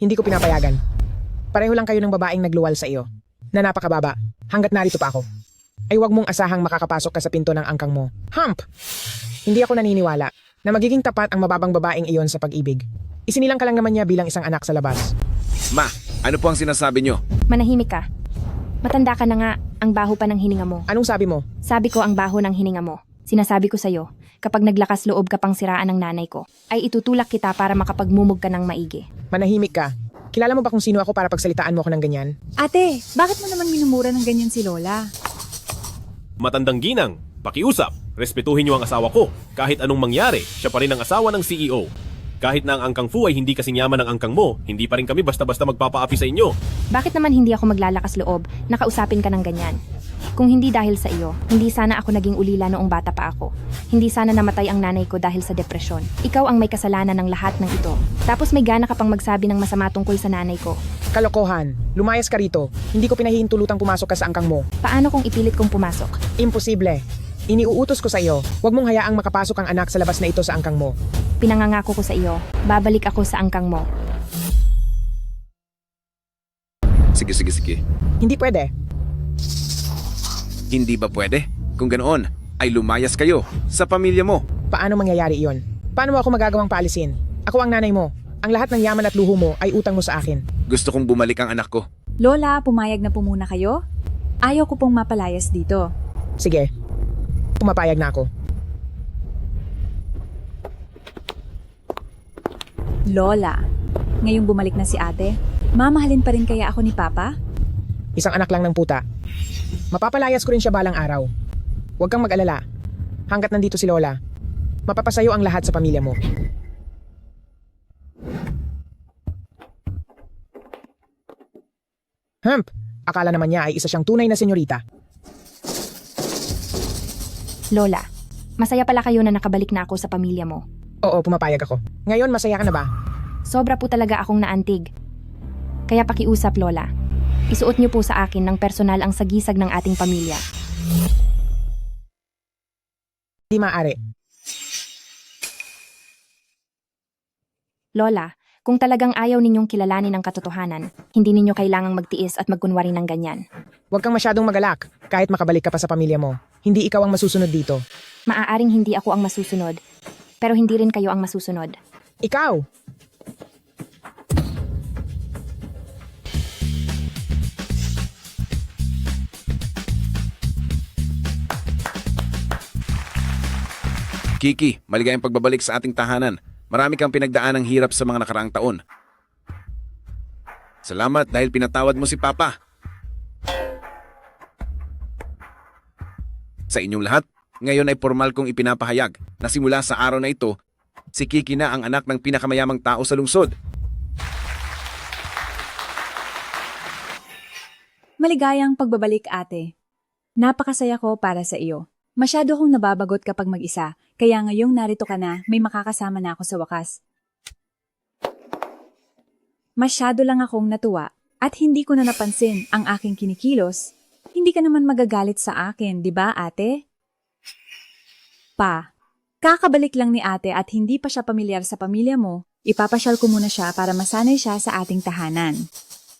S6: Hindi ko pinapayagan. Pareho lang kayo ng babaeng nagluwal sa iyo. Na napakababa, hanggat narito pa ako. Ay wag mong asahang makakapasok ka sa pinto ng angkang mo. Hump! Hindi ako naniniwala na magiging tapat ang mababang babaeng iyon sa pag-ibig. Isinilang ka lang naman niya bilang isang anak sa labas.
S18: Ma, ano po ang sinasabi niyo?
S2: Manahimik ka. Matanda ka na nga, ang baho pa ng hininga mo.
S6: Anong sabi mo?
S2: Sabi ko ang baho ng hininga mo. Sinasabi ko sa'yo, kapag naglakas loob ka pang siraan ng nanay ko, ay itutulak kita para makapagmumog ka ng maigi.
S6: Manahimik ka. Kilala mo ba kung sino ako para pagsalitaan mo ako ng ganyan?
S19: Ate, bakit mo naman minumura ng ganyan si Lola?
S1: Matandang ginang, pakiusap, respetuhin niyo ang asawa ko. Kahit anong mangyari, siya pa rin ang asawa ng CEO. Kahit na ang Angkang Fu ay hindi kasing yaman ng angkang mo, hindi pa rin kami basta-basta magpapaapi sa inyo.
S2: Bakit naman hindi ako maglalakas loob? Nakausapin ka ng ganyan. Kung hindi dahil sa iyo, hindi sana ako naging ulila noong bata pa ako. Hindi sana namatay ang nanay ko dahil sa depresyon. Ikaw ang may kasalanan ng lahat ng ito. Tapos may gana ka pang magsabi ng masama tungkol sa nanay ko.
S6: Kalokohan. Lumayas ka rito. Hindi ko pinahihintulutang pumasok ka sa angkang mo.
S2: Paano kung ipilit kong pumasok?
S6: Imposible. Iniuutos ko sa iyo, huwag mong hayaang makapasok ang anak sa labas na ito sa angkang mo.
S2: Pinangangako ko sa iyo, babalik ako sa angkang mo.
S18: Sige.
S6: Hindi pwede.
S18: Hindi ba pwede? Kung ganoon, ay lumayas kayo sa pamilya mo.
S6: Paano mangyayari iyon? Paano mo ako magagawang paalisin? Ako ang nanay mo. Ang lahat ng yaman at luho mo ay utang mo sa akin.
S18: Gusto kong bumalik ang anak ko.
S19: Lola, pumayag na po muna kayo? Ayaw ko pong mapalayas dito.
S6: Sige. Pumapayag na ako.
S19: Lola, ngayong bumalik na si ate, mamahalin pa rin kaya ako ni Papa?
S6: Isang anak lang ng puta. Mapapalayas ko rin siya balang araw. Huwag kang mag-alala. Hanggat nandito si Lola, mapapasayo ang lahat sa pamilya mo. Akala naman niya ay isa siyang tunay na senyorita.
S2: Lola, masaya pala kayo na nakabalik na ako sa pamilya mo.
S6: Oo, pumapayag ako. Ngayon, masaya ka na ba?
S2: Sobra po talaga akong naantig. Kaya pakiusap, Lola. Isuot niyo po sa akin ng personal ang sagisag ng ating pamilya.
S6: Di maaari.
S2: Lola, kung talagang ayaw ninyong kilalanin ang katotohanan, hindi ninyo kailangang magtiis at magkunwari ng ganyan.
S6: Huwag kang masyadong magalak. Kahit makabalik ka pa sa pamilya mo, hindi ikaw ang masusunod dito.
S2: Maaaring hindi ako ang masusunod, pero hindi rin kayo ang masusunod.
S6: Ikaw!
S18: Kiki, maligayang pagbabalik sa ating tahanan. Marami kang pinagdaan ng hirap sa mga nakaraang taon. Salamat dahil pinatawad mo si Papa. Sa inyong lahat, ngayon ay formal kong ipinapahayag na simula sa araw na ito, si Kiki na ang anak ng pinakamayamang tao sa lungsod.
S19: Maligayang pagbabalik, ate. Napakasaya ko para sa iyo. Masyado akong nababagot kapag mag-isa, kaya ngayong narito ka na, may makakasama na ako sa wakas. Masyado lang akong natuwa at hindi ko na napansin ang aking kinikilos. Hindi ka naman magagalit sa akin, di ba, ate? Pa, kakabalik lang ni ate at hindi pa siya pamilyar sa pamilya mo, ipapasyal ko muna siya para masanay siya sa ating tahanan.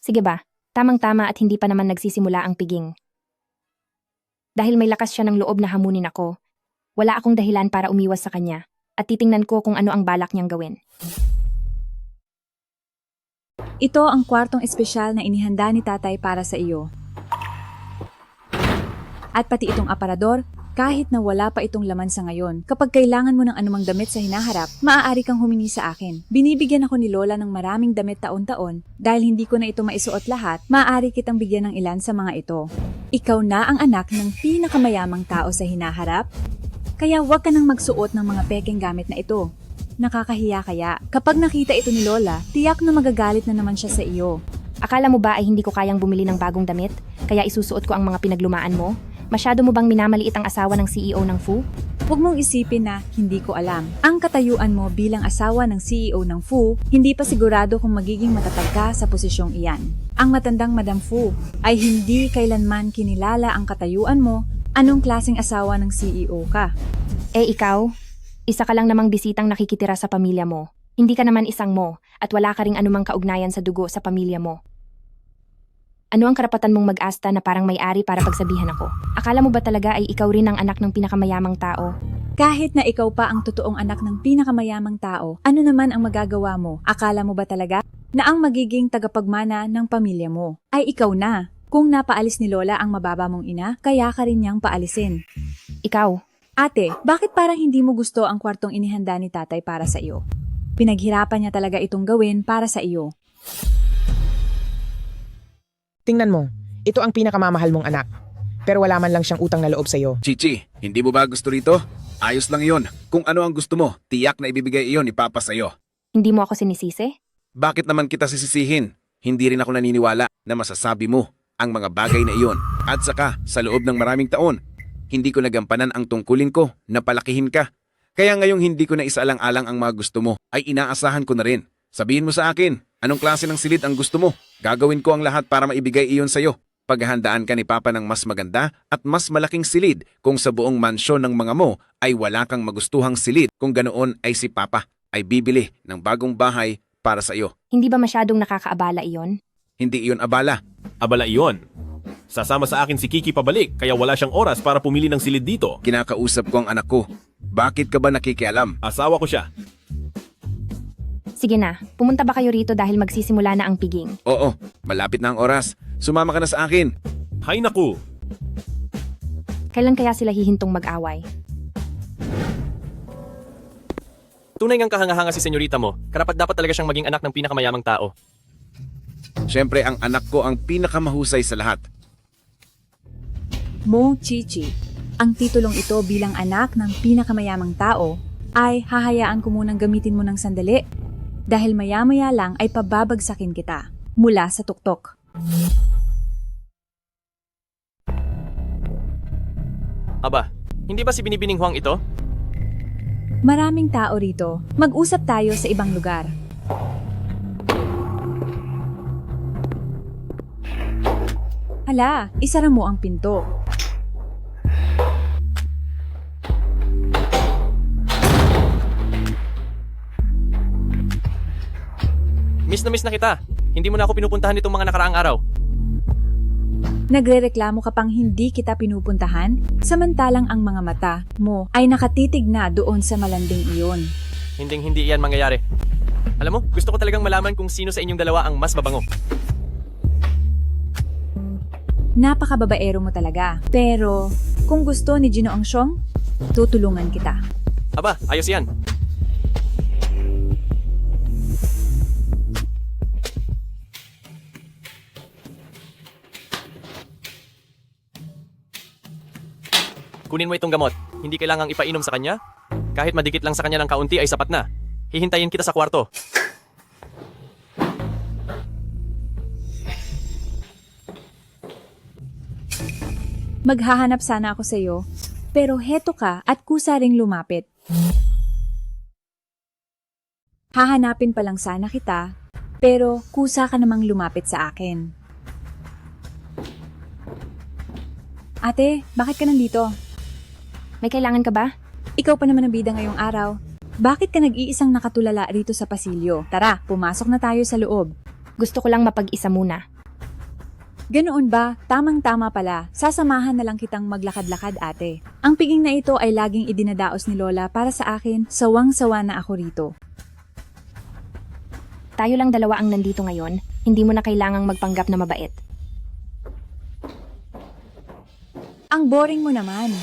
S2: Sige ba, tamang-tama at hindi pa naman nagsisimula ang piging. Dahil may lakas siya ng loob na hamunin ako, wala akong dahilan para umiwas sa kanya at titingnan ko kung ano ang balak niyang gawin.
S19: Ito ang kwartong espesyal na inihanda ni tatay para sa iyo. At pati itong aparador, kahit na wala pa itong laman sa ngayon, kapag kailangan mo ng anumang damit sa hinaharap, maaari kang humingi sa akin. Binibigyan ako ni Lola ng maraming damit taon-taon, dahil hindi ko na ito maisuot lahat, maaari kitang bigyan ng ilan sa mga ito. Ikaw na ang anak ng pinakamayamang tao sa hinaharap, kaya huwag ka nang magsuot ng mga pekeng gamit na ito. Nakakahiya kaya, kapag nakita ito ni Lola, tiyak na magagalit na naman siya sa iyo.
S2: Akala mo ba ay hindi ko kayang bumili ng bagong damit, kaya isusuot ko ang mga pinaglumaan mo? Masyado mo bang minamaliit ang asawa ng CEO ng Fu?
S19: Huwag mong isipin na hindi ko alam. Ang katayuan mo bilang asawa ng CEO ng Fu, hindi pa sigurado kung magiging matatag ka sa posisyong iyan. Ang matandang Madam Fu ay hindi kailanman kinilala ang katayuan mo, anong klaseng asawa ng CEO ka.
S2: Ikaw? Isa ka lang namang bisitang nakikitira sa pamilya mo. Hindi ka naman isang mo, at wala ka ring anumang kaugnayan sa dugo sa pamilya mo. Ano ang karapatan mong mag-asta na parang may-ari para pagsabihan ako? Akala mo ba talaga ay ikaw rin ang anak ng pinakamayamang tao?
S19: Kahit na ikaw pa ang totoong anak ng pinakamayamang tao, ano naman ang magagawa mo? Akala mo ba talaga na ang magiging tagapagmana ng pamilya mo ay ikaw na? Kung napaalis ni Lola ang mababa mong ina, kaya ka rin niyang paalisin.
S2: Ikaw?
S19: Ate, bakit parang hindi mo gusto ang kwartong inihanda ni tatay para sa iyo? Pinaghirapan niya talaga itong gawin para sa iyo.
S6: Tingnan mo, ito ang pinakamamahal mong anak. Pero wala man lang siyang utang na loob sa iyo.
S18: Chichi, hindi mo ba gusto rito? Ayos lang yon. Kung ano ang gusto mo, tiyak na ibibigay iyon ni Papa sa'yo.
S2: Hindi mo ako sinisisi?
S18: Bakit naman kita sisisihin? Hindi rin ako naniniwala na masasabi mo ang mga bagay na iyon. At saka, sa loob ng maraming taon, hindi ko nagampanan ang tungkulin ko na palakihin ka. Kaya ngayong hindi ko na isaalang-alang ang mga gusto mo, ay inaasahan ko na rin. Sabihin mo sa akin, anong klase ng silid ang gusto mo? Gagawin ko ang lahat para maibigay iyon sa'yo. Paghahandaan ka ni Papa ng mas maganda at mas malaking silid kung sa buong mansyon ng mga mo ay wala kang magustuhang silid. Kung ganoon ay si Papa ay bibili ng bagong bahay para sa iyo.
S2: Hindi ba masyadong nakakaabala iyon?
S18: Hindi iyon abala.
S1: Abala iyon. Sasama sa akin si Kiki pabalik kaya wala siyang oras para pumili ng silid dito.
S18: Kinakausap ko ang anak ko. Bakit ka ba nakikialam?
S1: Asawa ko siya.
S2: Sige na, pumunta ba kayo rito dahil magsisimula na ang piging?
S18: Oo, malapit na ang oras. Sumama ka na sa akin.
S1: Hay naku!
S2: Kailan kaya sila hihintong mag-away?
S11: Tunay ngang kahanga-hanga si senyorita mo. Karapat-dapat talaga siyang maging anak ng pinakamayamang tao.
S18: Siyempre, ang anak ko ang pinakamahusay sa lahat.
S19: Mo Chichi, ang titulong ito bilang anak ng pinakamayamang tao ay hahayaan ko munang gamitin mo ng sandali dahil maya-maya lang ay pababagsakin kita mula sa tuktok.
S11: Aba, hindi ba si Binibining Huang ito?
S19: Maraming tao rito. Mag-usap tayo sa ibang lugar. Hala, isara mo ang pinto.
S11: Miss na kita. Hindi mo na ako pinupuntahan nitong mga nakaraang araw.
S19: Nagrereklamo ka pang hindi kita pinupuntahan, samantalang ang mga mata mo ay nakatitig na doon sa malanding iyon.
S11: Hindi iyan mangyayari. Alam mo, gusto ko talagang malaman kung sino sa inyong dalawa ang mas mabango.
S19: Napakababaero mo talaga. Pero, kung gusto ni Ginoong Xiong, tutulungan kita.
S11: Aba, ayos yan. Kunin mo itong gamot. Hindi kailangang ipainom sa kanya. Kahit madikit lang sa kanya ng kaunti ay sapat na. Hihintayin kita sa kwarto.
S19: Maghahanap sana ako sa iyo, pero heto ka at kusa ring lumapit. Hahanapin pa lang sana kita, pero kusa ka namang lumapit sa akin. Ate, bakit ka nandito?
S2: May kailangan ka ba?
S19: Ikaw pa naman ang bida ngayong araw. Bakit ka nag-iisang nakatulala rito sa pasilyo? Tara, pumasok na tayo sa loob.
S2: Gusto ko lang mapag-isa muna.
S19: Ganoon ba? Tamang-tama pala. Sasamahan na lang kitang maglakad-lakad, ate. Ang piging na ito ay laging idinadaos ni Lola para sa akin. Sawang-sawa na ako rito.
S2: Tayo lang dalawa ang nandito ngayon. Hindi mo na kailangang magpanggap na mabait.
S19: Ang boring mo naman.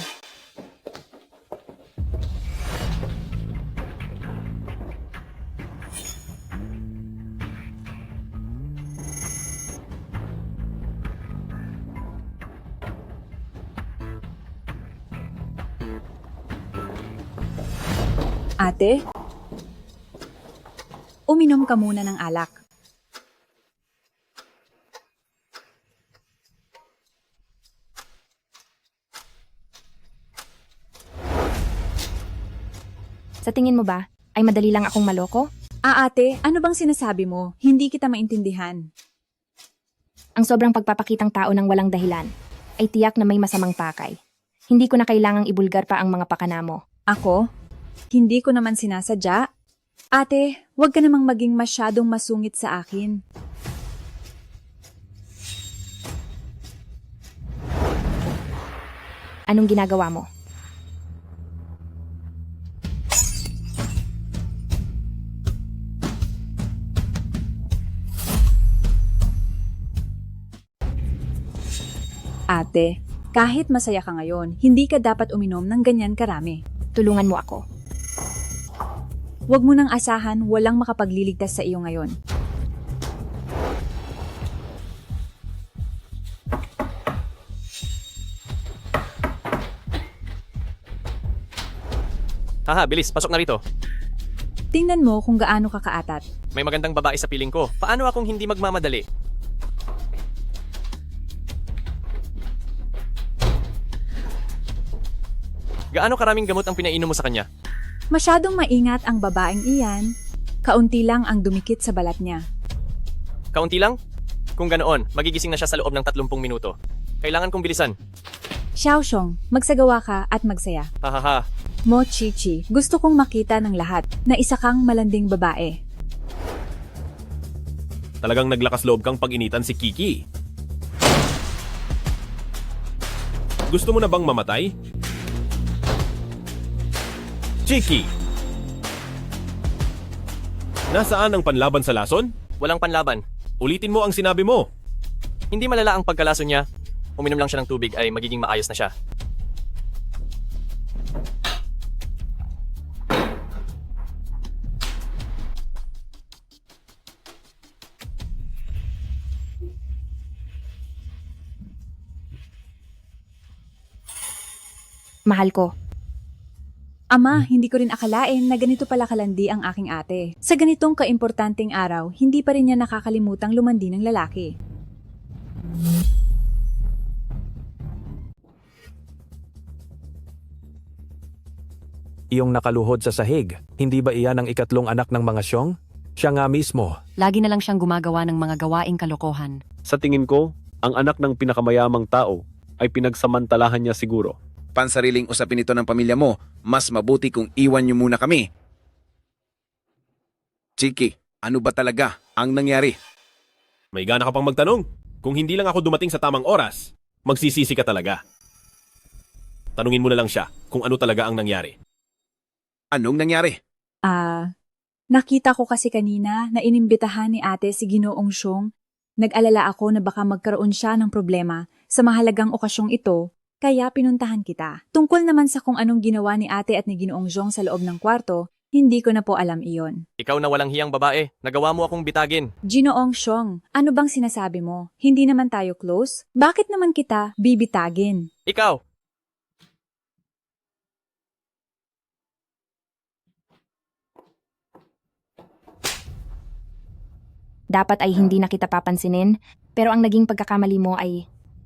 S19: Ate, uminom ka muna ng alak.
S2: Sa tingin mo ba, ay madali lang akong maloko?
S19: Ate, ano bang sinasabi mo? Hindi kita maintindihan.
S2: Ang sobrang pagpapakitang tao ng walang dahilan ay tiyak na may masamang pakay. Hindi ko na kailangang ibulgar pa ang mga pakana mo.
S19: Ako? Hindi ko naman sinasadya. Ate, huwag ka namang maging masyadong masungit sa akin.
S2: Anong ginagawa mo?
S19: Ate, kahit masaya ka ngayon, hindi ka dapat uminom ng ganyan karami.
S2: Tulungan mo ako.
S19: Huwag mo nang asahan walang makapagliligtas sa iyo ngayon.
S11: Haha, bilis, pasok na rito.
S19: Tingnan mo kung gaano ka kaatat.
S11: May magandang babae sa piling ko. Paano akong hindi magmamadali?
S12: Gaano karaming gamot ang pinainom mo sa kanya?
S19: Masyadong maingat ang babaeng iyan. Kaunti lang ang dumikit sa balat niya.
S12: Kaunti lang? Kung ganoon, magigising na siya sa loob ng 30 minuto. Kailangan kong bilisan.
S19: Xiaoxiong, magsagawa ka at magsaya.
S12: Hahaha.
S19: Mo Chichi, gusto kong makita ng lahat na isa kang malanding babae.
S1: Talagang naglakas loob kang pag-initan si Kiki. Gusto mo na bang mamatay? Chiki! Nasaan ang panlaban sa lason?
S12: Walang panlaban.
S1: Ulitin mo ang sinabi mo.
S12: Hindi malala ang pagkalaso niya. Uminom lang siya ng tubig ay magiging maayos na siya.
S2: Mahal ko.
S19: Ama, hindi ko rin akalain na ganito pala kalandi ang aking ate. Sa ganitong kaimportanteng araw, hindi pa rin niya nakakalimutang lumandi ng lalaki.
S9: Iyong nakaluhod sa sahig, hindi ba iyan ang ikatlong anak ng mga Xiong? Siya nga mismo.
S4: Lagi na lang siyang gumagawa ng mga gawaing kalokohan.
S17: Sa tingin ko, ang anak ng pinakamayamang tao ay pinagsamantalahan niya siguro.
S18: Pansariling usapin ito ng pamilya mo, mas mabuti kung iwan niyo muna kami. Chiki, ano ba talaga ang nangyari?
S1: May gana ka pang magtanong? Kung hindi lang ako dumating sa tamang oras, magsisisi ka talaga. Tanungin mo na lang siya kung ano talaga ang nangyari.
S18: Anong nangyari?
S19: Nakita ko kasi kanina na inimbitahan ni ate si Ginoong Xiong. Nag-alala ako na baka magkaroon siya ng problema sa mahalagang okasyong ito, kaya pinuntahan kita. Tungkol naman sa kung anong ginawa ni ate at ni Ginoong Xiong sa loob ng kwarto, hindi ko na po alam iyon.
S12: Ikaw na walang hiyang babae, nagawa mo akong bitagin.
S19: Ginoong Xiong, ano bang sinasabi mo? Hindi naman tayo close? Bakit naman kita bibitagin?
S12: Ikaw!
S2: Dapat ay hindi na kita papansinin, pero ang naging pagkakamali mo ay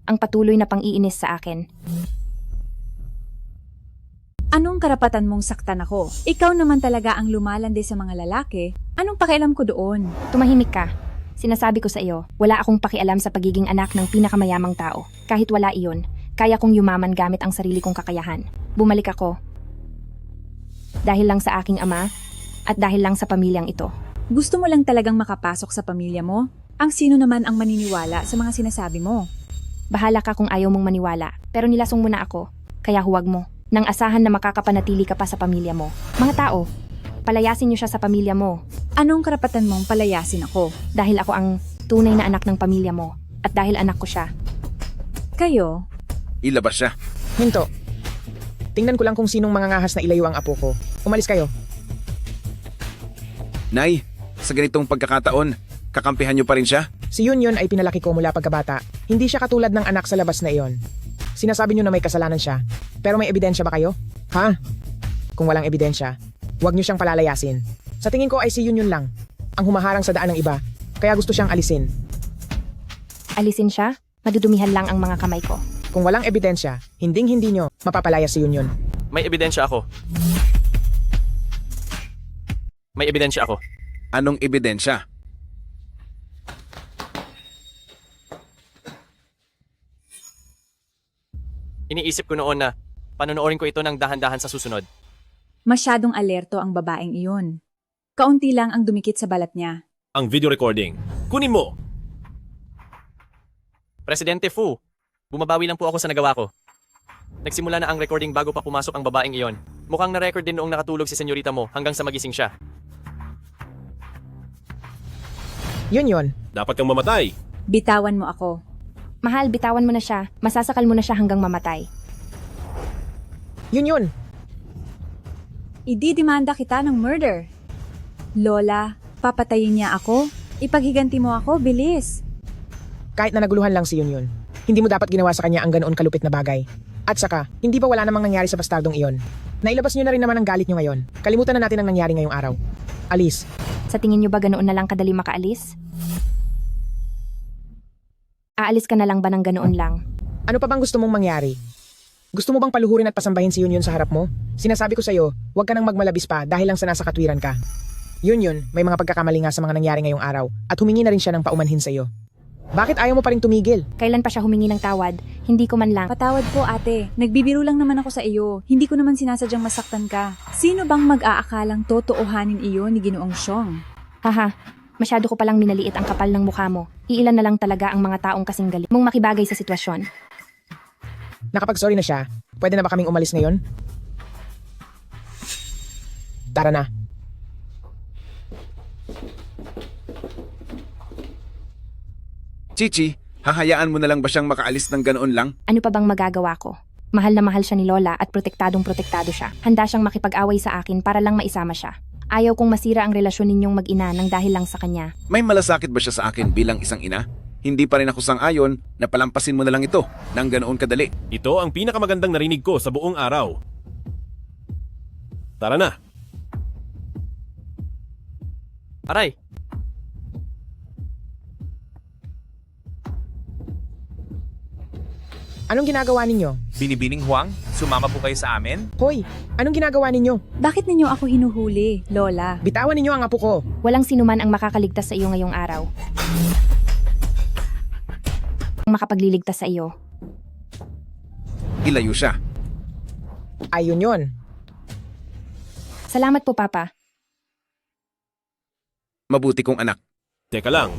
S2: ang patuloy na pang-iinis sa akin.
S19: Anong karapatan mong saktan ako? Ikaw naman talaga ang lumalandi sa mga lalaki. Anong pakialam ko doon?
S2: Tumahimik ka. Sinasabi ko sa iyo, wala akong pakialam sa pagiging anak ng pinakamayamang tao. Kahit wala iyon, kaya kong yumaman gamit ang sarili kong kakayahan. Bumalik ako. Dahil lang sa aking ama at dahil lang sa pamilyang ito.
S19: Gusto mo lang talagang makapasok sa pamilya mo? Ang sino naman ang maniniwala sa mga sinasabi mo?
S2: Bahala ka kung ayaw mong maniwala, pero nilasong mo na ako, kaya huwag mo. Nang asahan na makakapanatili ka pa sa pamilya mo. Mga tao, palayasin niyo siya sa pamilya mo.
S19: Anong karapatan mong palayasin ako?
S2: Dahil ako ang tunay na anak ng pamilya mo, at dahil anak ko siya.
S19: Kayo?
S18: Ilabas siya.
S6: Hinto. Tingnan ko lang kung sinong mangangahas na ilayo ang apo ko. Umalis kayo.
S18: Nay, sa ganitong pagkakataon, kakampihan niyo pa rin siya?
S6: Si Yun ay pinalaki ko mula pagkabata. Hindi siya katulad ng anak sa labas na iyon. Sinasabi niyo na may kasalanan siya. Pero may ebidensya ba kayo? Ha? Kung walang ebidensya, huwag niyo siyang palalayasin. Sa tingin ko ay si Yun lang. Ang humaharang sa daan ng iba. Kaya gusto siyang alisin.
S2: Alisin siya? Madudumihan lang ang mga kamay ko.
S6: Kung walang ebidensya, hindi niyo mapapalaya si Yun.
S12: May ebidensya ako. May ebidensya ako.
S18: Anong ebidensya?
S12: Iniisip ko noon na panonoorin ko ito ng dahan-dahan sa susunod.
S19: Masyadong alerto ang babaeng iyon. Kaunti lang ang dumikit sa balat niya.
S1: Ang video recording. Kunin mo!
S12: Presidente Fu, bumabawi lang po ako sa nagawa ko. Nagsimula na ang recording bago pa pumasok ang babaeng iyon. Mukhang na-record din noong nakatulog si senyorita mo hanggang sa magising siya.
S6: Yun.
S1: Dapat kang mamatay.
S19: Bitawan mo ako.
S2: Mahal, bitawan mo na siya. Masasakal mo na siya hanggang mamatay.
S6: Yun.
S19: Ididimanda kita ng murder. Lola, papatayin niya ako? Ipaghiganti mo ako, bilis.
S6: Kahit na naguluhan lang si Yun. Hindi mo dapat ginawa sa kanya ang ganoon kalupit na bagay. At saka, hindi ba wala namang nangyari sa bastardong iyon? Nailabas niyo na rin naman ang galit niyo ngayon. Kalimutan na natin ang nangyari ngayong araw. Alis.
S2: Sa tingin niyo ba ganoon na lang kadali makaalis? Aalis ka na lang ba ng ganoon lang?
S6: Ano pa bang gusto mong mangyari? Gusto mo bang paluhurin at pasambahin si Yun sa harap mo? Sinasabi ko sa'yo, huwag ka nang magmalabis pa dahil lang sa nasa katwiran ka. Yun, may mga pagkakamali nga sa mga nangyari ngayong araw at humingi na rin siya ng paumanhin sa'yo. Bakit ayaw mo pa rin tumigil?
S2: Kailan pa siya humingi ng tawad? Hindi ko man lang.
S19: Patawad po ate, nagbibiro lang naman ako sa iyo. Hindi ko naman sinasadyang masaktan ka. Sino bang mag-aakalang totoohanin iyo ni Ginoong Xiong?
S2: Haha, masyado ko palang minaliit ang kapal ng mukha mo. Iilan na lang talaga ang mga taong kasing galing mong makibagay sa sitwasyon.
S6: Nakapag-sorry na siya. Pwede na ba kaming umalis ngayon? Tara na.
S18: Chichi, hahayaan mo na lang ba siyang makaalis ng ganoon lang?
S2: Ano pa bang magagawa ko? Mahal na mahal siya ni Lola at protektadong-protektado siya. Handa siyang makipag-away sa akin para lang maisama siya. Ayaw kong masira ang relasyon ninyong mag-ina nang dahil lang sa kanya.
S18: May malasakit ba siya sa akin bilang isang ina? Hindi pa rin ako sang-ayon na palampasin mo na lang ito ng ganoon kadali.
S1: Ito ang pinakamagandang narinig ko sa buong araw. Tara na.
S21: Aray!
S6: Anong ginagawa ninyo?
S21: Binibining Huang, sumama po kayo sa amin?
S6: Hoy, anong ginagawa ninyo?
S19: Bakit ninyo ako hinuhuli, Lola?
S6: Bitawan ninyo ang apo ko.
S2: Walang sinuman ang makakaligtas sa iyo ngayong araw. Ang makapagliligtas sa iyo.
S18: Ilayo siya.
S6: Ayun yun.
S2: Salamat po, Papa.
S18: Mabuti kong anak.
S1: Teka lang.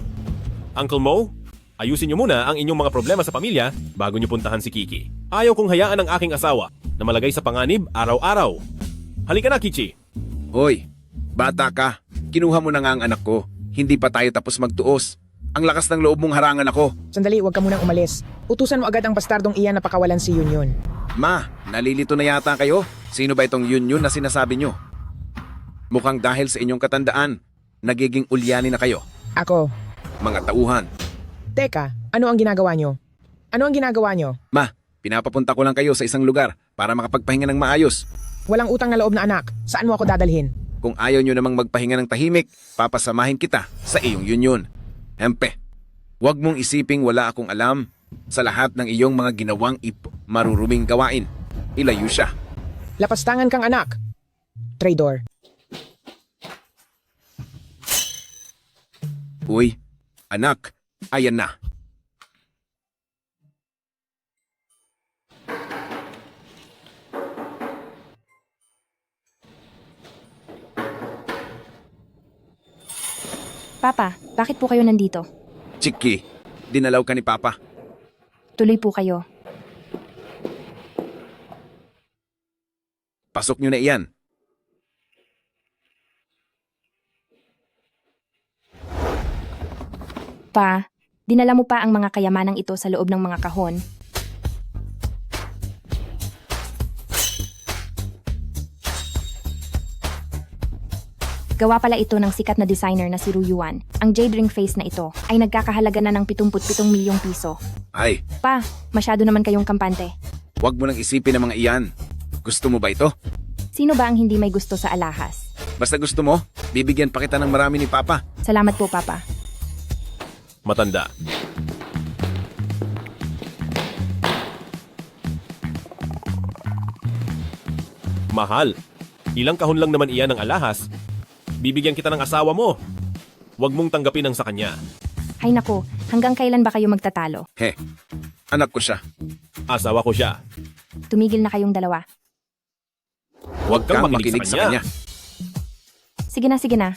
S1: Uncle Mo, ayusin niyo muna ang inyong mga problema sa pamilya bago niyo puntahan si Kiki. Ayaw kong hayaan ang aking asawa na malagay sa panganib araw-araw. Halika na, Kichi.
S18: Hoy, bata ka. Kinuha mo na nga ang anak ko. Hindi pa tayo tapos magtuos. Ang lakas ng loob mong harangan ako.
S6: Sandali, huwag ka munang umalis. Utusan mo agad ang bastardong iyan na pakawalan si Yun.
S18: Ma, nalilito na yata kayo. Sino ba itong Yun na sinasabi nyo? Mukhang dahil sa inyong katandaan, nagiging ulyani na kayo.
S6: Ako.
S18: Mga tauhan.
S6: Teka, ano ang ginagawa nyo? Ano ang ginagawa nyo?
S18: Ma, pinapapunta ko lang kayo sa isang lugar para makapagpahinga ng maayos.
S6: Walang utang na loob na anak. Saan mo ako dadalhin?
S18: Kung ayaw nyo namang magpahinga ng tahimik, papasamahin kita sa iyong Yun. Hempe, huwag mong isiping wala akong alam sa lahat ng iyong mga ginawang maruruming gawain. Ilayo siya.
S6: Lapastangan kang anak. Traidor.
S18: Uy, anak, ayan na.
S2: Papa, bakit po kayo nandito?
S18: Chiki, dinalaw ka ni Papa.
S2: Tuloy po kayo.
S18: Pasok nyo na iyan.
S2: Pa, dinala mo pa ang mga kayamanang ito sa loob ng mga kahon. Gawa pala ito ng sikat na designer na si Ruyuan. Ang jade ring face na ito ay nagkakahalaga na ng 77 milyong piso.
S18: Ay,
S2: Pa, masyado naman kayong kampante.
S18: huwag mo nang isipin ang mga iyan. Gusto mo ba ito?
S2: Sino ba ang hindi may gusto sa alahas?
S18: Basta gusto mo, bibigyan pa kita ng marami ni Papa.
S2: Salamat po, Papa.
S1: Matanda. Mahal. Ilang kahon lang naman iyan ng alahas. Bibigyan kita ng asawa mo. Huwag mong tanggapin ang sa kanya.
S2: Ay nako, hanggang kailan ba kayo magtatalo?
S18: He, anak ko siya.
S1: Asawa ko siya.
S2: Tumigil na kayong dalawa.
S1: Huwag kang makinig sa kanya.
S2: Sige na.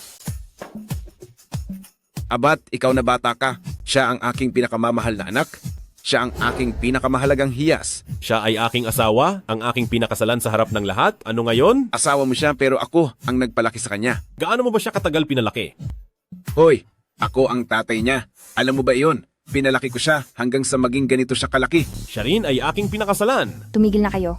S18: Abat, ikaw na bata ka. Siya ang aking pinakamamahal na anak. Siya ang aking pinakamahalagang hiyas.
S1: Siya ay aking asawa, ang aking pinakasalan sa harap ng lahat. Ano ngayon?
S18: Asawa mo siya pero ako ang nagpalaki sa kanya.
S1: Gaano mo ba siya katagal pinalaki?
S18: Hoy, ako ang tatay niya. Alam mo ba iyon? Pinalaki ko siya hanggang sa maging ganito siya kalaki.
S1: Siya rin ay aking pinakasalan.
S2: Tumigil na kayo.